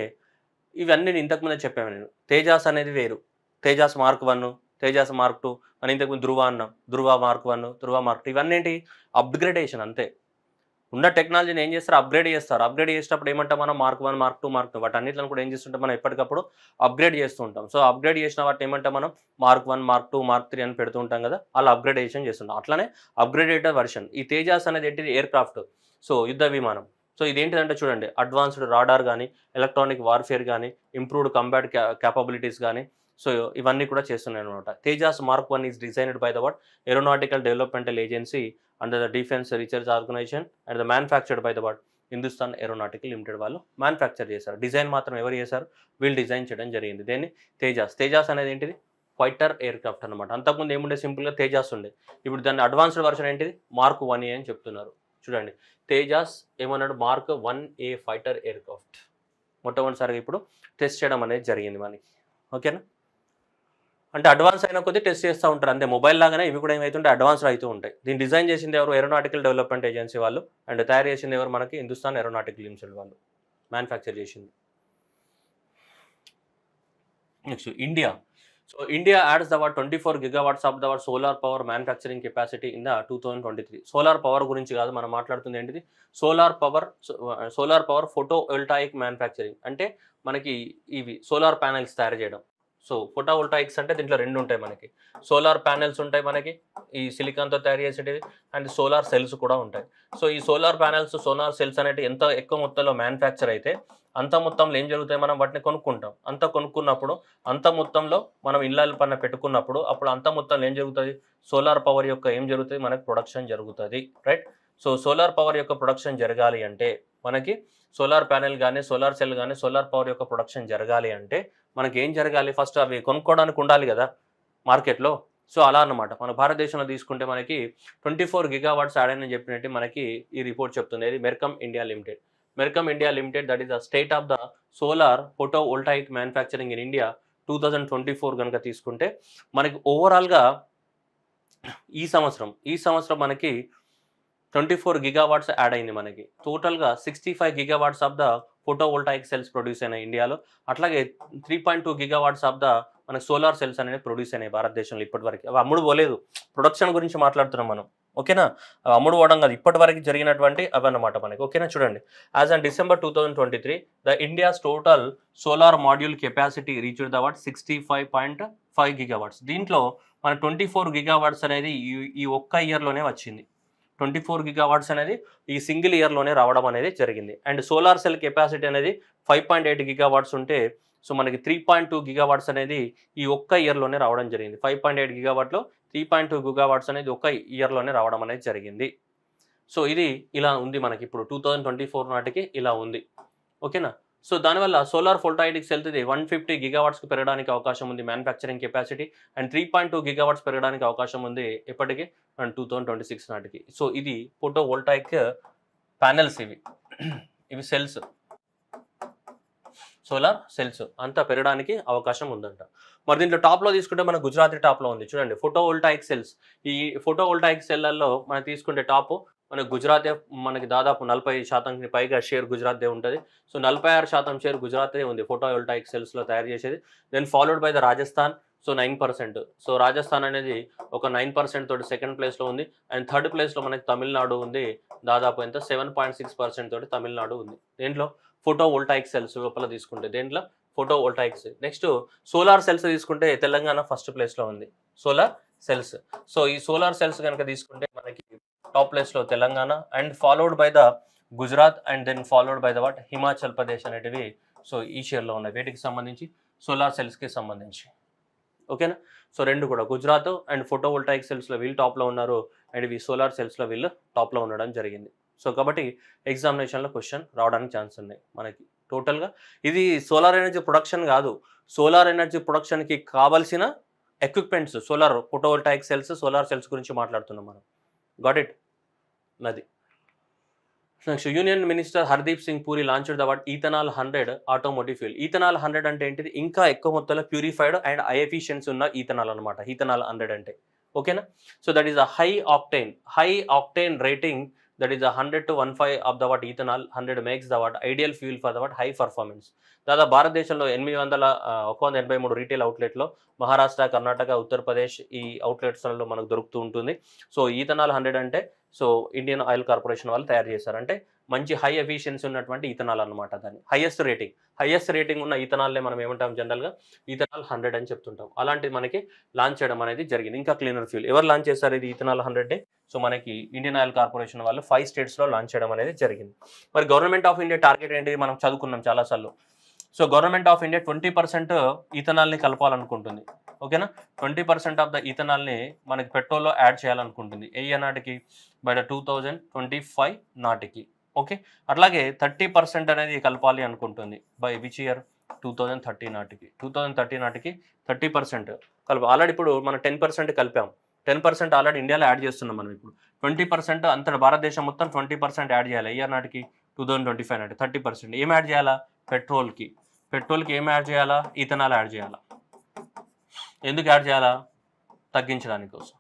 ఇవన్నీ నేను ఇంతకుముందే చెప్పాను నేను. తేజాస్ అనేది వేరు, తేజాస్ మార్క్ 1, తేజాస్ మార్క్ 2 అని ఇంతకుముందు ధృవ అన్నాం, ధృవ మార్క్ 1, ధృవ మార్క్ 2. ఇవన్నీ ఏంటి, అప్గ్రేడేషన్ అంతే. ఉన్న టెక్నాలజీని ఏం చేస్తారు, అప్గ్రేడ్ చేస్తారు. అప్గ్రేడ్ చేసేటప్పుడు ఏమంటాం మనం, మార్క్ 1, మార్క్ 2, మార్క్ 2 వాటి అన్నింటిని కూడా ఏం చేస్తుంటాం మనం ఎప్పటికప్పుడు అప్గ్రేడ్ చేస్తూ ఉంటాం. సో అప్గ్రేడ్ చేసిన వాటిని ఏమంటాం మనం, మార్క్ 1, మార్క్ 2, మార్క్ 3 అని పెడుతూ ఉంటాం కదా, అలా అప్గ్రేడేషన్ చేస్తుంటాం. అట్లానే అప్గ్రేడెడ్ వర్షన్ ఈ తేజాస్ అనేది ఏంటిది, ఎయిర్ క్రాఫ్ట్, సో యుద్ధ విమానం. సో ఇదేంటిదంటే చూడండి, అడ్వాన్స్డ్ రాడార్ కానీ, ఎలక్ట్రానిక్ వార్ఫేర్ కానీ, ఇంప్రూవ్డ్ కంబాట్ క్యాపబిలిటీస్ కానీ, సో ఇవన్నీ కూడా చేస్తున్నాయి అనమాట. Tejas mark 1 is designed by the what aeronautical developmental agency under the defence research organisation and the manufactured by the what Hindustan aeronautical limited వాళ్ళు మ్యానుఫ్యాక్చర్ చేశారు. Design మాత్రం ఎవరు చేశారు, వీళ్ళు డిజైన్ చేయడం జరిగింది. దేన్ని, తేజాస్ అనేది ఏంటిది, ఫైటర్ ఎయిర్ క్రాఫ్ట్ అనమాట. అంతకుముందు ఏముండే, సింపుల్గా తేజాస్ ఉండే. ఇప్పుడు దాన్ని అడ్వాన్స్డ్ వర్షన్ ఏంటిది, మార్క్ 1A అని చెప్తున్నారు. చూడండి, తేజాస్ ఏమన్నాడు, mark 1A fighter air craft మొట్టమొదటిసారిగా ఇప్పుడు టెస్ట్ చేయడం అనేది జరిగింది మనకి. ఓకేనా, అంటే అడ్వాన్స్ అయిన కొద్దీ టెస్ట్ చేస్తూ ఉంటారు అంతే. మొబైల్ లాగానే ఇవి కూడా ఏమవుతుంటే అడ్వాన్స్డ్ అవుతూ ఉంటాయి. దీన్ని డిజైన్ చేసింది ఎవరు, ఏరోనాటికల్ డెవలప్మెంట్ ఏజెన్సీ వాళ్ళు. అండ్ తయారు చేసింది ఎవరు, మనకి హిందుస్థాన్ ఏరోనాటికల్ లిమిటెడ్ వాళ్ళు మ్యానుఫ్యాక్చర్ చేసింది. Next India. So India ads the 24 gigawatts of the solar power manufacturing capacity in the 2023. Solar power గురించి కాదు మనం మాట్లాడుతుంది, ఏంటిది solar power photo voltaic manufacturing. అంటే మనకి ఇవి సోలార్ ప్యానెల్స్ తయారు చేయడం. సో ఫోటోవోల్టాయిక్స్ అంటే దీంట్లో 2 ఉంటాయి మనకి. సోలార్ ప్యానెల్స్ ఉంటాయి మనకి, ఈ సిలికాన్తో తయారు చేసేటివి, అండ్ సోలార్ సెల్స్ కూడా ఉంటాయి. సో ఈ సోలార్ ప్యానెల్స్, సోలార్ సెల్స్ అనేవి ఎంత ఎక్కువ మొత్తంలో మ్యానుఫ్యాక్చర్ అయితే అంత మొత్తంలో ఏం జరుగుతాయి, మనం వాటిని కొనుక్కుంటాం. అంత కొనుక్కున్నప్పుడు అంత మొత్తంలో మనం ఇళ్ళ పైన పెట్టుకున్నప్పుడు అప్పుడు అంత మొత్తంలో ఏం జరుగుతుంది, సోలార్ పవర్ యొక్క ఏం జరుగుతుంది, మనకి ప్రొడక్షన్ జరుగుతుంది, రైట్. సో సోలార్ పవర్ యొక్క ప్రొడక్షన్ జరగాలి అంటే మనకి సోలార్ ప్యానెల్ కానీ, సోలార్ సెల్ కానీ, సోలార్ పవర్ యొక్క ప్రొడక్షన్ జరగాలి అంటే మనకి ఏం జరగాలి, ఫస్ట్ అవి కొనుక్కోవడానికి ఉండాలి కదా మార్కెట్లో. సో అలా అన్నమాట. మన భారతదేశంలో తీసుకుంటే మనకి 24 gigawatts యాడ్ అని చెప్పినట్టు మనకి ఈ రిపోర్ట్ చెప్తుంది. ఇది Mercom India limited, that is the state of the solar photovoltaic manufacturing in India 2024 కనుక తీసుకుంటే మనకి ఓవరాల్గా ఈ సంవత్సరం మనకి 24 gigawatts యాడ్ అయింది. మనకి టోటల్గా 65 gigawatts of the photo voltaic cells produce అయినాయి ఇండియాలో. అట్లాగే 3.2 gigawatts ఆఫ్ ద మనకి సోలార్ సెల్స్ అనేవి ప్రొడ్యూస్ అయినాయి భారతదేశంలో ఇప్పటివరకు. అవి అమ్ముడు పోలేదు, ప్రొడక్షన్ గురించి మాట్లాడుతున్నాం మనం. ఓకేనా, అమ్ముడు పోవడం కాదు, ఇప్పటివరకు జరిగినటువంటి అవి అన్నమాట మనకి. ఓకేనా, చూడండి, as on December 2023 the India's total solar module capacity reached the 65.5 gigawatts. దీంట్లో మన 24 gigawatts అనేది ఈ ఒక్క ఇయర్లోనే వచ్చింది. 24 gigawatts అనేది ఈ సింగిల్ ఇయర్లోనే రావడం అనేది జరిగింది. అండ్ సోలార్ సెల్ కెపాసిటీ అనేది 5.8 gigawatts ఉంటే సో మనకి 3.2 గిగావాట్స్ అనేది ఈ ఒక్క ఇయర్లోనే రావడం జరిగింది. 5.8 గిగావాట్లో 3.2 గిగావాట్స్ అనేది ఒక ఇయర్లోనే రావడం అనేది జరిగింది. సో ఇది ఇలా ఉంది మనకి ఇప్పుడు 2024 నాటికి ఇలా ఉంది. ఓకేనా. సో దానివల్ల సోలార్ ఫోల్టాయిటిక్ సెల్స్ ఇది 150 గిగావాట్స్కి పెరగడానికి అవకాశం ఉంది మ్యానుఫ్యాక్చరింగ్ కెపాసిటీ, అండ్ 3.2 గిగావాట్స్ పెరగడానికి అవకాశం ఉంది ఎప్పటికి, అండ్ 2026 నాటికి. సో ఇది ఫోటో వోల్టాయిక్ ప్యానెల్స్ ఇవి సెల్స్, సోలార్ సెల్స్ అంతా పెరగడానికి అవకాశం ఉందంట. మరి దీంట్లో టాప్లో తీసుకుంటే మన గుజరాతీ టాప్లో ఉంది చూడండి, ఫోటో వోల్టాయిక్ సెల్స్. ఈ ఫోటో వోల్టాయిక్ సెల్లలో మనం తీసుకుంటే టాప్ మన గుజరాతే, మనకి దాదాపు 40% పైగా షేర్ గుజరాత్దే ఉంటుంది. సో 46% షేర్ గుజరాతే ఉంది ఫోటో వోల్టాయిక్ సెల్స్లో తయారు చేసేది. Then followed by the Rajasthan, so 9%. So Rajasthan అనేది ఒక 9% తోటి సెకండ్ ప్లేస్లో ఉంది. అండ్ థర్డ్ ప్లేస్లో మనకి తమిళనాడు ఉంది, దాదాపు ఎంత 7.6% తోటి తమిళనాడు ఉంది. దేంట్లో ఫోటో వోల్టాయిక్ సెల్స్ లోపల తీసుకుంటే, దేంట్లో photovoltaics. Next solar cells తీసుకుంటే తెలంగాణ ఫస్ట్ ప్లేస్లో ఉంది సోలార్ సెల్స్. సో ఈ సోలార్ సెల్స్ కనుక తీసుకుంటే మనకి టాప్ ప్లేస్లో Telangana, and followed by the Gujarat, and then followed by the what Himachal Pradesh అనేటివి. సో ఈ షేర్లో ఉన్నాయి వీటికి సంబంధించి, సోలార్ సెల్స్కి సంబంధించి. ఓకేనా. సో రెండు కూడా గుజరాత్ అండ్ ఫోటో వోల్టాయిక్ సెల్స్లో వీళ్ళు టాప్లో ఉన్నారు, అండ్ ఇవి సోలార్ సెల్స్లో వీళ్ళు టాప్లో ఉండడం జరిగింది. సో కాబట్టి ఎగ్జామినేషన్లో క్వశ్చన్ రావడానికి ఛాన్స్ ఉన్నాయి మనకి. టోటల్గా ఇది సోలార్ ఎనర్జీ ప్రొడక్షన్ కాదు, సోలార్ ఎనర్జీ ప్రొడక్షన్కి కావాల్సిన equipments, solar photovoltaic cells, solar cells గురించి మాట్లాడుతున్నాం మనం. Got it. అది next, union minister Hardeep Singh Puri launched the what ethanol 100 automotive fuel. Ethanol 100 అంటే ఏంటిది, ఇంకా ఎక్కువ మొత్తంలో ప్యూరిఫైడ్ అండ్ హై ఎఫిషియన్సీ ఉన్న ఈథనాల్ అనమాట ఈథనాల్ 100 అంటే. ఓకేనా. So that is a high octane rating, that is a 100 to 15 of the what ethanol. 100 makes the what ideal fuel for the what high performance. దాదాపు భారతదేశంలో 183 retail అవుట్లెట్లో Maharashtra, Karnataka, Uttar Pradesh ఈ అవుట్లెట్స్లలో మనకు దొరుకుతూ ఉంటుంది. సో ఈథనాల్ 100 అంటే సో ఇండియన్ ఆయిల్ కార్పొరేషన్ వాళ్ళు తయారు చేశారు. అంటే మంచి హై ఎఫిషియన్సీ ఉన్నటువంటి ఈథనాల్ అనమాట. దాన్ని హైయెస్ట్ రేటింగ్ ఉన్న ఈథనాల్నే మనం ఏమంటాం జనరల్గా ఈథనాల్ 100 అని చెప్తుంటాం. అలాంటిది మనకి లాంచ్ చేయడం అనేది జరిగింది. ఇంకా క్లీనర్ ఫ్యూల్ ఎవరు లాంచ్ చేశారు ఇది ఈథనాల్ 100? సో మనకి ఇండియన్ ఆయిల్ కార్పొరేషన్ వాళ్ళు 5 స్టేట్స్లో లాంచ్ చేయడం అనేది జరిగింది. మరి గవర్నమెంట్ ఆఫ్ ఇండియా టార్గెట్ ఏంటి మనం చదువుకున్నాం చాలాసార్లు. So government of India 20% ఈథనాల్ని కలపాలనుకుంటుంది. ఓకేనా. 20% ఆఫ్ ద ఈథనాల్ని మనకి పెట్రోల్లో యాడ్ చేయాలనుకుంటుంది. ఏ నాటికి, బై ద 2025 నాటికి. ఓకే. అట్లాగే 30% అనేది కలపాలి అనుకుంటుంది బై విచ్ ఇయర్, 2030 నాటికి. 2030 నాటికి 30% కలపాలి. ఆల్రెడీ ఇప్పుడు మనం 10% కలిపాం. 10% ఆల్రెడీ ఇండియాలో యాడ్ చేస్తున్నాం మనం. ఇప్పుడు 20% అంతటా భారతదేశం మొత్తం 20% యాడ్ చేయాలి. ఇయర్ నాటికి 2025 నాటికి 30%. ఏం యాడ్ చేయాలా, పెట్రోల్కి ఏం యాడ్ చేయాలా, ఈథనాల్ యాడ్ చేయాలా. ఎందుకు యాడ్ చేయాలా, తగ్గించడానికి కోసం.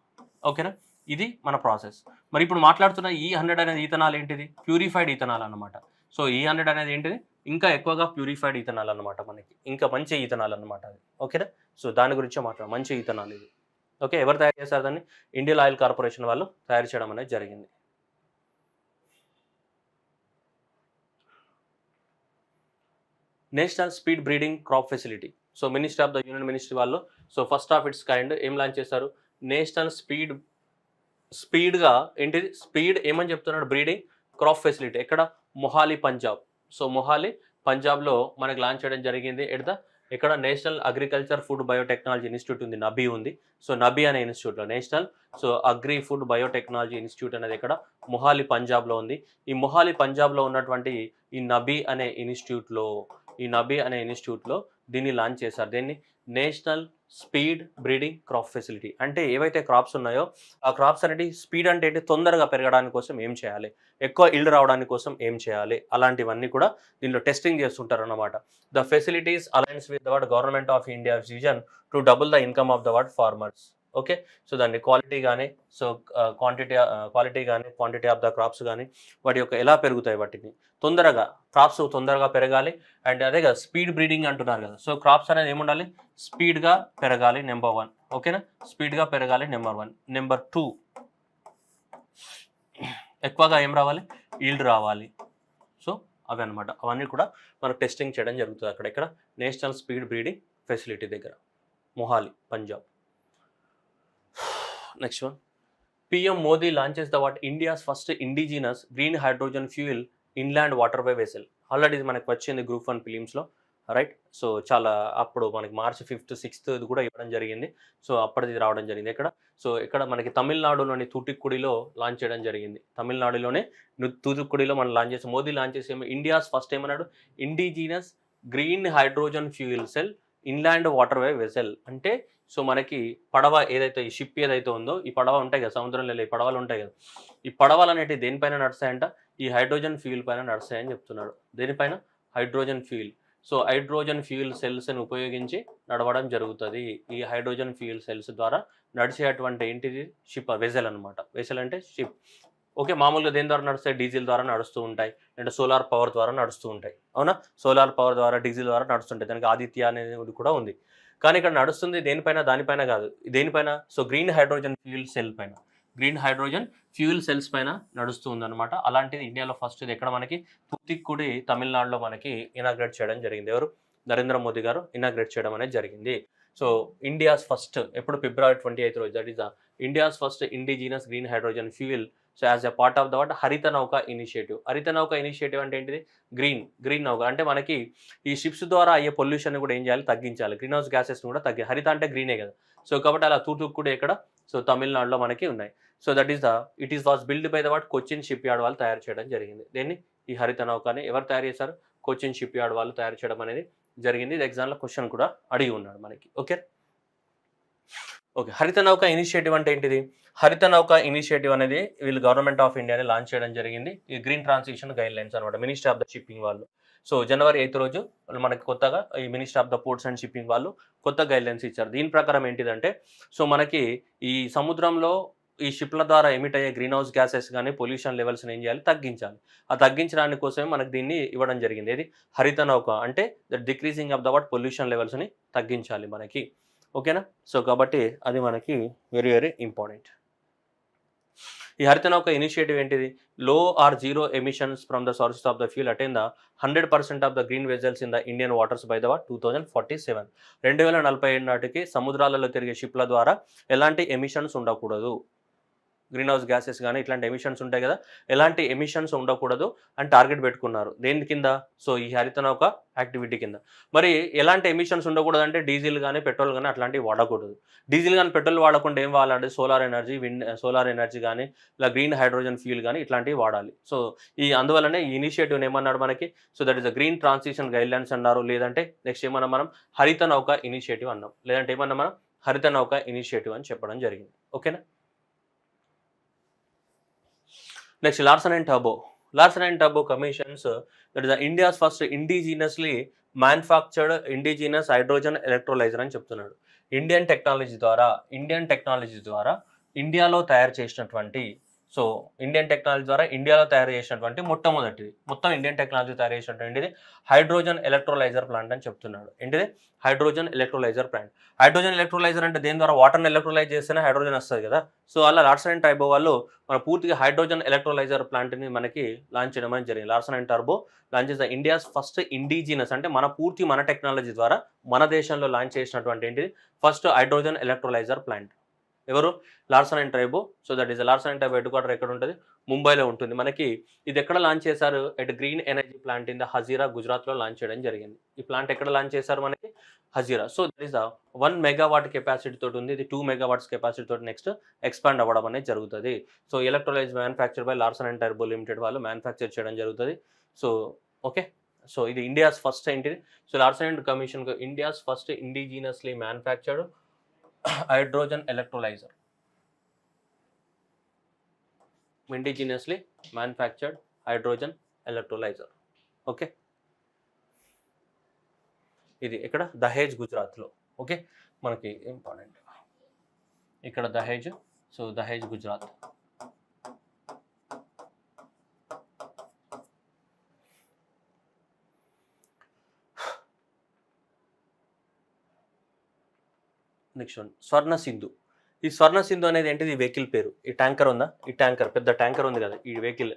ఓకేనా. ఇది మన ప్రాసెస్. మరి ఇప్పుడు మాట్లాడుతున్న ఈ 100 అనేది ఈథనాల్ ఏంటిది, ప్యూరిఫైడ్ ఈథనాల్ అనమాట. సో ఈ 100 అనేది ఏంటిది, ఇంకా ఎక్కువగా ప్యూరిఫైడ్ ఈథనాల్ అనమాట, మనకి ఇంకా మంచి ఈథనాల్ అనమాట అది. ఓకేనా. సో దాని గురించే మంచి ఈథనాల్ ఇది. ఓకే. ఎవరు తయారు చేశారు దాన్ని, ఇండియన్ ఆయిల్ కార్పొరేషన్ వాళ్ళు తయారు చేయడం అనేది జరిగింది. National speed breeding crop facility. So minister of the union ministry వాళ్ళు so first of its kind ఏం లాంచ్ చేశారు, నేషనల్ స్పీడ్గా ఏంటిది, స్పీడ్ ఏమని చెప్తున్నాడు, బ్రీడింగ్ క్రాప్ ఫెసిలిటీ. ఎక్కడ, మొహాలి పంజాబ్. సో మొహాలి పంజాబ్లో మనకి లాంచ్ చేయడం జరిగింది. ఇక్కడ national agriculture food biotechnology institute ఉంది, నబీ ఉంది. సో నబీ అనే ఇన్స్టిట్యూట్లో national agri food biotechnology institute అనేది ఇక్కడ మొహాలి పంజాబ్లో ఉంది. ఈ మొహాలి పంజాబ్లో ఉన్నటువంటి ఈ నబీ అనే ఇన్స్టిట్యూట్లో దీన్ని లాంచ్ చేశారు. దీన్ని national speed breeding crop facility. అంటే ఏవైతే క్రాప్స్ ఉన్నాయో ఆ క్రాప్స్ అనేది స్పీడ్ అంటే ఏంటి, తొందరగా పెరగడానికి కోసం ఏం చేయాలి, ఎక్కువ ఇల్డ్ రావడానికి కోసం ఏం చేయాలి, అలాంటివన్నీ కూడా దీనిలో టెస్టింగ్ చేస్తుంటారు అన్నమాట. The facilities aligns with the government of India vision to double the income of the farmers. Okay. So దాన్ని క్వాలిటీ కానీ క్వాంటిటీ ఆఫ్ ద క్రాప్స్ కానీ వాటి యొక్క ఎలా పెరుగుతాయి, వాటిని క్రాప్స్ తొందరగా పెరగాలి. అండ్ అదే కదా స్పీడ్ బ్రీడింగ్ అంటున్నారు కదా. సో క్రాప్స్ అనేది ఏముండాలి, స్పీడ్గా పెరగాలి, నెంబర్ 1. ఓకేనా. స్పీడ్గా పెరగాలి, నెంబర్ 1. నెంబర్ 2 ఎక్కువగా ఏం రావాలి, ఈల్డ్ రావాలి. సో అవి అనమాట. అవన్నీ కూడా మనకు టెస్టింగ్ చేయడం జరుగుతుంది అక్కడ. ఇక్కడ నేషనల్ స్పీడ్ బ్రీడింగ్ ఫెసిలిటీ దగ్గర, Mohali Punjab. Next one, PM Modi launches the India's first indigenous green hydrogen fuel inland waterway vessel. Already ఇది మనకు వచ్చింది గ్రూప్ 1 ఫిలిమ్స్లో. రైట్. సో చాలా అప్పుడు మనకి మార్చి 5th, 6th కూడా ఇవ్వడం జరిగింది. సో అప్పటిది రావడం జరిగింది. ఎక్కడ? సో ఇక్కడ మనకి తమిళనాడులోని తూటుక్కుడిలో లాంచ్ చేయడం జరిగింది. తమిళనాడులోనే తూతుక్కుడిలో మనం లాంచ్ చేసాం. మోదీ లాంచ్ చేసి ఇండియాస్ ఫస్ట్ ఏమన్నాడు? Indigenous green hydrogen fuel cell inland waterway vessel. అంటే సో మనకి పడవ ఏదైతే ఈ షిప్ ఏదైతే ఉందో, ఈ పడవ ఉంటాయి కదా! సముద్రంలో వెళ్ళే పడవలు ఉంటాయి కదా! ఈ పడవలనేటివి దేనిపైన నడుస్తాయంట? ఈ హైడ్రోజన్ ఫ్యూయల్ పైన నడుస్తాయని చెప్తున్నాడు. దేనిపైన? Hydrogen fuel. So hydrogen fuel సెల్స్‌ని ఉపయోగించి నడవడం జరుగుతది. ఈ హైడ్రోజన్ ఫ్యూయల్ సెల్స్ ద్వారా నడిచేటువంటి ఏంటిది? షిప్ వెసెల్ అనమాట. వెసెల్ అంటే షిప్. ఓకే. మామూలుగా దేని ద్వారా నడుస్తాయి? డీజిల్ ద్వారా నడుస్తూ ఉంటాయి. అంటే సోలార్ పవర్ ద్వారా నడుస్తూ ఉంటాయి. అవునా? సోలార్ పవర్ ద్వారా, డీజిల్ ద్వారా నడుస్తుంటాయి. దానికి ఆదిత్య అనేది కూడా ఉంది. కానీ ఇక్కడ నడుస్తుంది దేనిపైన? దానిపైన కాదు. దేనిపైన? So green hydrogen fuel cell పైన. గ్రీన్ హైడ్రోజన్ ఫ్యూయల్ సెల్స్ పైన నడుస్తూ ఉందన్నమాట. అలాంటిది ఇండియాలో ఫస్ట్ ఇది ఎక్కడ మనకి తూత్తుక్కుడి తమిళనాడులో మనకి ఇనాగ్రేట్ చేయడం జరిగింది. ఎవరు? నరేంద్ర మోదీ గారు ఇనాగ్రేట్ చేయడం అనేది జరిగింది. సో ఇండియాస్ ఫస్ట్ ఎప్పుడు ఫిబ్రవరి 28 రోజు that is the India's first indigenous green hydrogen fuel. So as a part of the what హరిత నౌక ఇనిషియేటివ్. హరిత నౌక ఇనిషియేటివ్ అంటే ఏంటిది? గ్రీన్ నౌక అంటే మనకి ఈ షిప్స్ ద్వారా అయ్యే పొల్యూషన్ కూడా ఏం చేయాలి? తగ్గించాలి. గ్రీన్ హౌస్ గ్యాసెస్ కూడా హరిత అంటే గ్రీనే కదా! సో కాబట్టి అలా తూటుక్కుడి ఎక్కడ? సో తమిళనాడులో మనకి ఉన్నాయి. So that is the it is was build by the what Cochin ship yard వాళ్ళు తయారు చేయడం జరిగింది. దీన్ని ఈ హరిత నౌకని ఎవరు తయారు చేశారు? కొచ్చిన్ షిప్ యార్డ్ వాళ్ళు తయారు చేయడం అనేది జరిగింది. ఇది ఎగ్జామ్‌లో క్వశ్చన్ కూడా అడిగి ఉన్నాడు మనకి. ఓకే. హరిత నౌక ఇనిషియేటివ్ అంటే ఏంటిది? హరిత నౌక ఇనిషియేటివ్ అనేది వీళ్ళు గవర్నమెంట్ ఆఫ్ ఇండియాని లాంచ్ చేయడం జరిగింది. ఈ గ్రీన్ ట్రాన్సిషన్ గైడ్ లైన్స్ అనమాట. మినిస్ట్రీ ఆఫ్ ద షిప్పింగ్ వాళ్ళు. సో జనవరి 8 రోజు మనకి కొత్తగా ఈ ministry of the ports and shipping వాళ్ళు కొత్త గైడ్ లైన్స్ ఇచ్చారు. దీని ప్రకారం ఏంటిదంటే సో మనకి ఈ సముద్రంలో ఈ షిప్ల ద్వారా ఎమిట్ అయ్యే గ్రీన్ హౌస్ గ్యాసెస్ గానీ, పొల్యూషన్ లెవెల్స్‌ని ఏం చేయాలి? తగ్గించాలి. ఆ తగ్గించడానికి కోసమే మనకు దీన్ని ఇవ్వడం జరిగింది. ఏది? హరిత నౌక అంటే the decreasing of the what pollution లెవెల్స్‌ని తగ్గించాలి మనకి. ఓకేనా? సో కాబట్టి అది మనకి వెరీ వెరీ ఇంపార్టెంట్. ఈ హరిత నౌక ఇనిషియేటివ్ ఏంటిది? Low or zero emissions from the sources of the fuel attain the 100% of the green vessels in the Indian waters by the 2047. 2047 నాటికి సముద్రాలలో తిరిగే షిప్ల ద్వారా ఎలాంటి ఎమిషన్స్ ఉండకూడదు. గ్రీన్ హౌస్ గ్యాసెస్ గానీ ఇట్లాంటి ఎమిషన్స్ ఉంటాయి కదా! ఎలాంటి ఎమిషన్స్ ఉండకూడదు అని టార్గెట్ పెట్టుకున్నారు. దేని కింద? సో ఈ హరిత నౌక యాక్టివిటీ కింద. మరి ఎలాంటి ఎమిషన్స్ ఉండకూడదంటే డీజిల్ గానీ, పెట్రోల్ గానీ అట్లాంటివి వాడకూడదు. డీజిల్ గానీ, పెట్రోల్ వాడకుండా ఏం వాడాలంటే సోలార్ ఎనర్జీ గానీ, ఇలా గ్రీన్ హైడ్రోజన్ ఫ్యూయల్ గానీ ఇట్లాంటివి వాడాలి. సో అందువల్లనే ఈ ఇనిషియేటివ్‌ని ఏమన్నాడు మనకి? So that is the green transition guidelines అన్నారు. లేదంటే నెక్స్ట్ ఏమన్నాం మనం? హరిత నౌక ఇనిషియేటివ్ అన్నాం. లేదంటే ఏమన్నాం మనం? హరిత నౌక ఇనిషియేటివ్ అని చెప్పడం జరిగింది. ఓకేనా? నెక్స్ట్ లార్సన్ అండ్ టర్బో. లార్సన్ అండ్ టర్బో commissions that is India's first indigenously manufactured indigenous hydrogen electrolyser అని చెప్తున్నాడు. ఇండియన్ టెక్నాలజీ ద్వారా ఇండియాలో తయారు చేసినటువంటి ఇండియాలో తయారు చేసినటువంటి మొట్టమొదటిది మొత్తం ఇండియన్ టెక్నాలజీ తయారు చేసినటువంటిది హైడ్రోజన్ ఎలక్ట్రోలైజర్ ప్లాంట్ అని చెప్తున్నాడు. ఏంటిది? Hydrogen electrolyser plant. Hydrogen electrolyser అంటే దేని ద్వారా? వాటర్ని ఎలక్ట్రోలైజ్ చేస్తేనే హైడ్రోజన్ వస్తుంది కదా! సో అలా లార్సన్ అండ్ టర్బో వాళ్ళు మన పూర్తిగా హైడ్రోజన్ ఎలక్ట్రోలైజర్ ప్లాంట్ని మనకి లాంచ్ చేయడం అనేది జరిగింది. లార్సన్ అండ్ టర్బో లాంచ్ చేసిన ఇండియాస్ ఫస్ట్ ఇండిజినస్ అంటే మన టెక్నాలజీ ద్వారా మన దేశంలో లాంచ్ చేసినటువంటి ఏంటిది? First hydrogen electrolyser plant. ఎవరు? లార్సన్ అండ్ టర్బో. So that is Larsen and టర్బో హెడ్ క్వార్టర్ ఎక్కడ ఉంటుంది? ముంబైలో ఉంటుంది. మనకి ఇది ఎక్కడ లాంచ్ చేశారు? At green energy plant in the Hazira గుజరాత్లో లాంచ్ చేయడం జరిగింది. ఈ ప్లాంట్ ఎక్కడ లాంచ్ చేశారు మనకి? Hazira. So that is the 1 megawatt capacity తోటి ఉంది. ఇది 2 మెగావాట్స్ కెపాసిటీ తోటి నెక్స్ట్ ఎక్స్పాండ్ అవ్వడం అనేది జరుగుతుంది. So electrolyse manufacture by Larsen and టర్బో లిమిటెడ్ వాళ్ళు మ్యానుఫ్యాక్చర్ చేయడం జరుగుతుంది. So okay. సో ఇది ఇండియాస్ ఫస్ట్ ఏంటిది? So Larsen and commission India's first indigenously manufactured hydrogen electrolyser. Indigenously manufactured hydrogen electrolyser. Okay. ఇది ఎక్కడ? దహేజ్ గుజరాత్లో. ఓకే. మనకి ఇంపార్టెంట్ ఇక్కడ Dahej. So Dahej Gujarat. Next one స్వర్ణ సింధు. ఈ స్వర్ణ సింధు అనేది ఏంటిది? ఈ వెహికల్ పేరు. ఈ ట్యాంకర్ ఉందా? ఈ ట్యాంకర్ పెద్ద ట్యాంకర్ ఉంది కదా! ఈ వెహికల్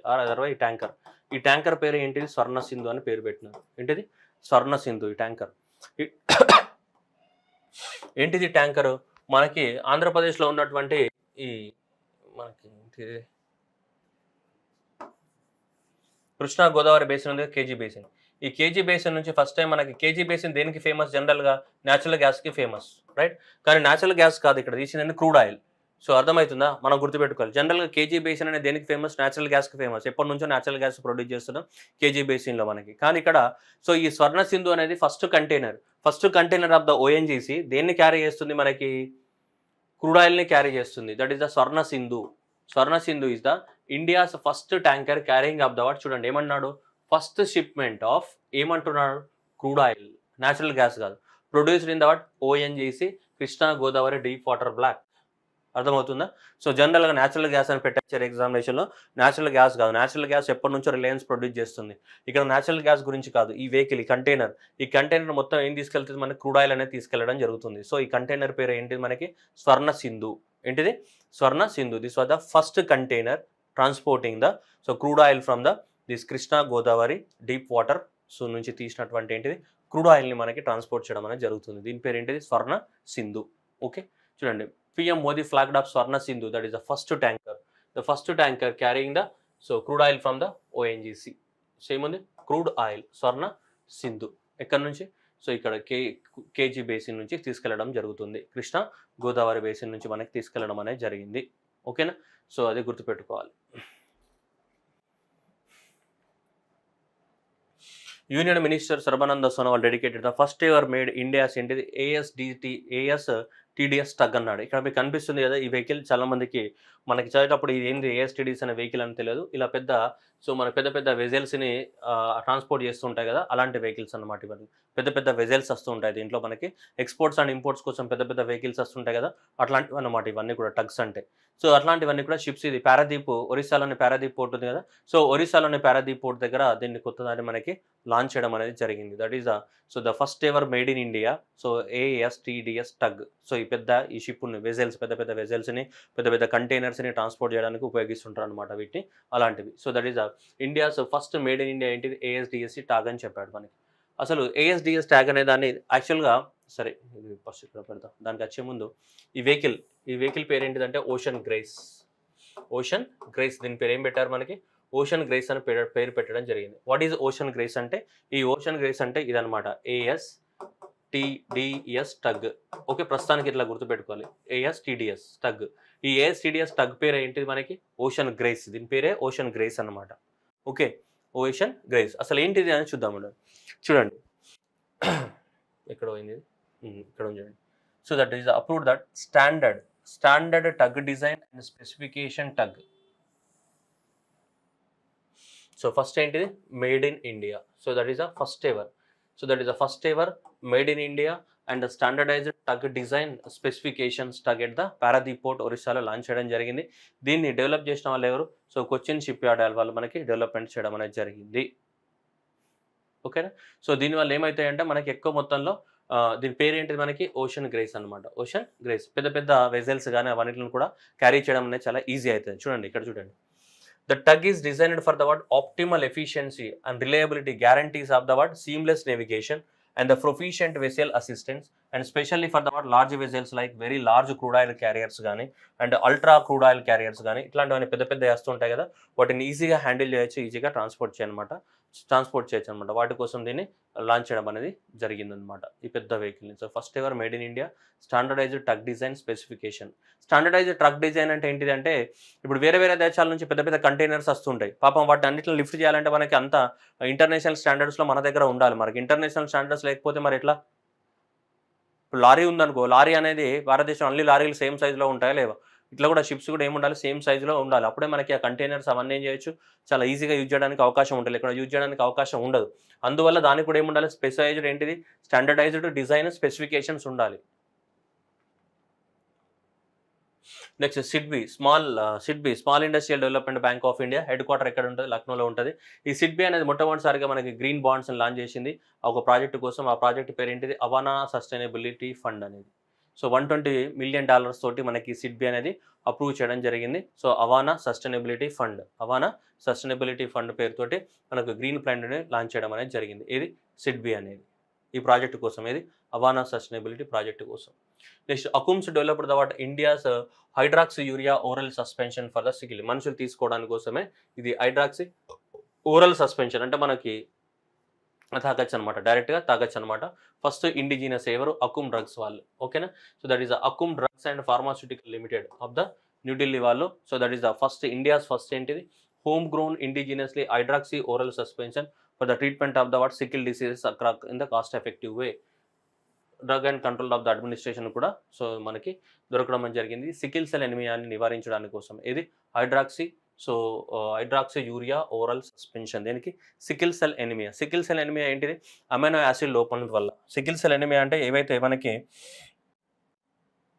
ఈ ట్యాంకర్. ఈ ట్యాంకర్ పేరు ఏంటిది? స్వర్ణ సింధు అని పేరు పెట్టినారు. ఏంటిది? స్వర్ణ సింధు. ఈ ట్యాంకర్ ఏంటిది? ట్యాంకర్ మనకి ఆంధ్రప్రదేశ్లో ఉన్నటువంటి ఈ మనకి కృష్ణా గోదావరి బేసిన్ ఉంది, కేజీ బేసిన్. ఈ కేజీ బేసిన్ నుంచి ఫస్ట్ టైం మనకి కేజీ బేసిన్ దేనికి ఫేమస్? జనరల్గా న్యాచురల్ గ్యాస్కి ఫేమస్, రైట్? కానీ న్యాచురల్ గ్యాస్ కాదు ఇక్కడ తీసింది, క్రూడ్ ఆయిల్. సో అర్థమవుతుందా? మనం గుర్తుపెట్టుకోవాలి. జనరల్గా కేజీ బేసిన్ అనేది దేనికి ఫేమస్? Natural గ్యాస్కి famous. ఎప్పటి నుంచో న్యాచురల్ గ్యాస్ ప్రొడ్యూస్ చేస్తున్నాం కేజీ బేసిన్లో మనకి. కానీ ఇక్కడ సో ఈ స్వర్ణ సింధు అనేది first container of the ONGC దేన్ని క్యారీ చేస్తుంది మనకి? క్రూడ్ ఆయిల్ని క్యారీ చేస్తుంది. That is the Swarna Sindhu. Swarna Sindhu is the India's first tanker carrying of the what. చూడండి ఏమన్నాడు, ఫస్ట్ షిప్మెంట్ ఆఫ్ ఏమంటున్నాడు? క్రూడ్ ఆయిల్, న్యాచురల్ గ్యాస్ కాదు. Produced in the what? ONGC, Krishna Godavari deep water block. అర్థమవుతుందా? సో జనరల్గా న్యాచురల్ గ్యాస్ అని పెట్టారు ఎగ్జామినేషన్లో. న్యాచురల్ గ్యాస్ కాదు. న్యాచురల్ గ్యాస్ ఎప్పటి నుంచో రిలయన్స్ ప్రొడ్యూస్ చేస్తుంది. ఇక్కడ న్యాచురల్ గ్యాస్ గురించి కాదు. ఈ వెహికల్, ఈ కంటైనర్ మొత్తం ఏం తీసుకెళ్తుంది? మనకి క్రూడ్ ఆయిల్ అనేది తీసుకెళ్లడం జరుగుతుంది. సో ఈ కంటైనర్ పేరు ఏంటిది మనకి? స్వర్ణ సింధు. ఏంటిది? స్వర్ణ Sindhu. This was the first container transporting the crude oil from this Krishna Godavari deep water so నుంచి తీసినటువంటి ఏంటిది క్రూడ్ ఆయిల్ని మనకి ట్రాన్స్పోర్ట్ చేయడం అనేది జరుగుతుంది. దీని పేరు ఏంటిది? స్వర్ణ సింధు. ఓకే, చూడండి. PM Modi flagged up Swarna Sindhu, that is the first tanker carrying the crude oil from the ONGC. Same on the crude oil Swarna Sindhu. ఎక్కడి నుంచి? సో ఇక్కడ కేజీ బేసిన్ నుంచి తీసుకెళ్లడం జరుగుతుంది. కృష్ణా గోదావరి బేసిన్ నుంచి మనకి తీసుకెళ్లడం అనేది జరిగింది. ఓకేనా? సో అది గుర్తుపెట్టుకోవాలి. Union minister Sarbananda Sonowal dedicated the first ever made India's ఏంటిది? TDS టగ్ అన్నాడు. ఇక్కడ మీకు కనిపిస్తుంది కదా ఈ వెహికల్. చాలా మందికి మనకి చదివేటప్పుడు ఇది ఏంది ASTDS అనే వెహికల్ అని తెలియదు. ఇలా మన పెద్ద వెజల్స్ని ట్రాన్స్పోర్ట్ చేస్తుంటాయి కదా, అలాంటి వెహికల్స్ అన్నమాట ఇవన్నీ. పెద్ద వెజల్స్ వస్తూ ఉంటాయి దీంట్లో మనకి. ఎక్స్పోర్ట్స్ అండ్ ఇంపోర్ట్స్ కోసం పెద్ద వెహికల్స్ వస్తుంటాయి కదా, అట్లాంటివి అన్నమాట ఇవన్నీ కూడా టగ్స్ అంటే. సో అట్లాంటివన్నీ కూడా షిప్స్. ఇది పారాదీప్, ఒరిస్సాలోని పారాదీప్ పోర్ట్ ఉంది కదా. సో ఒరిస్సాలోని పారాదీప్ పోర్ట్ దగ్గర దీన్ని కొత్తదాన్ని మనకి లాంచ్ చేయడం అనేది జరిగింది. That is the first ever made in India. So ASTDS tug. So ఈ షిప్ వెజల్స్, పెద్ద వెజల్స్ని, పెద్ద కంటైనర్స్ని ట్రాన్స్పోర్ట్ చేయడానికి ఉపయోగిస్తుంటారు అనమాట వీటిని, అలాంటివి. So that is India's first made in India ఏంటిది? ASDS ట్యాగ్ అని చెప్పాడు మనకి. అసలు ASDS ట్యాగ్ అనే దాన్ని యాక్చువల్గా, సరే ఇది ఫస్ట్ ఇక్కడ పెడతాం. దానికి వచ్చే ముందు ఈ వెహికల్ పేరు ఏంటిదంటే ఓషన్ గ్రేస్. దీని పేరు ఏం పెట్టారు మనకి? ఓషన్ గ్రేస్ అని పేరు పెట్టడం జరిగింది. వాట్ ఈజ్ ఓషన్ గ్రేస్ అంటే? ఈ ఓషన్ గ్రేస్ అంటే ఇదనమాట, ASTDS టగ్. ఓకే, ప్రస్తుతానికి ఇట్లా గుర్తుపెట్టుకోవాలి, ASTDS టగ్. ఈ ASTDS టగ్ పేరు ఏంటిది మనకి? Ocean Grace. దీని పేరే ఓషన్ గ్రేస్ అన్నమాట. ఓకే, ఓషన్ గ్రేస్ అసలు ఏంటిది అని చూద్దాం. చూడండి ఎక్కడ పోయింది, ఇక్కడ చూడండి. So that is approved that standard tug design and specification tug. So first ఏంటిది? Made in India. So that is the first ever made in India and standardised tug design specifications tug at the Paradip port ఒరిస్సాలో launch చేయడం జరిగింది. దీన్ని develop చేసిన వాళ్ళు ఎవరు? So Cochin ship yard వాళ్ళు మనకి డెవలప్మెంట్ చేయడం అనేది జరిగింది. ఓకేనా? సో దీనివల్ల ఏమవుతాయంటే మనకి ఎక్కువ మొత్తంలో దీని పేరు ఏంటిది మనకి? ఓషన్ గ్రేస్ అనమాట. ఓషన్ గ్రేస్ పెద్ద వెజల్స్ కానీ అవన్నిటిని కూడా క్యారీ చేయడం అనేది చాలా ఈజీ అవుతుంది. చూడండి ఇక్కడ చూడండి. The tug is designed for the optimal efficiency and reliability guarantees of the seamless navigation and the proficient vessel assistance, and especially for the large vessels like very large crude oil carriers gaani and ultra crude oil carriers gaani ఇట్లాంటివన్నీ పెద్ద చేస్తూ ఉంటాయి కదా, వాటిని ఈజీగా handle చేయొచ్చు, ఈజీగా transport చేయొచ్చు అనమాట. వాటి కోసం దీన్ని లాంచ్ చేయడం అనేది జరిగిందనమాట ఈ పెద్ద వెహికల్ని. So first ever made in India standardised truck design specification. Standardised truck design అంటే ఏంటిదంటే ఇప్పుడు వేరే దేశాల నుంచి పెద్ద కంటైనర్స్ వస్తుంటాయి. పాపం వాటిని అన్నింటిని లిఫ్ట్ చేయాలంటే మనకి అంత ఇంటర్నేషనల్ స్టాండర్డ్స్లో మన దగ్గర ఉండాలి. మనకి ఇంటర్నేషనల్ స్టాండర్డ్స్ లేకపోతే మరి ఎట్లా? ఇప్పుడు లారీ ఉందనుకో, లారీ అనేది భారతదేశం అన్ని లారీలు సేమ్ సైజులో ఉంటాయా లేవా? ఇట్లా కూడా షిప్స్ కూడా ఏముండాలి? సేమ్ సైజులో ఉండాలి. అప్పుడే మనకి ఆ కంటైనర్స్ అవన్నీ ఏం చేయొచ్చు, చాలా ఈజీగా యూజ్ చేయడానికి అవకాశం ఉంటుంది. ఇక్కడ యూజ్ చేయడానికి అవకాశం ఉండదు. అందువల్ల దానికి కూడా ఏముండాలి? స్పెషలైజ్డ్ ఏంటిది? స్టాండర్డైజ్డ్ డిజైన్ స్పెసిఫికేషన్స్ ఉండాలి. Next SIDBI small industrial development bank of India head quarter ఎక్కడ ఉంటుంది? లక్నోలో ఉంటుంది. ఈ సిడ్బీ అనేది మొట్టమొదటిసారిగా మనకి గ్రీన్ బాండ్స్ని లాంచ్ చేసింది ఒక ప్రాజెక్టు కోసం. ఆ ప్రాజెక్ట్ పేరు ఏంటిది? అవానా సస్టైనబిలిటీ ఫండ్ అనేది. సో $120 మిలియన్ తోటి మనకి సిడ్బీ అనేది అప్రూవ్ చేయడం జరిగింది. సో అవానా సస్టైనబిలిటీ ఫండ్ పేరుతోటి మనకు గ్రీన్ ప్లాంట్ని లాంచ్ చేయడం అనేది జరిగింది. ఇది సిడ్బీ అనేది ఈ ప్రాజెక్టు కోసం. ఇది అవానా సస్టైనబిలిటీ ప్రాజెక్టు కోసం. Next Akums developed the India's hydroxy urea oral suspension for the sickle. మనుషులు తీసుకోవడానికి కోసమే ఇది హైడ్రాక్సీ ఓరల్ సస్పెన్షన్. అంటే మనకి తాగొచ్చు అనమాట, డైరెక్ట్గా తాగొచ్చు అనమాట. ఫస్ట్ ఇండిజినస్ ఎవరు, అకుమ్ డ్రగ్స్ వాళ్ళు, ఓకేనా. So that is the Akum drugs and pharmaceutical limited of the New Delhi వాళ్ళు. So that is the first India's first ఏంటిది home grown indigenously hydroxy oral suspension for the treatment of the what sickle diseases in the cost effective way. Drug and control of the administration కూడా so మనకి దొరకడం జరిగింది sickle cell ఎనిమియాని నివారించడానికి కోసం. ఇది hydroxy, so hydroxy urea oral suspension దేనికి, sickle cell anaemia. Sickle cell anaemia ఏంటిది, అమైనో యాసిడ్ లోపం వల్ల. సికిల్ సెల్ ఎనిమియా అంటే ఏవైతే మనకి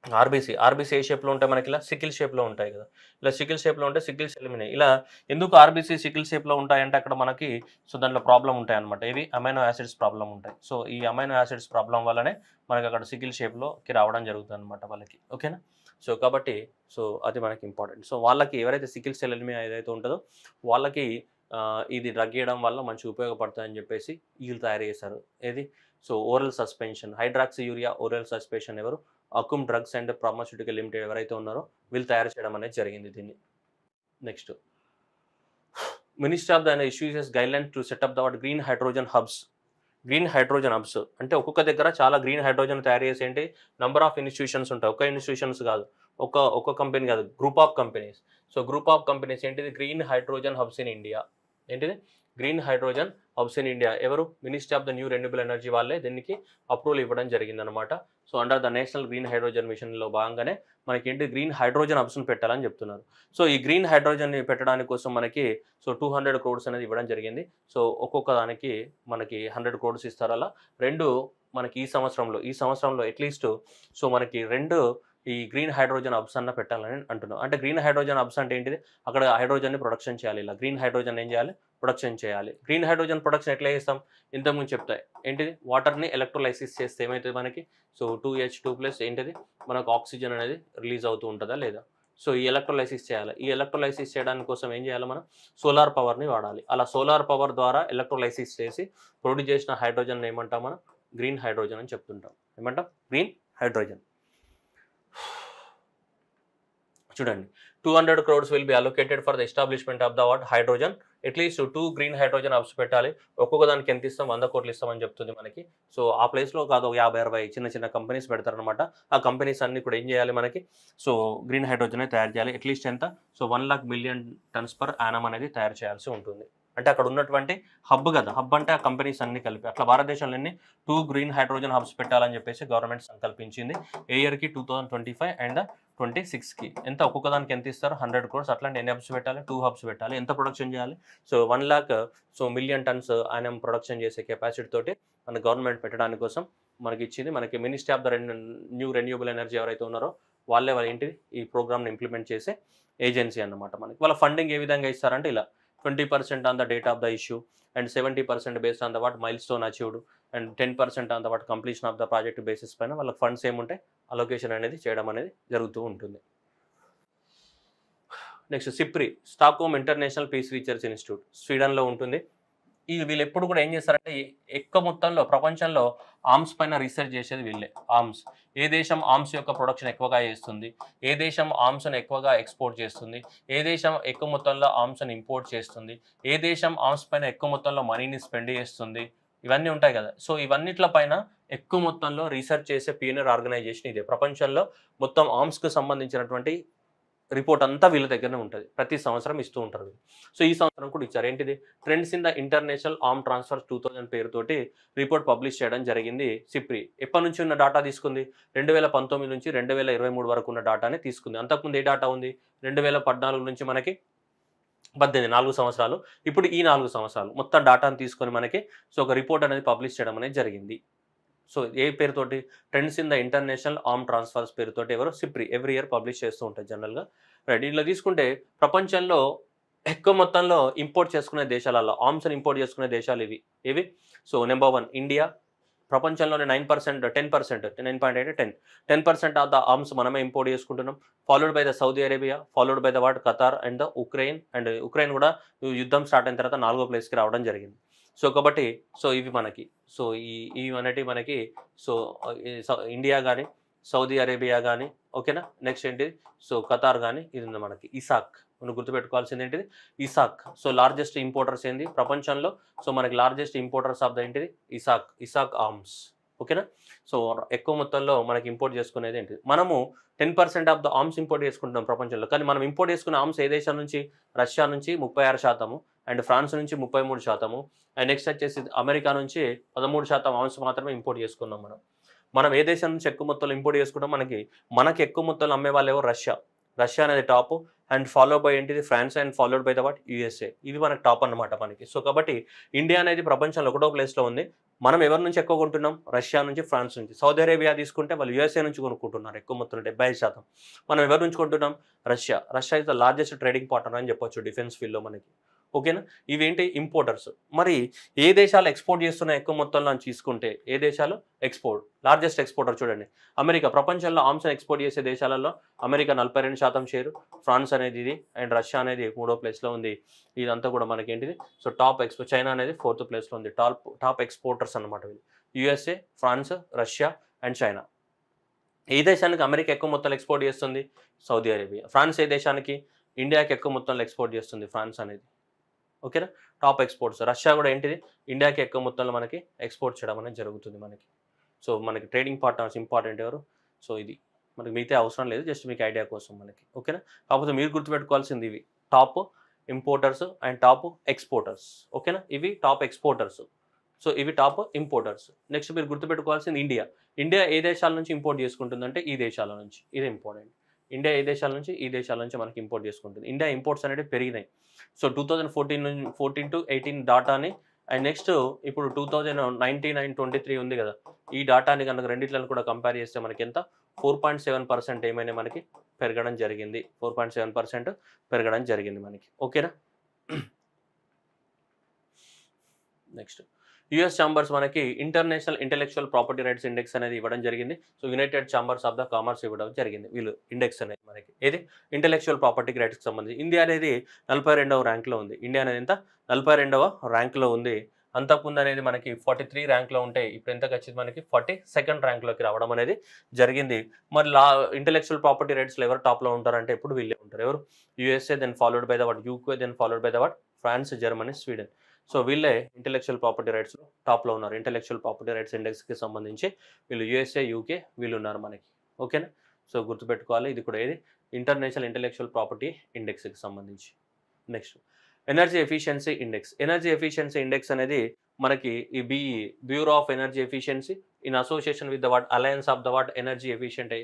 ఆర్బీసీ ఏ షేప్లో ఉంటాయి మనకి, ఇలా సికిల్ షేప్లో ఉంటాయి కదా, ఇలా సికిల్ షేప్లో ఉంటే సికిల్ సెల్ ఎనిమియా. ఇలా ఎందుకు ఆర్బీసీ సికిల్ షేప్లో ఉంటాయంటే అక్కడ మనకి సో దాంట్లో ప్రాబ్లం ఉంటాయి అనమాట. ఇవి అమైనో యాసిడ్స్ ప్రాబ్లం ఉంటాయి. సో ఈ అమైనో యాసిడ్స్ ప్రాబ్లం వల్లనే మనకి అక్కడ సికిల్ షేప్లోకి రావడం జరుగుతుంది అనమాట వాళ్ళకి, ఓకేనా. సో కాబట్టి సో అది మనకి ఇంపార్టెంట్. సో వాళ్ళకి ఎవరైతే సికిల్ సెల్ ఎనిమియా ఏదైతే ఉంటుందో వాళ్ళకి ఇది డ్రగ్ ఇవ్వడం వల్ల మంచి ఉపయోగపడుతుందని చెప్పేసి వీళ్ళు తయారు చేశారు. ఏది, so oral suspension hydroxy urea oral suspension ఎవరు, Akums drugs and pharmaceutical limited ఎవరైతే ఉన్నారో వీళ్ళు తయారు చేయడం అనేది జరిగింది దీన్ని. Next, ministry of the issues guideline to set up the green hydrogen hubs. Green hydrogen hubs అంటే ఒక్కొక్క దగ్గర చాలా గ్రీన్ హైడ్రోజన్ తయారు చేసి ఏంటి నంబర్ ఆఫ్ ఇన్స్టిట్యూషన్స్ ఉంటాయి. ఒక ఇన్స్టిట్యూషన్స్ కాదు, ఒక కంపెనీ కాదు, group of companies. So group of companies ఏంటిది, green hydrogen hubs in India. ఏంటిది, green hydrogen hubs in India. ఎవరు, ministry of the new renewable energy వాళ్ళే దీనికి అప్రూవల్ ఇవ్వడం జరిగిందనమాట. So under the national green hydrogen మిషన్లో భాగంగానే మనకి ఏంటి గ్రీన్ హైడ్రోజన్ హబ్స్ని పెట్టాలని చెప్తున్నారు. సో ఈ గ్రీన్ హైడ్రోజన్ని పెట్టడానికి కోసం మనకి సో 200 crores అనేది ఇవ్వడం జరిగింది. సో ఒక్కొక్క దానికి మనకి 100 crores ఇస్తారు. అలా రెండు మనకి ఈ సంవత్సరంలో అట్లీస్ట్ సో మనకి 2 ఈ గ్రీన్ హైడ్రోజన్ హబ్స్ అన్న పెట్టాలని అంటున్నాం. అంటే గ్రీన్ హైడ్రోజన్ హబ్స్ అంటే ఏంటిది, అక్కడ హైడ్రోజన్ని ప్రొడక్షన్ చేయాలి. ఇలా గ్రీన్ హైడ్రోజన్ ఏం చేయాలి, ప్రొడక్షన్ చేయాలి. గ్రీన్ హైడ్రోజన్ ప్రొడక్షన్ ఎట్లా చేస్తాం, ఇంతకుముందు చెప్తాయి ఏంటిది, వాటర్ని ఎలక్ట్రోలైసిస్ చేస్తే ఏమవుతుంది మనకి, సో 2H2+ ఏంటిది మనకు ఆక్సిజన్ అనేది రిలీజ్ అవుతూ ఉంటుందా లేదా. సో ఈ ఎలక్ట్రోలైసిస్ చేయాలి. ఈ ఎలక్ట్రోలైసిస్ చేయడానికి కోసం ఏం చేయాలి, మనం సోలార్ పవర్ని వాడాలి. అలా సోలార్ పవర్ ద్వారా ఎలక్ట్రోలైసిస్ చేసి ప్రొడ్యూస్ చేసిన హైడ్రోజన్ ఏమంటాం మనం, గ్రీన్ హైడ్రోజన్ అని చెప్తుంటాం. ఏమంటాం, గ్రీన్ హైడ్రోజన్. చూడండి, 200 crores will be allocated for the establishment of the what hydrogen. At least 2 green hydrogen hubs పెట్టాలి. ఒక్కొక్క దానికి ఎంత ఇస్తాం, 100 crores ఇస్తామని చెప్తుంది మనకి. సో ఆ ప్లేస్లో కాదు 50-60 చిన్న కంపెనీస్ పెడతారనమాట. ఆ కంపెనీస్ అన్ని కూడా ఏం చేయాలి మనకి, సో గ్రీన్ హైడ్రోజన్ తయారు చేయాలి. అట్లీస్ట్ ఎంత, so 1 lakh million tons per annum అనేది తయారు చేయాల్సి ఉంటుంది. అంటే అక్కడ ఉన్నటువంటి హబ్ కదా, హబ్ అంటే ఆ కంపెనీస్ అన్ని కలిపి. అట్లా భారతదేశంలో 2 గ్రీన్ హైడ్రోజన్ హబ్స్ పెట్టాలని చెప్పేసి గవర్నమెంట్ సంకల్పించింది. ఏ ఇయర్కి 2025 అండ్ 26కి. ఎంత ఒక్కొక్క దానికి ఎంత ఇస్తారు, 100 crores. అట్లాంటి ఎన్ని హబ్స్ పెట్టాలి, 2 హబ్స్ పెట్టాలి. ఎంత ప్రొడక్షన్ చేయాలి, సో 1 lakh million tons ఆయన ప్రొడక్షన్ చేసే కెపాసిటీ తోటి మన గవర్నమెంట్ పెట్టడానికి కోసం మనకి ఇచ్చింది. మనకి ministry of the new renewable energy ఎవరైతే ఉన్నారో వాళ్ళే ఏంటి ఈ ప్రోగ్రామ్ని ఇంప్లిమెంట్ చేసే ఏజెన్సీ అన్నమాట. మనకి వాళ్ళ ఫండింగ్ ఏ విధంగా ఇస్తారంటే ఇలా 20% on the date of the issue and 70% based on the what mile stone achieved and 10% on the what completion of the project basis పైన వాళ్ళకి ఫండ్స్ ఏముంటాయి అలొకేషన్ అనేది చేయడం అనేది జరుగుతూ ఉంటుంది. Next, SIPRI, Stockholm international peace research institute, స్వీడన్లో ఉంటుంది. వీళ్ళు ఎప్పుడు కూడా ఏం చేస్తారంటే ఎక్కువ మొత్తంలో ప్రపంచంలో ఆర్మ్స్ పైన రీసెర్చ్ చేసేది వీళ్ళే. ఆర్మ్స్, ఏ దేశం ఆర్మ్స్ యొక్క ప్రొడక్షన్ ఎక్కువగా చేస్తుంది, ఏ దేశం ఆర్మ్స్ని ఎక్కువగా ఎక్స్పోర్ట్ చేస్తుంది, ఏ దేశం ఎక్కువ మొత్తంలో ఆర్మ్స్ని ఇంపోర్ట్ చేస్తుంది, ఏ దేశం ఆర్మ్స్ పైన ఎక్కువ మొత్తంలో మనీని స్పెండ్ చేస్తుంది, ఇవన్నీ ఉంటాయి కదా. సో ఇవన్నిట్ల పైన ఎక్కువ మొత్తంలో రీసెర్చ్ చేసే పీనియర్ ఆర్గనైజేషన్ ఇదే. ప్రపంచంలో మొత్తం ఆర్మ్స్కి సంబంధించినటువంటి రిపోర్ట్ అంతా వీళ్ళ దగ్గరనే ఉంటుంది. ప్రతి సంవత్సరం ఇస్తూ ఉంటారు వీళ్ళు. సో ఈ సంవత్సరం కూడా ఇచ్చారు. ఏంటిది, trends in the international arm transfer 2000 పేరుతోటి రిపోర్ట్ పబ్లిష్ చేయడం జరిగింది. సిప్రి ఎప్పటి నుంచి ఉన్న డాటా తీసుకుంది, 2019 నుంచి 2023 వరకు ఉన్న డాటానే తీసుకుంది. అంతకుముందు ఏ డాటా ఉంది, 2014 నుంచి మనకి 18, 4 సంవత్సరాలు. ఇప్పుడు ఈ 4 సంవత్సరాలు మొత్తం డాటాను తీసుకొని మనకి సో ఒక రిపోర్ట్ అనేది పబ్లిష్ చేయడం అనేది జరిగింది. సో ఏ పేరుతోటి, trends in the international arm transfers పేరుతోటి ఎవరు, సిప్రి ఎవ్రీ ఇయర్ పబ్లిష్ చేస్తూ ఉంటాయి జనరల్గా. రైట్, ఇట్లా తీసుకుంటే ప్రపంచంలో ఎక్కువ మొత్తంలో ఇంపోర్ట్ చేసుకునే దేశాలలో ఆర్మ్స్ని ఇంపోర్ట్ చేసుకునే దేశాలు ఇవి. So number 1 India. ప్రపంచంలోనే 9%, 10%, 9.8, 10% ఆఫ్ ద ఆర్మ్స్ మనమే ఇంపోర్ట్ చేసుకుంటున్నాం. Followed by the Saudi Arabia, followed by the what Qatar and the Ukraine. And Ukraine కూడా యుద్ధం స్టార్ట్ అయిన తర్వాత 4వ ప్లేస్కి రావడం జరిగింది. సో కాబట్టి సో ఇవి మనకి సో ఇవి అనేటివి మనకి సో ఇండియా కానీ, సౌదీ అరేబియా కానీ, ఓకేనా. నెక్స్ట్ ఏంటి, సో ఖతార్ కానీ, ఇది ఉంది మనకి ఇసాక్. మనం గుర్తుపెట్టుకోవాల్సింది ఏంటిది ఇసాక్. సో లార్జెస్ట్ ఇంపోర్టర్స్ ఏంది ప్రపంచంలో, సో మనకి లార్జెస్ట్ ఇంపోర్టర్స్ ఆఫ్ ద ఏంటిది ఇసాక్ ఆర్మ్స్. ఓకేనా. సో ఎక్కువ మొత్తంలో మనకి ఇంపోర్ట్ చేసుకునేది ఏంటిది, మనము 10% ఆఫ్ ద ఆర్మ్స్ ఇంపోర్ట్ చేసుకుంటున్నాం ప్రపంచంలో. కానీ మనం ఇంపోర్ట్ చేసుకున్న ఆర్మ్స్ ఏ దేశం నుంచి, రష్యా నుంచి 36%, అండ్ ఫ్రాన్స్ నుంచి 33%, అండ్ నెక్స్ట్ వచ్చేసి అమెరికా నుంచి 13% ఆర్మ్స్ మాత్రమే ఇంపోర్ట్ చేసుకున్నాం మనం. మనం ఏ దేశం నుంచి ఎక్కువ మొత్తంలో ఇంపోర్ట్ చేసుకుంటాం, మనకి ఎక్కువ మొత్తంలో అమ్మే వాళ్ళు ఎవరు, రష్యా అనేది టాప్, అండ్ ఫాలో బై ఏంటిది France, and followed by the what USA. ఇవి మనకి టాప్ అన్నమాట మనకి. సో కాబట్టి ఇండియా అనేది ప్రపంచంలో ఒకటో ప్లేస్లో ఉంది. మనం ఎవరి నుంచి ఎక్కువ కొంటున్నాం, రష్యా నుంచి, ఫ్రాన్స్ నుంచి. సౌదీ అరేబియా తీసుకుంటే వాళ్ళు యూఎస్ఏ నుంచి కొనుక్కుంటున్నారు ఎక్కువ మొత్తంలో 75%. మనం ఎవరి నుంచి కొంటున్నాం, Russia is the largest trading partner అని చెప్పొచ్చు డిఫెన్స్ ఫీల్డ్లో మనకి. ఓకేనా. ఇవేంటి ఇంపోర్టర్స్. మరి ఏ దేశాలు ఎక్స్పోర్ట్ చేస్తున్న ఎక్కువ మొత్తంలో అని తీసుకుంటే, ఏ దేశాలు లార్జెస్ట్ ఎక్స్పోర్టర్ చూడండి అమెరికా. ప్రపంచంలో ఆర్మ్స్ ఎక్స్పోర్ట్ చేసే దేశాలలో అమెరికా 42% షేరు, ఫ్రాన్స్ అనేది ఇది, అండ్ రష్యా అనేది 3వ ప్లేస్లో ఉంది. ఇదంతా కూడా మనకి ఏంటిది, సో చైనా అనేది 4th ప్లేస్లో ఉంది. టాప్ ఎక్స్పోర్టర్స్ అనమాట వీళ్ళు. USA, France, Russia and China. ఏ దేశానికి అమెరికా ఎక్కువ మొత్తంలో ఎక్స్పోర్ట్ చేస్తుంది, సౌదీ అరేబియా. ఫ్రాన్స్ ఏ దేశానికి, ఇండియాకి ఎక్కువ మొత్తంలో ఎక్స్పోర్ట్ చేస్తుంది ఫ్రాన్స్ అనేది. ఓకేనా. Top exports. రష్యా కూడా ఏంటిది, ఇండియాకి ఎక్కువ మొత్తంలో మనకి ఎక్స్పోర్ట్ చేయడం అనేది జరుగుతుంది మనకి. సో మనకి ట్రేడింగ్ పార్ట్నర్స్ ఇంపార్టెంట్ ఎవరు, సో ఇది మనకి మిగతా అవసరం లేదు, జస్ట్ మీకు ఐడియా కోసం మనకి. ఓకేనా. కాకపోతే మీరు గుర్తుపెట్టుకోవాల్సింది ఇవి top importers and top exporters. ఓకేనా. ఇవి టాప్ ఎక్స్పోర్టర్స్, సో ఇవి టాప్ ఇంపోర్టర్స్. నెక్స్ట్ మీరు గుర్తుపెట్టుకోవాల్సింది ఇండియా ఏ దేశాల నుంచి ఇంపోర్ట్ చేసుకుంటుందంటే ఈ దేశాల నుంచి. ఇది ఇంపార్టెంట్. ఇండియా ఏ దేశాల నుంచి, ఈ దేశాల నుంచి మనకి ఇంపోర్ట్ చేసుకుంటుంది. ఇండియా ఇంపోర్ట్స్ అనేవి పెరిగినాయి. సో 2014 to 18 డాటాని, అండ్ నెక్స్ట్ ఇప్పుడు 2019 and 23 ఉంది కదా, ఈ డాటాని కనుక రెండిట్లను కూడా కంపేర్ చేస్తే మనకి ఎంత 4.7% ఏమైనా మనకి పెరగడం జరిగింది. 4.7% పెరగడం జరిగింది మనకి. ఓకేనా. నెక్స్ట్ యుఎస్ ఛాంబర్స్ మనకి international intellectual property rights index అనేది ఇవ్వడం జరిగింది. So United chambers of the commerce ఇవ్వడం జరిగింది వీళ్ళు ఇండెక్స్ అనేది మనకి. ఏది ఇంటెలెక్చువల్ ప్రాపర్టీ రైట్స్కి సంబంధించి ఇండియా అనేది 42వ ర్యాంక్లో ఉంది. ఇండియా అనేది ఎంత 42వ ర్యాంక్లో ఉంది. అంతకుముందు అనేది మనకి 43 ర్యాంక్లో ఉంటే ఇప్పుడు ఎంతకు వచ్చింది మనకి 42nd ర్యాంక్లోకి రావడం అనేది జరిగింది. మరి ఇంటెలెక్చువల్ ప్రాపర్టీ రైట్స్లో ఎవరు టాప్లో ఉంటారంటే ఇప్పుడు వీళ్ళే ఉంటారు. ఎవరు, USA, then followed by the what UK, then followed by the what France, Germany, Sweden. So వీళ్ళే ఇంటెలెక్చువల్ ప్రాపర్టీ రైట్స్లో టాప్లో ఉన్నారు. ఇంటెలెక్చువల్ ప్రాపర్టీ రైట్స్ ఇండెక్స్కి సంబంధించి వీళ్ళు యూఎస్ఏ, యూకే వీళ్ళు ఉన్నారు మనకి. ఓకేనా. సో గుర్తుపెట్టుకోవాలి, ఇది కూడా ఏది ఇంటర్నేషనల్ ఇంటెలెక్చువల్ ప్రాపర్టీ ఇండెక్స్కి సంబంధించి. Next energy efficiency index. Energy efficiency index అనేది మనకి ఈ bureau of energy efficiency in association with the what alliance of the what energy efficient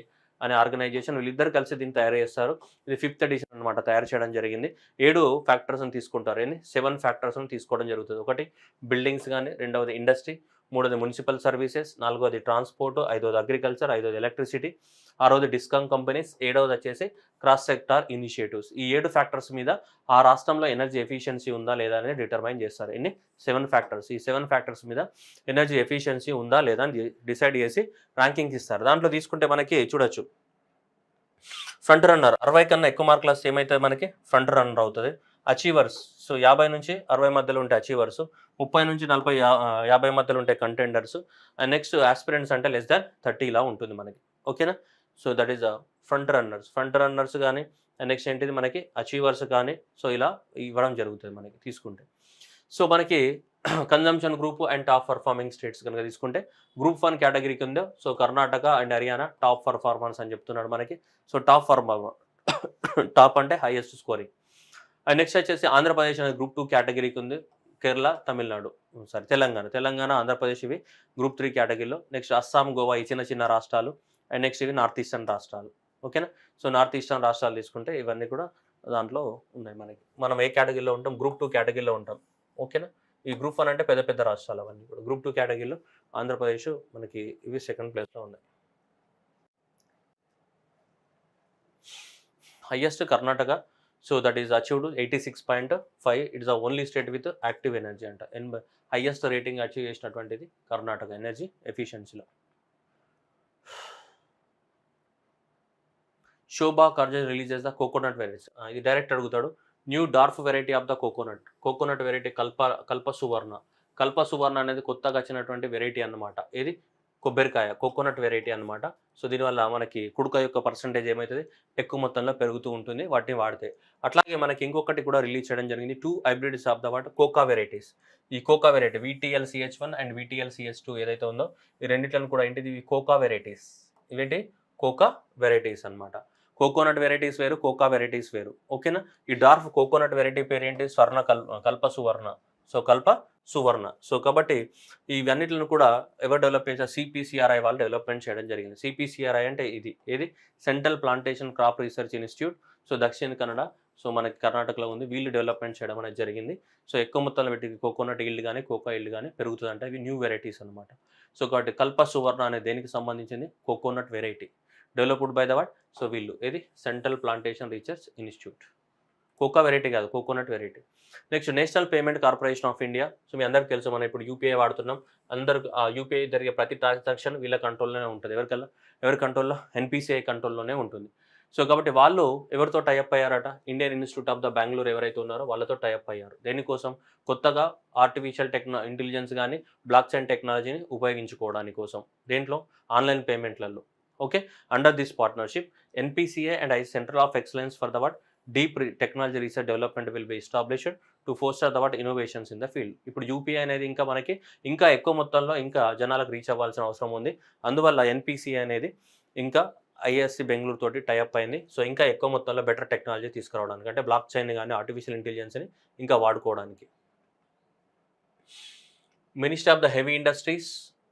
అనే ఆర్గనైజేషన్, వీళ్ళిద్దరు కలిసి దీన్ని తయారు చేస్తారు. ఇది 5th ఎడిషన్ అనమాట, తయారు చేయడం జరిగింది. 7 ఫ్యాక్టర్స్ని తీసుకుంటారు. 7 ఫ్యాక్టర్స్ని తీసుకోవడం జరుగుతుంది. ఒకటి బిల్డింగ్స్ కానీ, రెండవది ఇండస్ట్రీ, మూడవది మున్సిపల్ సర్వీసెస్, నాలుగవది ట్రాన్స్పోర్ట్, ఐదవది అగ్రికల్చర్, ఐదవది ఎలక్ట్రిసిటీ, ఆరవది డిస్కమ్ కంపెనీస్, 7వది వచ్చేసి క్రాస్ సెక్టార్ ఇనిషియేటివ్స్. ఈ 7 ఫ్యాక్టర్స్ మీద ఆ రాష్ట్రంలో ఎనర్జీ ఎఫిషియన్సీ ఉందా లేదా అనేది డిటర్మైన్ చేస్తారు. 7 ఫ్యాక్టర్స్. ఈ 7 ఫ్యాక్టర్స్ మీద ఎనర్జీ ఎఫిషియన్సీ ఉందా లేదా అని డిసైడ్ చేసి ర్యాంకింగ్స్ ఇస్తారు. దాంట్లో తీసుకుంటే మనకి చూడొచ్చు ఫ్రంట్ రన్నర్ 60 కన్నా ఎక్కువ మార్కులు వస్తే ఏమైతే మనకి ఫ్రంట్ రన్నర్ అవుతుంది. అచీవర్స్, సో 50 నుంచి 60 మధ్యలో ఉంటే అచీవర్స్, 30 నుంచి 40 50 మధ్యలో ఉంటే కంటెండర్స్, అండ్ నెక్స్ట్ ఆస్పిరెంట్స్ అంటే లెస్ దాన్ 30 ఇలా ఉంటుంది మనకి. ఓకేనా. So that is front runners కానీ, అండ్ నెక్స్ట్ ఏంటిది మనకి అచీవర్స్ కానీ, సో ఇలా ఇవ్వడం జరుగుతుంది మనకి తీసుకుంటే. సో మనకి consumption group and top performing states కనుక తీసుకుంటే గ్రూప్ 1 కేటగిరీ కింద so Karnataka and Haryana top performance అని చెప్తున్నాడు మనకి. సో టాప్ అంటే హైయెస్ట్ స్కోరింగ్. అండ్ నెక్స్ట్ వచ్చేసి ఆంధ్రప్రదేశ్ అనేది గ్రూప్ 2 కేటగిరీకి ఉంది. కేరళ, తమిళనాడు, తెలంగాణ, ఆంధ్రప్రదేశ్ ఇవి గ్రూప్ 3 కేటగిరీలో. నెక్స్ట్ అస్సాం, గోవా ఈ చిన్న రాష్ట్రాలు, అండ్ నెక్స్ట్ ఇవి నార్త్ ఈస్టర్న్ రాష్ట్రాలు. ఓకేనా. సో నార్త్ ఈస్టర్న్ రాష్ట్రాలు తీసుకుంటే ఇవన్నీ కూడా దాంట్లో ఉన్నాయి మనకి. మనం ఏ కేటగిరీలో ఉంటాం, గ్రూప్ 2 కేటగిరీలో ఉంటాం. ఓకేనా. ఈ గ్రూప్ 1 అంటే పెద్ద రాష్ట్రాలు అవన్నీ కూడా. గ్రూప్ 2 కేటగిరీలో ఆంధ్రప్రదేశ్ మనకి ఇవి 2nd ప్లేస్లో ఉన్నాయి. Highest Karnataka, so that is achieved 86.5. It's the only state with active energy అంట. హైయెస్ట్ రేటింగ్ అచీవ్ చేసినటువంటిది కర్ణాటక ఎనర్జీ ఎఫిషియన్సీలో. శోభా కర్జన్ రిలీజెస్ ద కోకోనట్ వెరైటీస్. ఇది డైరెక్ట్ అడుగుతాడు. New dwarf variety of the coconut variety Kalpa Suvarna అనేది కొత్తగా వచ్చినటువంటి వెరైటీ అన్నమాట. ఇది కొబ్బరికాయ కోకోనట్ వెరైటీ అనమాట. సో దీనివల్ల మనకి కుడుక యొక్క పర్సంటేజ్ ఏమవుతుంది ఎక్కువ మొత్తంలో పెరుగుతూ ఉంటుంది వాటిని వాడితే. అట్లాగే మనకి ఇంకొకటి కూడా రిలీజ్ చేయడం జరిగింది 2 hybrids of the what cocoa varieties. ఈ cocoa variety VTL-CH1 and VTL-CH2 ఏదైతే ఉందో ఈ రెండిట్లను కూడా ఏంటిది కోకా వెరైటీస్. ఇవేంటి కోకా వెరైటీస్ అనమాట. కోకోనట్ వెరైటీస్ వేరు, కోకా వెరైటీస్ వేరు. ఓకేనా. ఈ డార్ఫ్ కోకోనట్ వెరైటీ పేరు ఏంటి స్వర్ణ కల్ప సువర్ణ. సో కల్ప సువర్ణ. సో కాబట్టి ఇవన్నిటిని కూడా ఎవరు డెవలప్ చేశారు CPCRI వాళ్ళు డెవలప్మెంట్ చేయడం జరిగింది. CPCRI అంటే ఇది ఏది central plantation crop research institute. So దక్షిణ కన్నడ, సో మనకి కర్ణాటకలో ఉంది. వీళ్ళు డెవలప్మెంట్ చేయడం అనేది జరిగింది. సో ఎక్కువ మొత్తంలో పెట్టి కోకోనట్ ఈల్డ్ కానీ కోకా ఈల్డ్ కానీ పెరుగుతుంది అంటే ఇవి న్యూ వెరైటీస్ అనమాట. సో కాబట్టి కల్ప సువర్ణ అనేది దేనికి సంబంధించింది coconut variety developed by the what so వీళ్ళు ఏది central plantation research institute. Cocoa variety కాదు coconut variety. Next national payment corporation of India. So మీ అందరికీ తెలుసు మనం ఇప్పుడు యూపీఐ వాడుతున్నాం. అందరికి యూపీఐ జరిగే ప్రతి ట్రాన్సాక్షన్ వీళ్ళ కంట్రోల్లోనే ఉంటుంది. ఎవరి కంట్రోల్లో NPCI కంట్రోల్లోనే ఉంటుంది. సో కాబట్టి వాళ్ళు ఎవరితో టైఅప్ అయ్యారట Indian institute of the Bengaluru ఎవరైతే ఉన్నారో వాళ్ళతో టైఅప్ అయ్యారు. దేనికోసం కొత్తగా ఆర్టిఫిషియల్ ఇంటెలిజెన్స్ కానీ బ్లాక్ చైన్ టెక్నాలజీని ఉపయోగించుకోవడానికి కోసం. దేంట్లో ఆన్లైన్ పేమెంట్లలో. Okay. Under this partnership NPCI and centre of excellence for the what deep technology research development will be established to foster the what innovations in the field. ఇప్పుడు UPI అనేది ఇంకా మనకి ఇంకా ఎక్కువ మొత్తంలో ఇంకా జనాలకు రీచ్ అవ్వాల్సిన అవసరం ఉంది. అందువల్ల NPCI అనేది ఇంకా IISc బెంగళూరు తోటి టైఅప్ అయింది. సో ఇంకా ఎక్కువ మొత్తంలో బెటర్ టెక్నాలజీ తీసుకురావడానికి అంటే బ్లాక్ చైన్ కానీ ఆర్టిఫిషియల్ ఇంటెలిజెన్స్ని ఇంకా వాడుకోవడానికి. Ministry of the heavy industries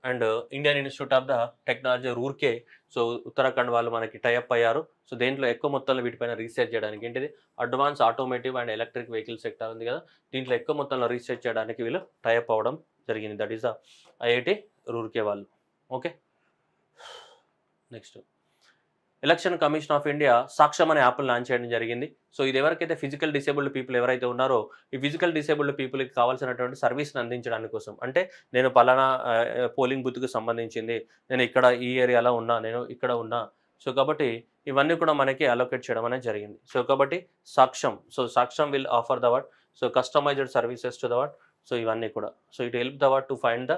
and Indian institute of the technology Roorkee. So Uttarakhand వాళ్ళు మనకి టైఅప్ అయ్యారు. సో దేంట్లో ఎక్కువ మొత్తంలో వీటిపైన రీసెర్చ్ చేయడానికి ఏంటిది advance automotive and electric vehicle sector ఉంది కదా దీంట్లో ఎక్కువ మొత్తంలో రీసెర్చ్ చేయడానికి వీళ్ళు టైఅప్ అవ్వడం జరిగింది. That is the IIT Roorkee వాళ్ళు. Okay. Next election commission of India Saksham అనే యాప్ను లాంచ్ చేయడం జరిగింది. సో ఇది ఎవరికైతే ఫిజికల్ డిసేబుల్డ్ పీపుల్ ఎవరైతే ఉన్నారో ఈ ఫిజికల్ డిసేబుల్డ్ పీపుల్కి కావాల్సినటువంటి సర్వీస్ని అందించడానికి కోసం. అంటే నేను పలానా పోలింగ్ బూత్కి సంబంధించింది, నేను ఇక్కడ ఈ ఏరియాలో ఉన్నా, నేను ఇక్కడ ఉన్నా. సో కాబట్టి ఇవన్నీ కూడా మనకి అలొకేట్ చేయడం అనేది జరిగింది. సో కాబట్టి Saksham. So Saksham will offer the what so customised services to the what so ఇవన్నీ కూడా. So it help the what to find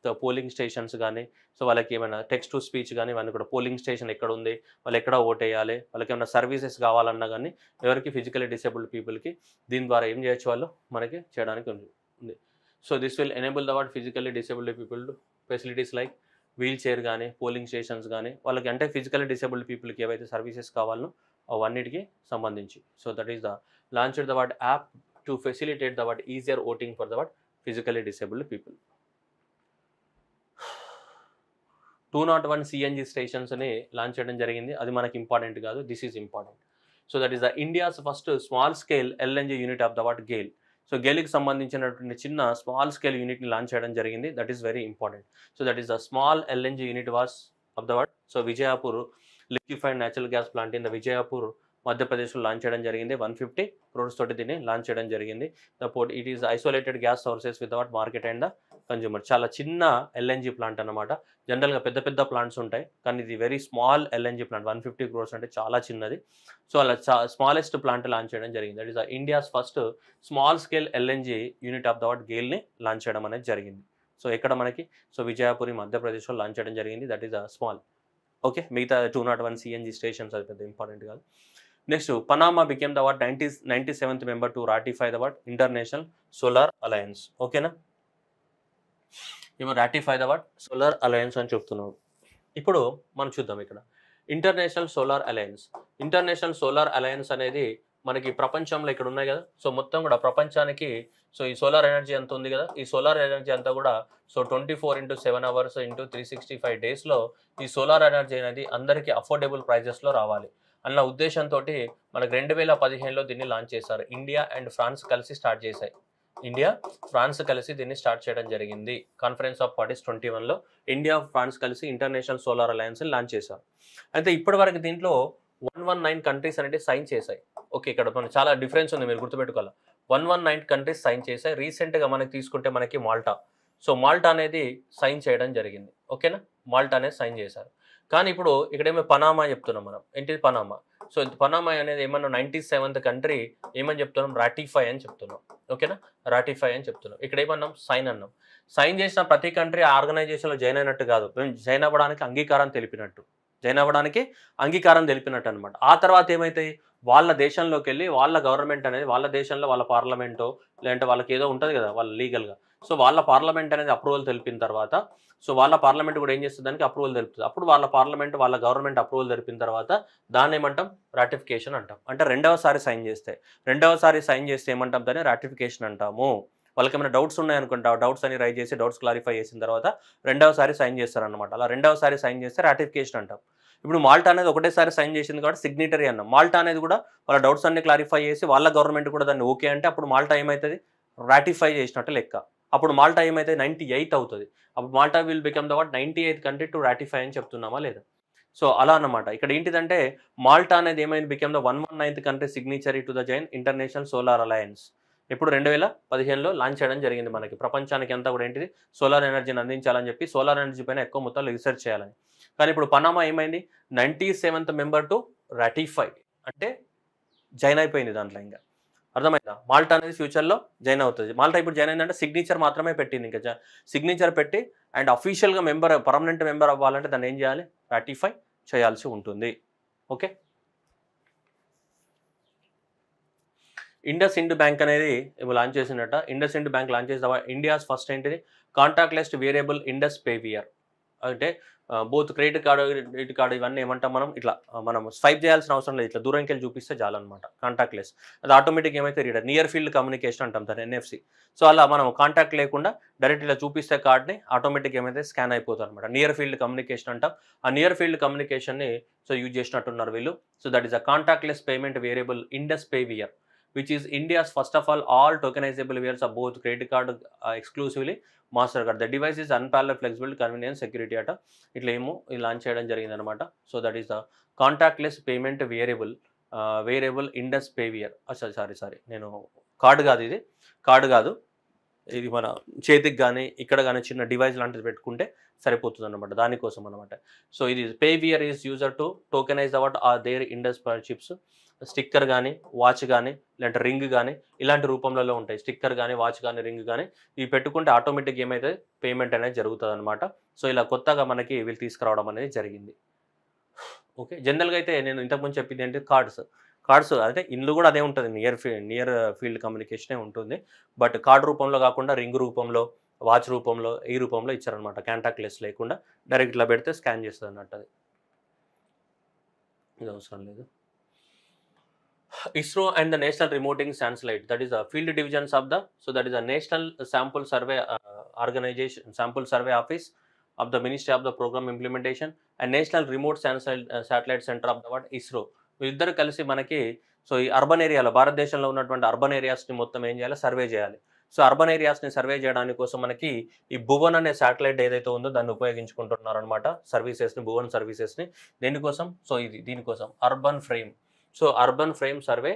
the polling stations కానీ సో వాళ్ళకి ఏమైనా టెక్స్ట్ టు స్పీచ్ కానీ ఇవన్నీ కూడా పోలింగ్ స్టేషన్ ఎక్కడ ఉంది, వాళ్ళు ఎక్కడ ఓట్ వేయాలి, వాళ్ళకి ఏమైనా సర్వీసెస్ కావాలన్నా కానీ ఎవరికి ఫిజికలీ డిసేబుల్డ్ పీపుల్కి దీని ద్వారా ఏం చేయొచ్చు వాళ్ళు మనకి చేయడానికి ఉంది. So this will enable the what physically disabled people facilities like wheelchair కానీ పోలింగ్ స్టేషన్స్ కానీ వాళ్ళకి అంటే ఫిజికలీ డిసేబుల్డ్ పీపుల్కి ఏవైతే సర్వీసెస్ కావాలనో అవన్నిటికి సంబంధించి. So that is the launched the what app to facilitate the what easier voting for the what physically disabled people. 201 CNG స్టేషన్స్ని లాంచ్ చేయడం జరిగింది. అది మనకి ఇంపార్టెంట్ కాదు, this is important. So that is the India's first small scale LNG unit of the what GAIL. సో గేల్కి సంబంధించినటువంటి చిన్న స్మాల్ స్కేల్ యూనిట్ని లాంచ్ చేయడం జరిగింది. That is very important. So that is the small LNG unit was of the what so Vijayapur liquefied natural gas plant in the Vijayapur మధ్యప్రదేశ్లో launch చేయడం జరిగింది. 150 crores తోటి దీన్ని లాంచ్ చేయడం జరిగింది. The port it is isolated gas sources with what market and the consumer. చాలా చిన్న LNG plant అనమాట. జనరల్గా పెద్ద పెద్ద ప్లాంట్స్ ఉంటాయి కానీ ఇది very small LNG plant 150 crores అంటే చాలా చిన్నది. సో అలా స్మాలెస్ట్ ప్లాంట్ లాంచ్ చేయడం జరిగింది. That is India's first small scale LNG unit of the what గేల్ని లాంచ్ చేయడం అనేది జరిగింది. సో ఎక్కడ మనకి సో విజయపురి మధ్యప్రదేశ్లో లాంచ్ చేయడం జరిగింది. That is small. ఓకే. మిగతా 201 CNG స్టేషన్స్ అది పెద్ద ఇంపార్టెంట్ కాదు. Next Panama became the what 97th member to ratify the what international solar alliance. ఓకేనా. ఏమో ratify the watt solar alliance అని చెప్తున్నాడు. ఇప్పుడు మనం చూద్దాం ఇక్కడ international solar alliance. International solar alliance అనేది మనకి ప్రపంచంలో ఇక్కడ ఉన్నాయి కదా. సో మొత్తం కూడా ప్రపంచానికి సో ఈ సోలార్ ఎనర్జీ ఎంత ఉంది కదా ఈ సోలార్ ఎనర్జీ అంతా కూడా సో 24/7 hours ఇంటూ 365 daysలో ఈ సోలార్ ఎనర్జీ అనేది అందరికీ అఫోర్డబుల్ ప్రైజెస్లో రావాలి అన్న ఉద్దేశంతో మనకు 2015లో దీన్ని లాంచ్ చేశారు. ఇండియా అండ్ ఫ్రాన్స్ కలిసి స్టార్ట్ చేశాయి. ఇండియా ఫ్రాన్స్ కలిసి దీన్ని స్టార్ట్ చేయడం జరిగింది. కాన్ఫరెన్స్ ఆఫ్ పార్టీస్ 21లో ఇండియా ఫ్రాన్స్ కలిసి ఇంటర్నేషనల్ సోలార్ అలయన్స్ని లాంచ్ చేశారు. అయితే ఇప్పటి వరకు దీంట్లో 119 కంట్రీస్ అనేది సైన్ చేశాయి. ఓకే. ఇక్కడ మనం చాలా డిఫరెన్స్ ఉంది, మీరు గుర్తుపెట్టుకోవాలి. 119 కంట్రీస్ సైన్ చేశాయి. రీసెంట్గా మనకి తీసుకుంటే మనకి మాల్టా. సో మాల్టా అనేది సైన్ చేయడం జరిగింది. ఓకేనా. మాల్టా అనేది సైన్ చేశారు. కానీ ఇప్పుడు ఇక్కడేమో పనామా చెప్తున్నాం మనం. ఏంటిది పనామా. సో పనామా అనేది ఏమన్నా 97th కంట్రీ ఏమని చెప్తున్నాం, రాటిఫై అని చెప్తున్నాం. ఓకేనా, రాటిఫై అని చెప్తున్నాం. ఇక్కడ ఏమన్నాం, సైన్ అన్నాం. సైన్ చేసిన ప్రతి కంట్రీ ఆ ఆర్గనైజేషన్లో జాయిన్ అయినట్టు కాదు, మేము జాయిన్ అవ్వడానికి అంగీకారం తెలిపినట్టు, జాయిన్ అవ్వడానికి అంగీకారం తెలిపినట్టు అనమాట. ఆ తర్వాత ఏమైతాయి, వాళ్ళ దేశంలోకి వెళ్ళి వాళ్ళ గవర్నమెంట్ అనేది వాళ్ళ దేశంలో వాళ్ళ పార్లమెంటో లేదంటే వాళ్ళకి ఏదో ఉంటుంది కదా వాళ్ళ లీగల్గా, సో వాళ్ళ పార్లమెంట్ అనేది అప్రూవల్ తెలిపిన తర్వాత, సో వాళ్ళ పార్లమెంట్ కూడా ఏం చేస్తుంది, దానికి అప్రూవల్ తెలుపుతుంది. అప్పుడు వాళ్ళ పార్లమెంట్ వాళ్ళ గవర్నమెంట్ అప్రూవల్ తెలిపిన తర్వాత దాన్ని ఏమంటాం, రాటిఫికేషన్ అంటాం. అంటే రెండవసారి సైన్ చేస్తే ఏమంటాం, దాన్ని రాటిఫికేషన్ అంటాము. వాళ్ళకి ఏమైనా డౌట్స్ ఉన్నాయనుకుంటా, డౌట్స్ అని రైజ్ చేసి డౌట్స్ క్లారిఫై చేసిన తర్వాత రెండవసారి సైన్ చేస్తారనమాట. అలా రెండవసారి సైన్ చేస్తే రాటిఫికేషన్ అంటాం. ఇప్పుడు మాల్టా అనేది ఒకటేసారి సైన్ చేసింది కాబట్టి సిగ్నేటరీ అన్నాం. మాల్టా అనేది కూడా వాళ్ళ డౌట్స్ అన్ని క్లారిఫై చేసి వాళ్ళ గవర్నమెంట్ కూడా దాన్ని ఓకే అంటే అప్పుడు మాల్టా ఏమవుతుంది, రాటిఫై చేసినట్టు లెక్క. అప్పుడు మాల్టా ఏమైతే 98 అవుతుంది. అప్పుడు Malta will become the 98th country to ratify అని చెప్తున్నామా లేదా. సో అలా అన్నమాట. ఇక్కడ ఏంటిదంటే మాల్టా అనేది ఏమైంది, become the 119th country signatory to the join international solar alliance. ఇప్పుడు 2015లో లాంచ్ చేయడం జరిగింది. మనకి ప్రపంచానికి అంతా కూడా ఏంటిది, సోలార్ ఎనర్జీని అందించాలని చెప్పి సోలార్ ఎనర్జీ పైన ఎక్కువ మొత్తంలో రీసెర్చ్ చేయాలని. కానీ ఇప్పుడు పనామా ఏమైంది, 97th మెంబర్ టు రాటిఫై అంటే జాయిన్ అయిపోయింది దాంట్లో. ఇంకా అర్థమైందా, మాల్టా అనేది ఫ్యూచర్లో జాయిన్ అవుతుంది. మాల్టా ఇప్పుడు జాయిన్ అయిందంటే సిగ్నేచర్ మాత్రమే పెట్టింది, ఇంకా సిగ్నేచర్ పెట్టి అండ్ అఫీషియల్గా మెంబర్ పర్మనెంట్ మెంబర్ అవ్వాలంటే దాన్ని ఏం చేయాలి, రాటిఫై చేయాల్సి ఉంటుంది. ఓకే, ఇండస్ ఇండ్ బ్యాంక్ అనేది లాంచ్ చేసినట్ట. ఇండస్ ఇండ్ బ్యాంక్ లాంచ్ చేసిన ఇండియాస్ ఫస్ట్ ఏంటిది, కాంటాక్ట్లెస్ వేరియబుల్ ఇండస్ పేవియర్. అంటే బోత్ క్రెడిట్ కార్డు ఇవన్నీ ఏమంటాం మనం, ఇట్లా మనం స్వైప్ చేయాల్సిన అవసరం లేదు, ఇట్లా దూరంకి వెళ్ళి చూపిస్తే చాలన్నమాట. కాంటాక్ట్లెస్ అది ఆటోమేటిక్ ఏమైతే రీడర్, నియర్ ఫీల్డ్ కమ్యూనికేషన్ అంటాం దాన్ని, ఎన్ఎఫ్సి. సో అలా మనం కాంటాక్ట్ లేకుండా డైరెక్ట్ ఇలా చూపిస్తే కార్డ్ని ఆటోమేటిక్ ఏమైతే స్కాన్ అయిపోతుంది అనమాట. నియర్ ఫీల్డ్ కమ్యూనికేషన్ అంటాం. ఆ నియర్ ఫీల్డ్ కమ్యూనికేషన్ని సో యూజ్ చేసినట్టున్నారు వీళ్ళు. So that is a contactless payment wearable Indus PayWear which is India's first of all tokenizable wares of both credit card exclusively MasterCard. The device is unparalleled flexibility, convenience, security అట ఇట్లా ఏమో ఇది launch చేయడం జరిగింది అనమాట. So that is the contactless payment wearable Indus PayWear. Sorry నేను card కాదు ఇది మన చేతికి కానీ ఇక్కడ కానీ చిన్న డివైస్ లాంటిది పెట్టుకుంటే సరిపోతుంది అనమాట, దానికోసం అనమాట. సో ఇది PayWear is user to tokenise out their Indus chips. Sticker కానీ వాచ్ కానీ లేదంటే రింగ్ కానీ ఇలాంటి రూపంలో ఉంటాయి. స్టిక్కర్ కానీ వాచ్ కానీ రింగ్ కానీ ఇవి పెట్టుకుంటే ఆటోమేటిక్ ఏమైతే పేమెంట్ అనేది జరుగుతుంది అనమాట. సో ఇలా కొత్తగా మనకి వీళ్ళు తీసుకురావడం అనేది జరిగింది. ఓకే, జనరల్గా అయితే నేను ఇంతకుముందు చెప్పింది ఏంటి, కార్డ్స్ అంటే ఇందులో కూడా అదే ఉంటుంది, నియర్ ఫీల్డ్ కమ్యూనికేషనే ఉంటుంది. బట్ కార్డ్ రూపంలో కాకుండా రింగ్ రూపంలో, వాచ్ రూపంలో, ఈ రూపంలో ఇచ్చారనమాట. కాంటాక్ట్లెస్ లేకుండా డైరెక్ట్ ఇలా పెడితే స్కాన్ చేస్తుంది అన్నట్టు. అది ఇది అవసరం లేదు. ISRO and the National Remoting Satellite, that is the field divisions of the, so that is the National Sample Survey Organization, Sample Survey Office of the Ministry of the Program Implementation and National Remote Satellite Center of the what ISRO. వీళ్ళిద్దరు కలిసి మనకి so ఈ urban ఏరియాలో, భారతదేశంలో ఉన్నటువంటి urban ఏరియాస్ని మొత్తం ఏం చేయాలి, సర్వే చేయాలి. సో అర్బన్ ఏరియాస్ని సర్వే చేయడానికి కోసం మనకి ఈ భువన్ అనే శాటిలైట్ ఏదైతే ఉందో దాన్ని ఉపయోగించుకుంటున్నారు అనమాట. సర్వీసెస్ని, భువన్ సర్వీసెస్ని దేనికోసం, సో దీనికోసం urban frame. So urban frame survey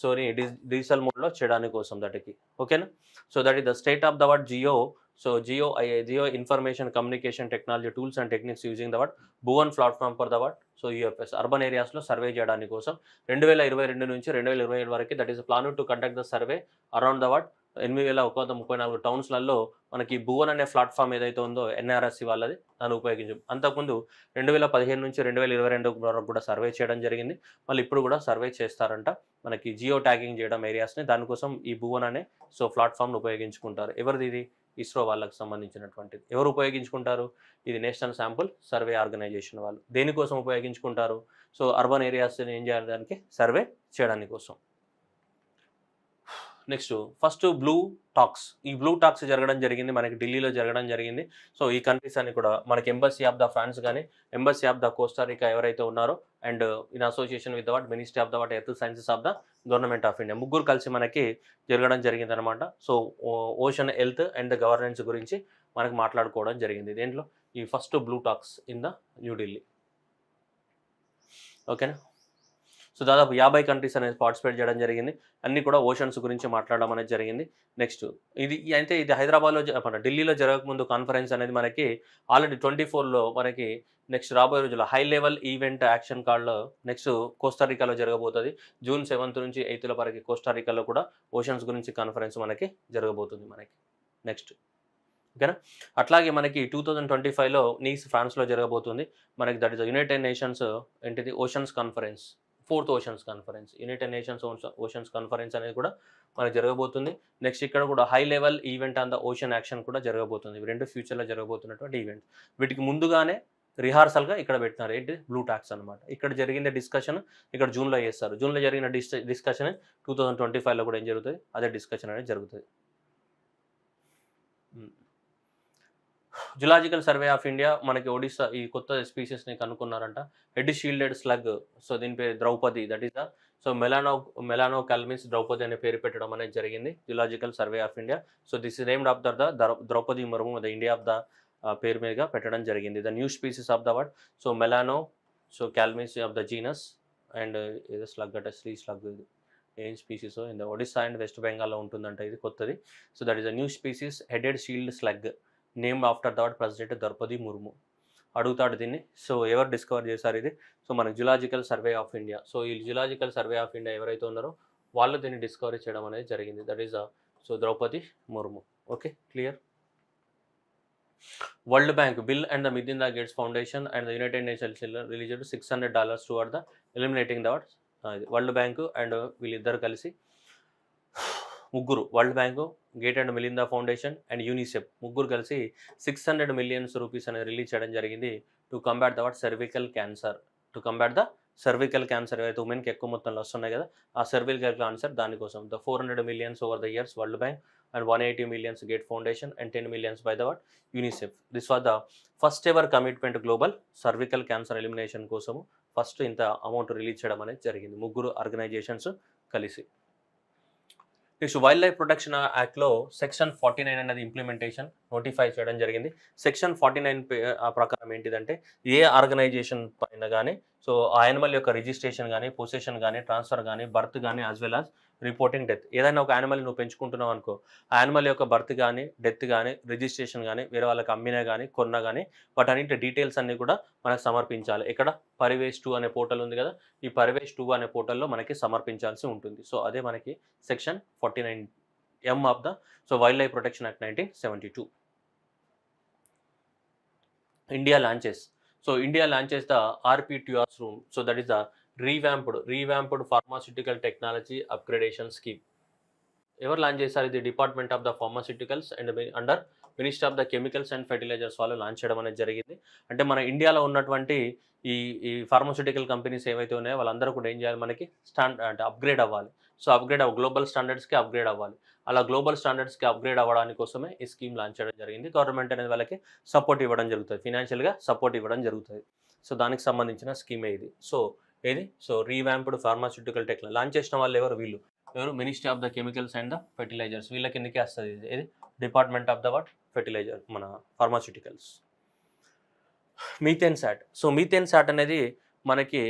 సోని డిజిటల్ మోడ్లో చేయడానికి కోసం దట్కి. ఓకేనా, so that is the state of the word geo. So geo information communication technology tools and techniques using the word Bhuvan platform for the word. So UFS urban ఏరియాస్లో survey చేయడానికి కోసం 2022 నుంచి 2027 వరకు that is plan to conduct the survey around the word 8134 టౌన్స్లలో మనకి భువన్ అనే platform ఏదైతే ఉందో ఎన్ఆర్ఎస్సి వాళ్ళది, దాన్ని ఉపయోగించాం. అంతకుముందు 2015 నుంచి 2022 వరకు కూడా సర్వే చేయడం జరిగింది. మళ్ళీ ఇప్పుడు కూడా సర్వే చేస్తారంట, మనకి జియో ట్యాగింగ్ చేయడం ఏరియాస్ని. దానికోసం ఈ భువన్ అనే సో ప్లాట్ఫామ్ను ఉపయోగించుకుంటారు. ఎవరిది ఇది, ఇస్రో వాళ్ళకి సంబంధించినటువంటిది. ఎవరు ఉపయోగించుకుంటారు, ఇది నేషనల్ శాంపుల్ సర్వే ఆర్గనైజేషన్ వాళ్ళు. దేనికోసం ఉపయోగించుకుంటారు, సో అర్బన్ ఏరియాస్ని ఏం చేయడానికి, సర్వే చేయడానికి కోసం. Next first blue talks. ఈ బ్లూ టాక్స్ జరగడం జరిగింది మనకి ఢిల్లీలో జరగడం జరిగింది. సో ఈ కంట్రీస్ అన్ని కూడా మనకి ఎంబసీ ఆఫ్ ద ఫ్రాన్స్ కానీ ఎంబసీ ఆఫ్ ద కోస్టారికా ఎవరైతే ఉన్నారో and in association with the what ministry of the what earth sciences of the government of India, ముగ్గురు కలిసి మనకి జరగడం జరిగింది అనమాట. So ocean health and governance గురించి మనకి మాట్లాడుకోవడం జరిగింది దేంట్లో, ఈ first blue talks in the New Delhi. ఓకేనా, సో దాదాపు 50 కంట్రీస్ అనేది పార్టిసిపేట్ చేయడం జరిగింది. అన్నీ కూడా ఓషన్స్ గురించి మాట్లాడడం అనేది జరిగింది. నెక్స్ట్ ఇది హైదరాబాద్లో ఢిల్లీలో జరగకముందు కాన్ఫరెన్స్ అనేది మనకి ఆల్రెడీ 24లో మనకి నెక్స్ట్ రాబోయే రోజుల్లో హై లెవెల్ ఈవెంట్ యాక్షన్ కాల్లో నెక్స్ట్ కోస్టారికాలో జరగబోతుంది. జూన్ 7 నుంచి 8 వరకు కోస్టారికాలో కూడా ఓషన్స్ గురించి కాన్ఫరెన్స్ మనకి జరగబోతుంది మనకి నెక్స్ట్. ఓకేనా. అట్లాగే మనకి 2025లో నీస్ ఫ్రాన్స్లో జరగబోతుంది మనకి. దట్ ఇస్ యునైటెడ్ నేషన్స్ ఏంటిది oceans conference, 4th oceans conference. United nations oceans conference అనేది కూడా మనకు జరగబోతుంది. నెక్స్ట్ ఇక్కడ కూడా high level event on the ocean action కూడా జరగబోతుంది. ఇవి రెండు ఫ్యూచర్లో జరగబోతున్నటువంటి ఈవెంట్స్. వీటికి ముందుగానే రిహార్సల్గా ఇక్కడ పెట్టినారు ఏంటి బ్లూ టాక్స్ అనమాట. ఇక్కడ జరిగిన డిస్కషన్ ఇక్కడ జూన్లో చేస్తారు. జూన్లో జరిగిన డిస్కషన్ 2025లో కూడా ఏం జరుగుతుంది, అదే డిస్కషన్ అనేది జరుగుతుంది. జులాజికల్ సర్వే ఆఫ్ ఇండియా మనకి ఒడిస్సా ఈ కొత్త స్పీసీస్ని కనుక్కున్నారంట. హెడ్ షీల్డెడ్ స్లగ్, సో దీని పేరు Draupadi, that is the so melano chlamys Draupadi అనే పేరు పెట్టడం అనేది జరిగింది zoological survey of India. So this is named after the Draupadi Murmu, the India of the పేరు మీదుగా పెట్టడం జరిగింది. The new species of the word so melano so chlamys of the genus and ఏదో స్లగ్ అంటే స్లీ స్లగ్, ఏం species in the Odisha and west బెంగాల్లో ఉంటుందంట ఇది కొత్తది. So that is the new species headed shield slug named after that president Draupadi Murmu. అడుగుతాడు దీన్ని. సో ఎవరు డిస్కవర్ చేశారు ఇది, సో మనకి Zoological survey of India. So ఈ జులాజికల్ సర్వే ఆఫ్ ఇండియా ఎవరైతే ఉన్నారో వాళ్ళు దీన్ని డిస్కవరీ చేయడం అనేది జరిగింది. That is so Draupadi Murmu. Okay, clear. World Bank Bill and the Melinda Gates Foundation and the United Nations released $600 toward the eliminating that. World bank and వీళ్ళిద్దరు కలిసి ముగ్గురు, world bank, gate and Melinda foundation and UNICEF ముగ్గురు కలిసి 600 million rupees అనేది release చేయడం జరిగింది to combat the cervical cancer. To combat the cervical cancer ఏవైతే ఉమెన్కి ఎక్కువ మొత్తంలో వస్తున్నాయి కదా ఆ సర్వికల్ క్యాన్సర్ దానికోసం. The 400 million over the years world bank and 180 million gate foundation and 10 million by the UNICEF. This was the first ever commitment global cervical cancer elimination కోసము first ఇంత అమౌంట్ రిలీజ్ చేయడం అనేది జరిగింది ముగ్గురు organisations కలిసి. Next wild life protection యాక్ట్లో section 49 అనేది implementation notify చేయడం జరిగింది. సెక్షన్ 49 ప్రకారం ఏంటిదంటే ఏ ఆర్గనైజేషన్ పైన కానీ సో ఆ యానిమల్ యొక్క రిజిస్ట్రేషన్ కానీ, పొసెషన్ కానీ, ట్రాన్స్ఫర్ కానీ, బర్త్ కానీ, as well as reporting death. ఏదైనా ఒక యానిమల్ నువ్వు పెంచుకుంటున్నావు అనుకో, ఆ యానిమల్ యొక్క బర్త్ కానీ, డెత్ కానీ, రిజిస్ట్రేషన్ కానీ, వేరే వాళ్ళకి అమ్మినా కానీ, కొన్నా కానీ వాటన్నిటి డీటెయిల్స్ అన్నీ కూడా మనకు సమర్పించాలి. ఇక్కడ పరివేష్ 2 అనే పోర్టల్ ఉంది కదా, ఈ పరివేష్ 2 అనే పోర్టల్లో మనకి సమర్పించాల్సి ఉంటుంది. సో అదే మనకి section 49M of the so wild life protection act 1972. India launches. So India launches the RPTR's room. So that is the revamped pharmaceutical technology upgradation scheme. ఎవరు లాంచ్ చేశారు ఇది? Department of the pharmaceuticals and under minister of the chemicals and fertilisers వాళ్ళు launch చేయడం అనేది జరిగింది. అంటే మన ఇండియాలో ఉన్నటువంటి ఈ ఫార్మాస్యూటికల్ కంపెనీస్ ఏవైతే ఉన్నాయో వాళ్ళందరూ కూడా ఏం చేయాలి, మనకి అంటే అప్గ్రేడ్ అవ్వాలి. సో గ్లోబల్ స్టాండర్డ్స్కి అప్గ్రేడ్ అవ్వాలి. అలా గ్లోబల్ స్టాండర్డ్స్కి అప్గ్రేడ్ అవ్వడానికి కోసమే ఈ స్కీమ్ లాంచ్ చేయడం జరిగింది. గవర్నమెంట్ అనేది వాళ్ళకి సపోర్ట్ ఇవ్వడం జరుగుతుంది, ఫినాన్షియల్గా సపోర్ట్ ఇవ్వడం జరుగుతుంది. సో దానికి సంబంధించిన స్కీమే ఇది. So revamped pharmaceutical technology launch చేసిన వాళ్ళు ఎవరు ministry of the chemicals and the fertilisers. వీళ్ళ కిందకే వస్తుంది ఇది డిపార్ట్మెంట్ ఆఫ్ ద ఫెర్టిలైజర్ మన pharmaceuticals. Methane sat. So methane sat అనేది మనకి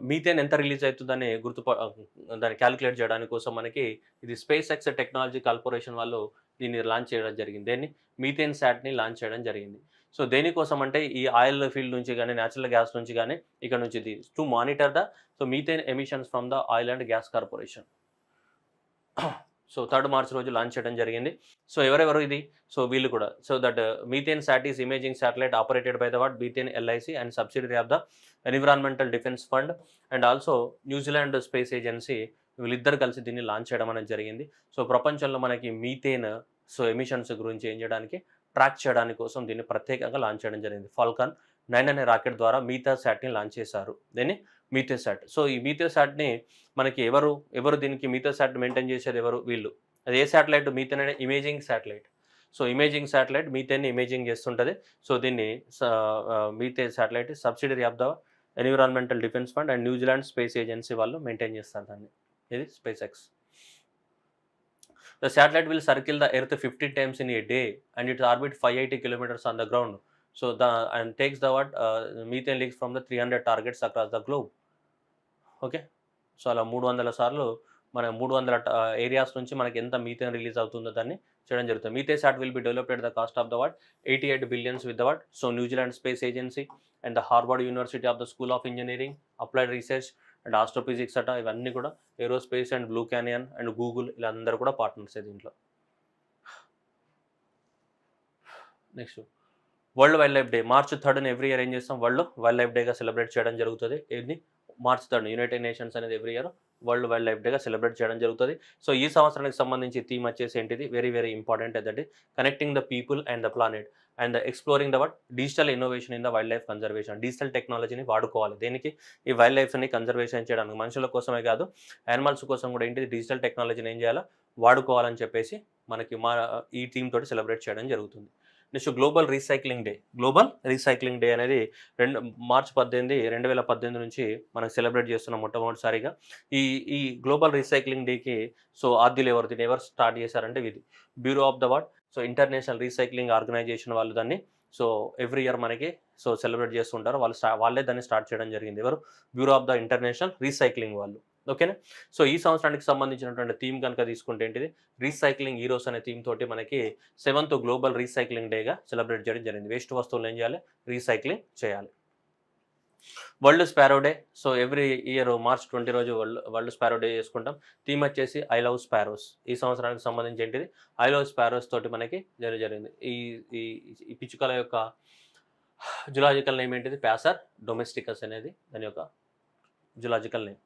మీథేన్ ఎంత రిలీజ్ అవుతుందని దాన్ని క్యాలిక్యులేట్ చేయడానికి కోసం మనకి ఇది స్పేస్ ఎక్స్ టెక్నాలజీ కార్పొరేషన్ వాళ్ళు దీన్ని లాంచ్ చేయడం జరిగింది. దీన్ని మీథేన్ శాట్ని లాంచ్ చేయడం జరిగింది. సో దేనికోసం అంటే ఈ ఆయిల్ ఫీల్డ్ నుంచి కానీ, న్యాచురల్ గ్యాస్ నుంచి కానీ, ఇక్కడ నుంచి ఇది to monitor the methane emissions from the oil and gas corporation. So 3rd March రోజు లాంచ్ చేయడం జరిగింది. సో ఎవరెవరు ఇది? సో వీళ్ళు కూడా. So that methane SAT is imaging satellite operated by the methane LIC and subsidiary of the environmental defence fund and also New Zealand space agency వీళ్ళిద్దరు కలిసి దీన్ని లాంచ్ చేయడం అనేది జరిగింది. సో ప్రపంచంలో మనకి మీథేన్ ఎమిషన్స్ గురించి ఏం చేయడానికి ట్రాక్ చేయడానికి కోసం దీన్ని ప్రత్యేకంగా లాంచ్ చేయడం జరిగింది. ఫాల్కన్ 9 అనే రాకెట్ ద్వారా మీథోశాట్ని లాంచ్ చేశారు. దీన్ని మీథోశాట్. సో ఈ మీథోశాట్ని మనకి ఎవరు దీనికి మీథోశాట్ మెయింటైన్ చేసేది ఎవరు? వీళ్ళు. అది ఏ శాటిలైట్? మీథేన్ అనే imaging satellite. So imaging satellite మీథేన్ని imaging చేస్తుంటుంది. సో దీన్ని methane satellite subsidiary of the environmental defence fund and New Zealand space agency వాళ్ళు మెయింటైన్ చేస్తారు దాన్ని. ఇది space X. The satellite will circle the Earth 15 times in a day and it orbit 580 kilometers on the ground. So and takes the methane leaks from the 300 targets across the globe. Okay. So అలా 300 సార్లు మన 300 areas నుంచి మనకి ఎంత methane release అవుతుందో దాన్ని చేయడం జరుగుతుంది. Methane SAT will be developed at the cost of the $88 billion with the so New Zealand space agency and the Harvard university of the school of engineering, applied research and astrophysics అట, ఇవన్నీ కూడా aerospace and blue canyon and Google ఇలా అందరూ కూడా partners దీంట్లో. Next world wild life day March 3 every year ఏం చేస్తాం, world wild life డేగా సెలబ్రేట్ చేయడం జరుగుతుంది. ఇది మార్చ్ 3 యునైటెడ్ నేషన్స్ అనేది every year world wild life డేగా సెలబ్రేట్ చేయడం జరుగుతుంది. సో ఈ సంవత్సరానికి సంబంధించి థీమ్ వచ్చేసి ఏంటిది, very very important, that connecting the people and the planet and exploring the digital innovation in the wild life conservation. Digital టెక్నాలజీని వాడుకోవాలి దేనికి, ఈ వైల్డ్ లైఫ్ని కన్జర్వేషన్ చేయడానికి, మనుషుల కోసమే కాదు యానిమల్స్ కోసం కూడా ఏంటిది డిజిటల్ టెక్నాలజీని ఏం చేయాలో వాడుకోవాలని చెప్పేసి మనకి ఈ థీమ్ తోటి సెలబ్రేట్ చేయడం జరుగుతుంది. Next global recycling day. Global recycling day అనేది మార్చ్ 18, 2018 నుంచి మనం సెలబ్రేట్ చేస్తున్నాం మొట్టమొదటిసారిగా. ఈ గ్లోబల్ రీసైక్లింగ్ డేకి సో ఆద్యులు ఎవరు, దీన్ని ఎవరు స్టార్ట్ చేశారంటే ఇది bureau of the what, so international recycling organisation వాళ్ళు దాన్ని సో ఎవ్రీ ఇయర్ మనకి సో సెలబ్రేట్ చేస్తుంటారు. వాళ్ళే దాన్ని స్టార్ట్ చేయడం జరిగింది. ఎవరు, bureau of the international recycling వాళ్ళు. ఓకేనా. సో ఈ సంవత్సరానికి సంబంధించినటువంటి థీమ్ కనుక తీసుకుంటే ఏంటిది, రీసైక్లింగ్ హీరోస్ అనే థీమ్ తోటి మనకి 7th గ్లోబల్ రీసైక్లింగ్ డేగా సెలబ్రేట్ చేయడం జరిగింది. వేస్ట్ వస్తువులు ఏం చేయాలి, రీసైక్లింగ్ చేయాలి. World sparrow day. So every year March 20 రోజు వరల్డ్ స్పారో డే చేసుకుంటాం. థీమ్ వచ్చేసి ఐ లవ్ స్పారోస్. ఈ సంవత్సరానికి సంబంధించి ఏంటిది, ఐ లవ్ స్పారోస్ తోటి మనకి జరిగింది. ఈ పిచ్చుకల యొక్క జులాజికల్ నేమ్ ఏంటిది, ప్యాసర్ డొమెస్టికస్ అనేది దాని యొక్క zoological name.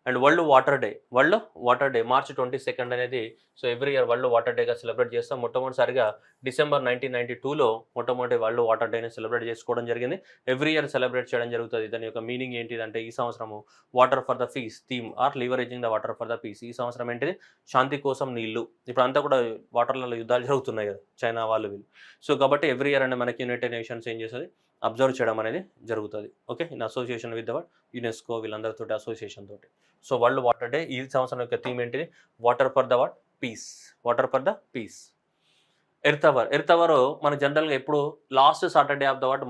And world water day. World water day March 22 అనేది so every year world water డేగా సెలబ్రేట్ చేస్తాం. మొట్టమొదటిసారిగా డిసెంబర్ 1992లో మొట్టమొదటి వరల్డ్ వాటర్ డేని సెలబ్రేట్ చేసుకోవడం జరిగింది. ఎవ్రీ ఇయర్ సెలబ్రేట్ చేయడం జరుగుతుంది. దాని యొక్క మీనింగ్ ఏంటిదంటే ఈ సంవత్సరము water for the peace theme are leveraging the water for the peace. ఈ సంవత్సరం ఏంటిది, శాంతి కోసం నీళ్లు. ఇప్పుడు అంతా కూడా వాటర్లలో యుద్ధాలు జరుగుతున్నాయి కదా, చైనా వాళ్ళు వీళ్ళు. సో కాబట్టి ఎవ్రీ ఇయర్ అంటే మనకి యునైటెడ్ నేషన్స్ ఏం చేస్తుంది, అబ్జర్వ్ చేయడం అనేది జరుగుతుంది. Okay, in association with the UNESCO వీళ్ళందరితో అసోసియేషన్ తోటి. సో వరల్డ్ వాటర్ డే ఈ సంవత్సరం యొక్క థీమ్ ఏంటిది, water for the peace. Water for the peace. Earth hour. Earth hour మన జనరల్గా ఎప్పుడు last Saturday of the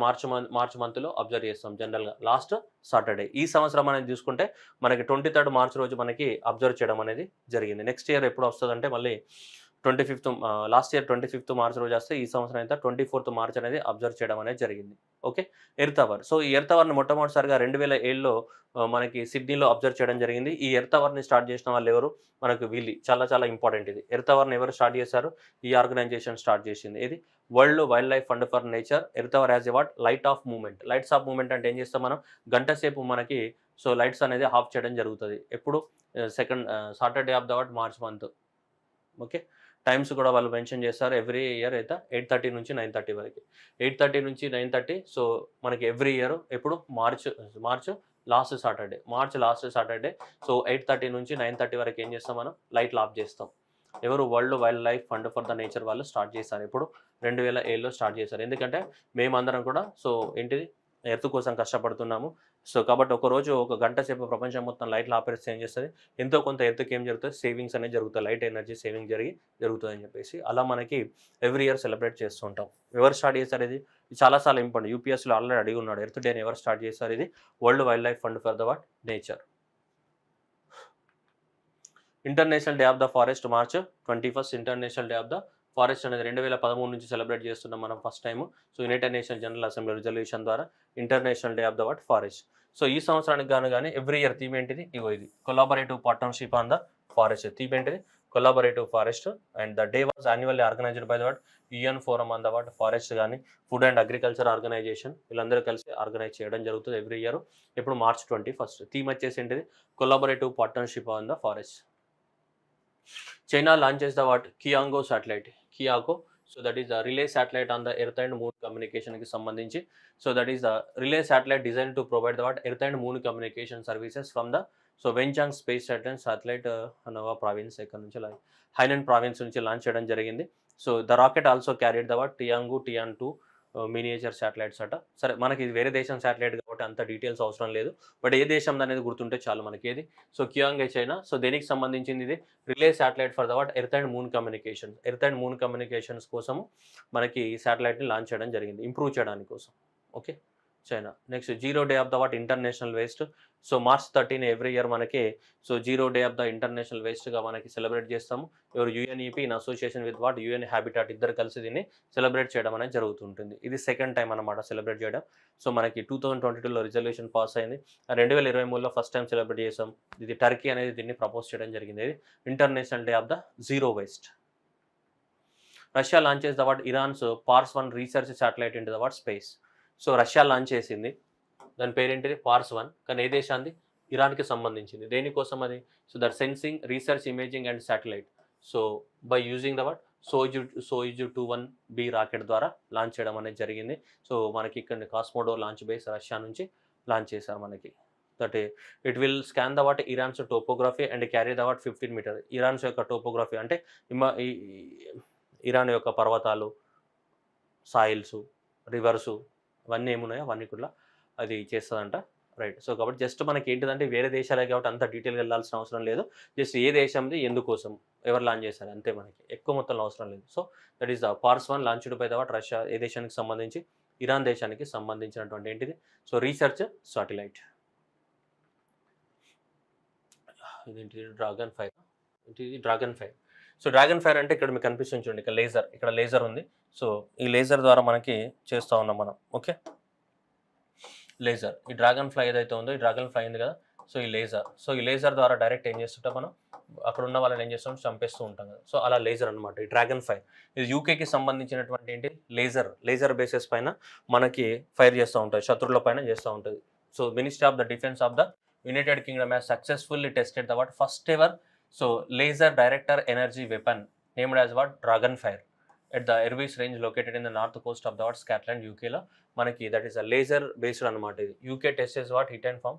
March మంత్లో అబ్జర్వ్ చేస్తాం జనరల్గా, లాస్ట్ సాటర్డే. ఈ సంవత్సరం అనేది చూసుకుంటే మనకి 23 మార్చ్ రోజు మనకి అబ్జర్వ్ చేయడం అనేది జరిగింది. నెక్స్ట్ ఇయర్ ఎప్పుడు వస్తుందంటే మళ్ళీ 25th last year 25th March రోజు వస్తే ఈ సంవత్సరం అయితే 24th మార్చ్ అనేది అబ్జర్వ్ చేయడం అనేది జరిగింది. Okay, earth hour. సో ఈ ఎర్త్ అవర్ని మొట్టమొదటిసారిగా 2007లో మనకి సిడ్నీలో అబ్జర్వ్ చేయడం జరిగింది. ఈ ఎర్త్ అవర్ని స్టార్ట్ చేసిన వాళ్ళు ఎవరు, మనకు వీళ్ళు చాలా చాలా ఇంపార్టెంట్. ఇది ఎర్త్ అవర్ని ఎవరు స్టార్ట్ చేశారు, ఈ ఆర్గనైజేషన్ స్టార్ట్ చేసింది. ఇది world wild life fund for Nature. Earth hour as a what, light off moment. Lights off moment అంటే ఏం చేస్తాం మనం, గంట సేపు మనకి సో లైట్స్ అనేది ఆఫ్ చేయడం జరుగుతుంది. ఎప్పుడు, second Saturday of the March month. Okay, times కూడా వాళ్ళు మెన్షన్ చేస్తారు. ఎవ్రీ ఇయర్ అయితే 8:30 నుంచి 9:30 వరకు. 8:30 నుంచి 9:30. సో మనకి ఎవ్రీ ఇయర్ ఎప్పుడు March last Saturday, March last Saturday. So 8:30 నుంచి 9:30 వరకు ఏం చేస్తాం మనం, లైట్లు ఆఫ్ చేస్తాం. ఎవరు, world wild life fund for the nature వాళ్ళు స్టార్ట్ చేశారు. ఇప్పుడు 2007లో స్టార్ట్ చేశారు. ఎందుకంటే మేమందరం కూడా సో ఏంటిది ఎర్త్ కోసం కష్టపడుతున్నాము. సో కాబట్టి ఒకరోజు ఒక గంట సేపు ప్రపంచం మొత్తం లైట్లు ఆపరేస్తే ఏం చేస్తుంది, ఎంతో కొంత ఎర్త్కి ఏం జరుగుతుంది, సేవింగ్స్ అనేది జరుగుతుంది, లైట్ ఎనర్జీ సేవింగ్ జరుగుతుంది అని చెప్పేసి అలా మనకి ఎవ్రీ ఇయర్ సెలబ్రేట్ చేస్తూ ఉంటాం. ఎవరు స్టార్ట్ చేశారు ఇది చాలాసార్లు ఇంపార్టెంట్. యూపీఎస్లో ఆల్రెడీ అడిగి ఉన్నాడు, ఎర్త్ డేని ఎవరు స్టార్ట్ చేశారు, ఇది world wild life fund for the nature. International day of the forest March 21. International day of the forest అనేది 2013 నుంచి సెలబ్రేట్ చేస్తున్నాం మనం first time. So united nation general assembly resolution ద్వారా international day of the forest. So ఈ సంవత్సరానికి కానీ every year theme ఏంటిది, ఇది collaborative partnership on the forest. Theme ఏంటిది, collaborative forest. And the day was annually organised by the UN forum on the forest కానీ food and agriculture organisation వీళ్ళందరూ కలిసి organise చేయడం జరుగుతుంది ఎవ్రీ ఇయర్. ఇప్పుడు March 21. Theme వచ్చేసి ఏంటిది, collaborative partnership on the forest. China launches the Kiango satellite. Kiago. So that is the relay satellite on the Earth and Moon communication ki sambandhinchi. So that is the relay satellite designed to provide the Earth and Moon communication services from the Wenchang Space Satellite Hanava province Hainan province nunchi launch cheyadam jarigindi. So the rocket also carried the Tiangong Tian2 miniature satellites అట. సరే మనకి ఇది వేరే దేశం satellite కాబట్టి అంత details అవసరం లేదు, బట్ ఏ దేశం అనేది గుర్తుంటే చాలు మనకి. ఏది, సో క్యాంగో చైనా. సో దేనికి సంబంధించింది ఇది, relay satellite for the earth and moon communication. Earth and moon communications కోసం మనకి శాటిలైట్ని లాంచ్ చేయడం జరిగింది, ఇంప్రూవ్ చేయడానికి కోసం. Okay, China. Next zero day of the what international waste. So March 13 every year మనకి so zero day of the international వేస్ట్గా మనకి సెలబ్రేట్ చేస్తాము. ఎవరు UNEP in association with what UN habitat ఇద్దరు కలిసి దీన్ని సెలబ్రేట్ చేయడం అనేది జరుగుతుంటుంది. ఇది సెకండ్ టైం అనమాట సెలబ్రేట్ చేయడం. సో మనకి 2022లో రిజల్యూషన్ పాస్ అయింది. 2023లో ఫస్ట్ టైం సెలబ్రేట్ చేసాం. ఇది టర్కీ అనేది దీన్ని ప్రపోజ్ చేయడం జరిగింది. ఇది international day of the zero waste. Russia launches the what Iran's Pars 1 research satellite into the what space. So Russia launch చేసింది, దాని పేరేంటిది పార్స్ 1, కానీ ఏ దేశాన్ని? ఇరాన్కి సంబంధించింది. దేనికోసం అది? So that sensing research imaging and satellite. So by using the what Soyuz 21B rocket ద్వారా launch చేయడం అనేది జరిగింది. సో మనకి ఇక్కడ కాస్మోడో లాంచ్ బేస్ రష్యా నుంచి లాంచ్ చేశారు మనకి. That it will scan the what Iran's topography and carry the what 15 metre. Iran's యొక్క టోపోగ్రఫీ అంటే ఇరాన్ యొక్క పర్వతాలు, సాయిల్స్, రివర్సు, అవన్నీ ఏమున్నాయో అవన్నీ కూడా అది చేస్తుందంట. రైట్. సో కాబట్టి జస్ట్ మనకి ఏంటిదంటే వేరే దేశాలే కాబట్టి అంత డీటెయిల్గా వెళ్ళాల్సిన అవసరం లేదు. జస్ట్ ఏ దేశంది, ఎందుకోసం, ఎవరు లాంచ్ చేశారు అంతే, మనకి ఎక్కువ మొత్తంలో అవసరం లేదు. So that is the Pars 1 launched by the what Russia. ఏ దేశానికి సంబంధించి? ఇరాన్ దేశానికి సంబంధించినటువంటి ఏంటిది? So research satellite. ఇదేంటిది? Dragon Fire. ఇది Dragon Fire. So Dragon Fire అంటే ఇక్కడ మీకు కనిపిస్తుంది చూడండి, ఇక్కడ లేజర్, ఇక్కడ లేజర్ ఉంది. సో ఈ లేజర్ ద్వారా మనకి చేస్తూ ఉన్నాం మనం. Okay, laser. ఈ డ్రాగన్ ఫ్లై ఏదైతే ఉందో, ఈ డ్రాగన్ ఫ్లై ఉంది కదా, సో ఈ లేజర్. సో ఈ లేజర్ ద్వారా డైరెక్ట్ ఏం చేస్తుంటాం మనం? అక్కడ ఉన్న వాళ్ళని ఏం చేస్తాం? చంపేస్తూ ఉంటాం కదా. సో అలా లేజర్ అనమాట ఈ డ్రాగన్ ఫైర్. ఇది యూకేకి సంబంధించినటువంటి ఏంటి? లేజర్ బేసెస్ పైన మనకి ఫైర్ చేస్తూ ఉంటుంది, శత్రువుల పైన చేస్తూ ఉంటుంది. So ministry of the defence of the United Kingdom has successfully tested the what first ever so laser director energy weapon named as what Dragon Fire at the Hebrides range located in the north coast of the what Scotland, యూకేలో మనకి. That is a laser based అనమాట ఇది. UK tests what hit and farm.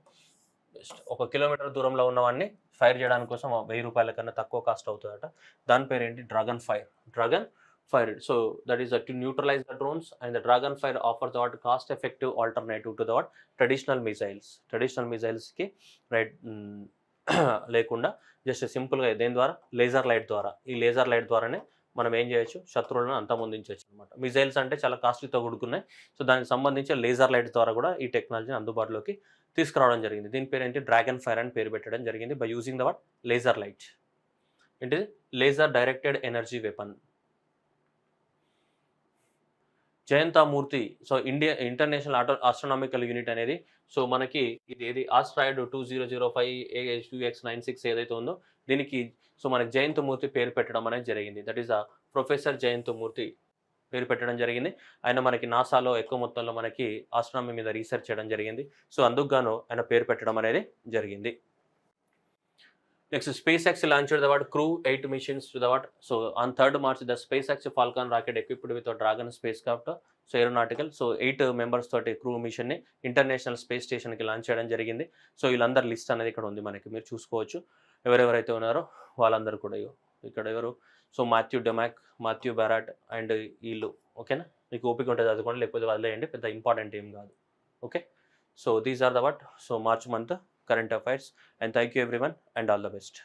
1 kilometre దూరంలో ఉన్నవాడిని fire చేయడానికి కోసం 1000 రూపాయల కన్నా తక్కువ కాస్ట్ అవుతుందట. దాని పేరు ఏంటి? Dragon Fire. So that is to neutralise the drones and the Dragon Fire offer the what cost effective alternative to the what traditional మిసైల్స్కి రైట్ లేకుండా జస్ట్ సింపుల్గా దేని ద్వారా? లేజర్ లైట్ ద్వారా. ఈ లేజర్ లైట్ ద్వారానే మనం ఏం చేయొచ్చు? శత్రువులను అంతమొందించవచ్చు అనమాట. మిజైల్స్ అంటే చాలా కాస్ట్లీతో కూడుకున్నాయి. సో దానికి సంబంధించి లేజర్ లైట్ ద్వారా కూడా ఈ టెక్నాలజీని అందుబాటులోకి తీసుకురావడం జరిగింది. దీని పేరు ఏంటి? డ్రాగన్ ఫైర్ అని పేరు పెట్టడం జరిగింది. By using the what laser light. ఏంటిది? Laser directed energy weapon. Jayantamurthy. So international astronomical unit అనేది సో మనకి ఇది ఏది ఆస్ట్రాయిడ్ 2005 AHUX96 ఏదైతే ఉందో దీనికి సో మనకి జయంతమూర్తి పేరు పెట్టడం అనేది జరిగింది. దట్ ఈస్ ప్రొఫెసర్ జయంతమూర్తి పేరు పెట్టడం జరిగింది. ఆయన మనకి నాసాలో ఎక్కువ మొత్తంలో మనకి ఆస్ట్రానమీ మీద రీసెర్చ్ చేయడం జరిగింది. సో అందుకు గాను ఆయన పేరు పెట్టడం అనేది జరిగింది. Next, SpaceX launched the what Crew 8 missions to the what. So on 3rd March, the SpaceX Falcon rocket equipped with a Dragon spacecraft, so aeronautical. So 8 members తోటి క్రూ మిషన్ ని ఇంటర్నేషనల్ స్పేస్ స్టేషన్ కి launch చేయడం జరిగింది. So వీళ్ళందరి list అనేది ఇక్కడ ఉంది మనకి, మీరు చూసుకోవచ్చు. ఎవరెవరైతే ఉన్నారో వాళ్ళందరూ కూడా ఇక్కడ ఎవరు? సో మాథ్యూ డెమాక్, మాథ్యూ బెరాట్ అండ్ వీళ్ళు. ఓకేనా? మీకు ఓపిక ఉంటుంది చదువుకోండి, లేకపోతే వదిలేయండి, పెద్ద ఇంపార్టెంట్ ఏం కాదు. Okay, so these are the what so March month current affairs, and thank you everyone and all the best.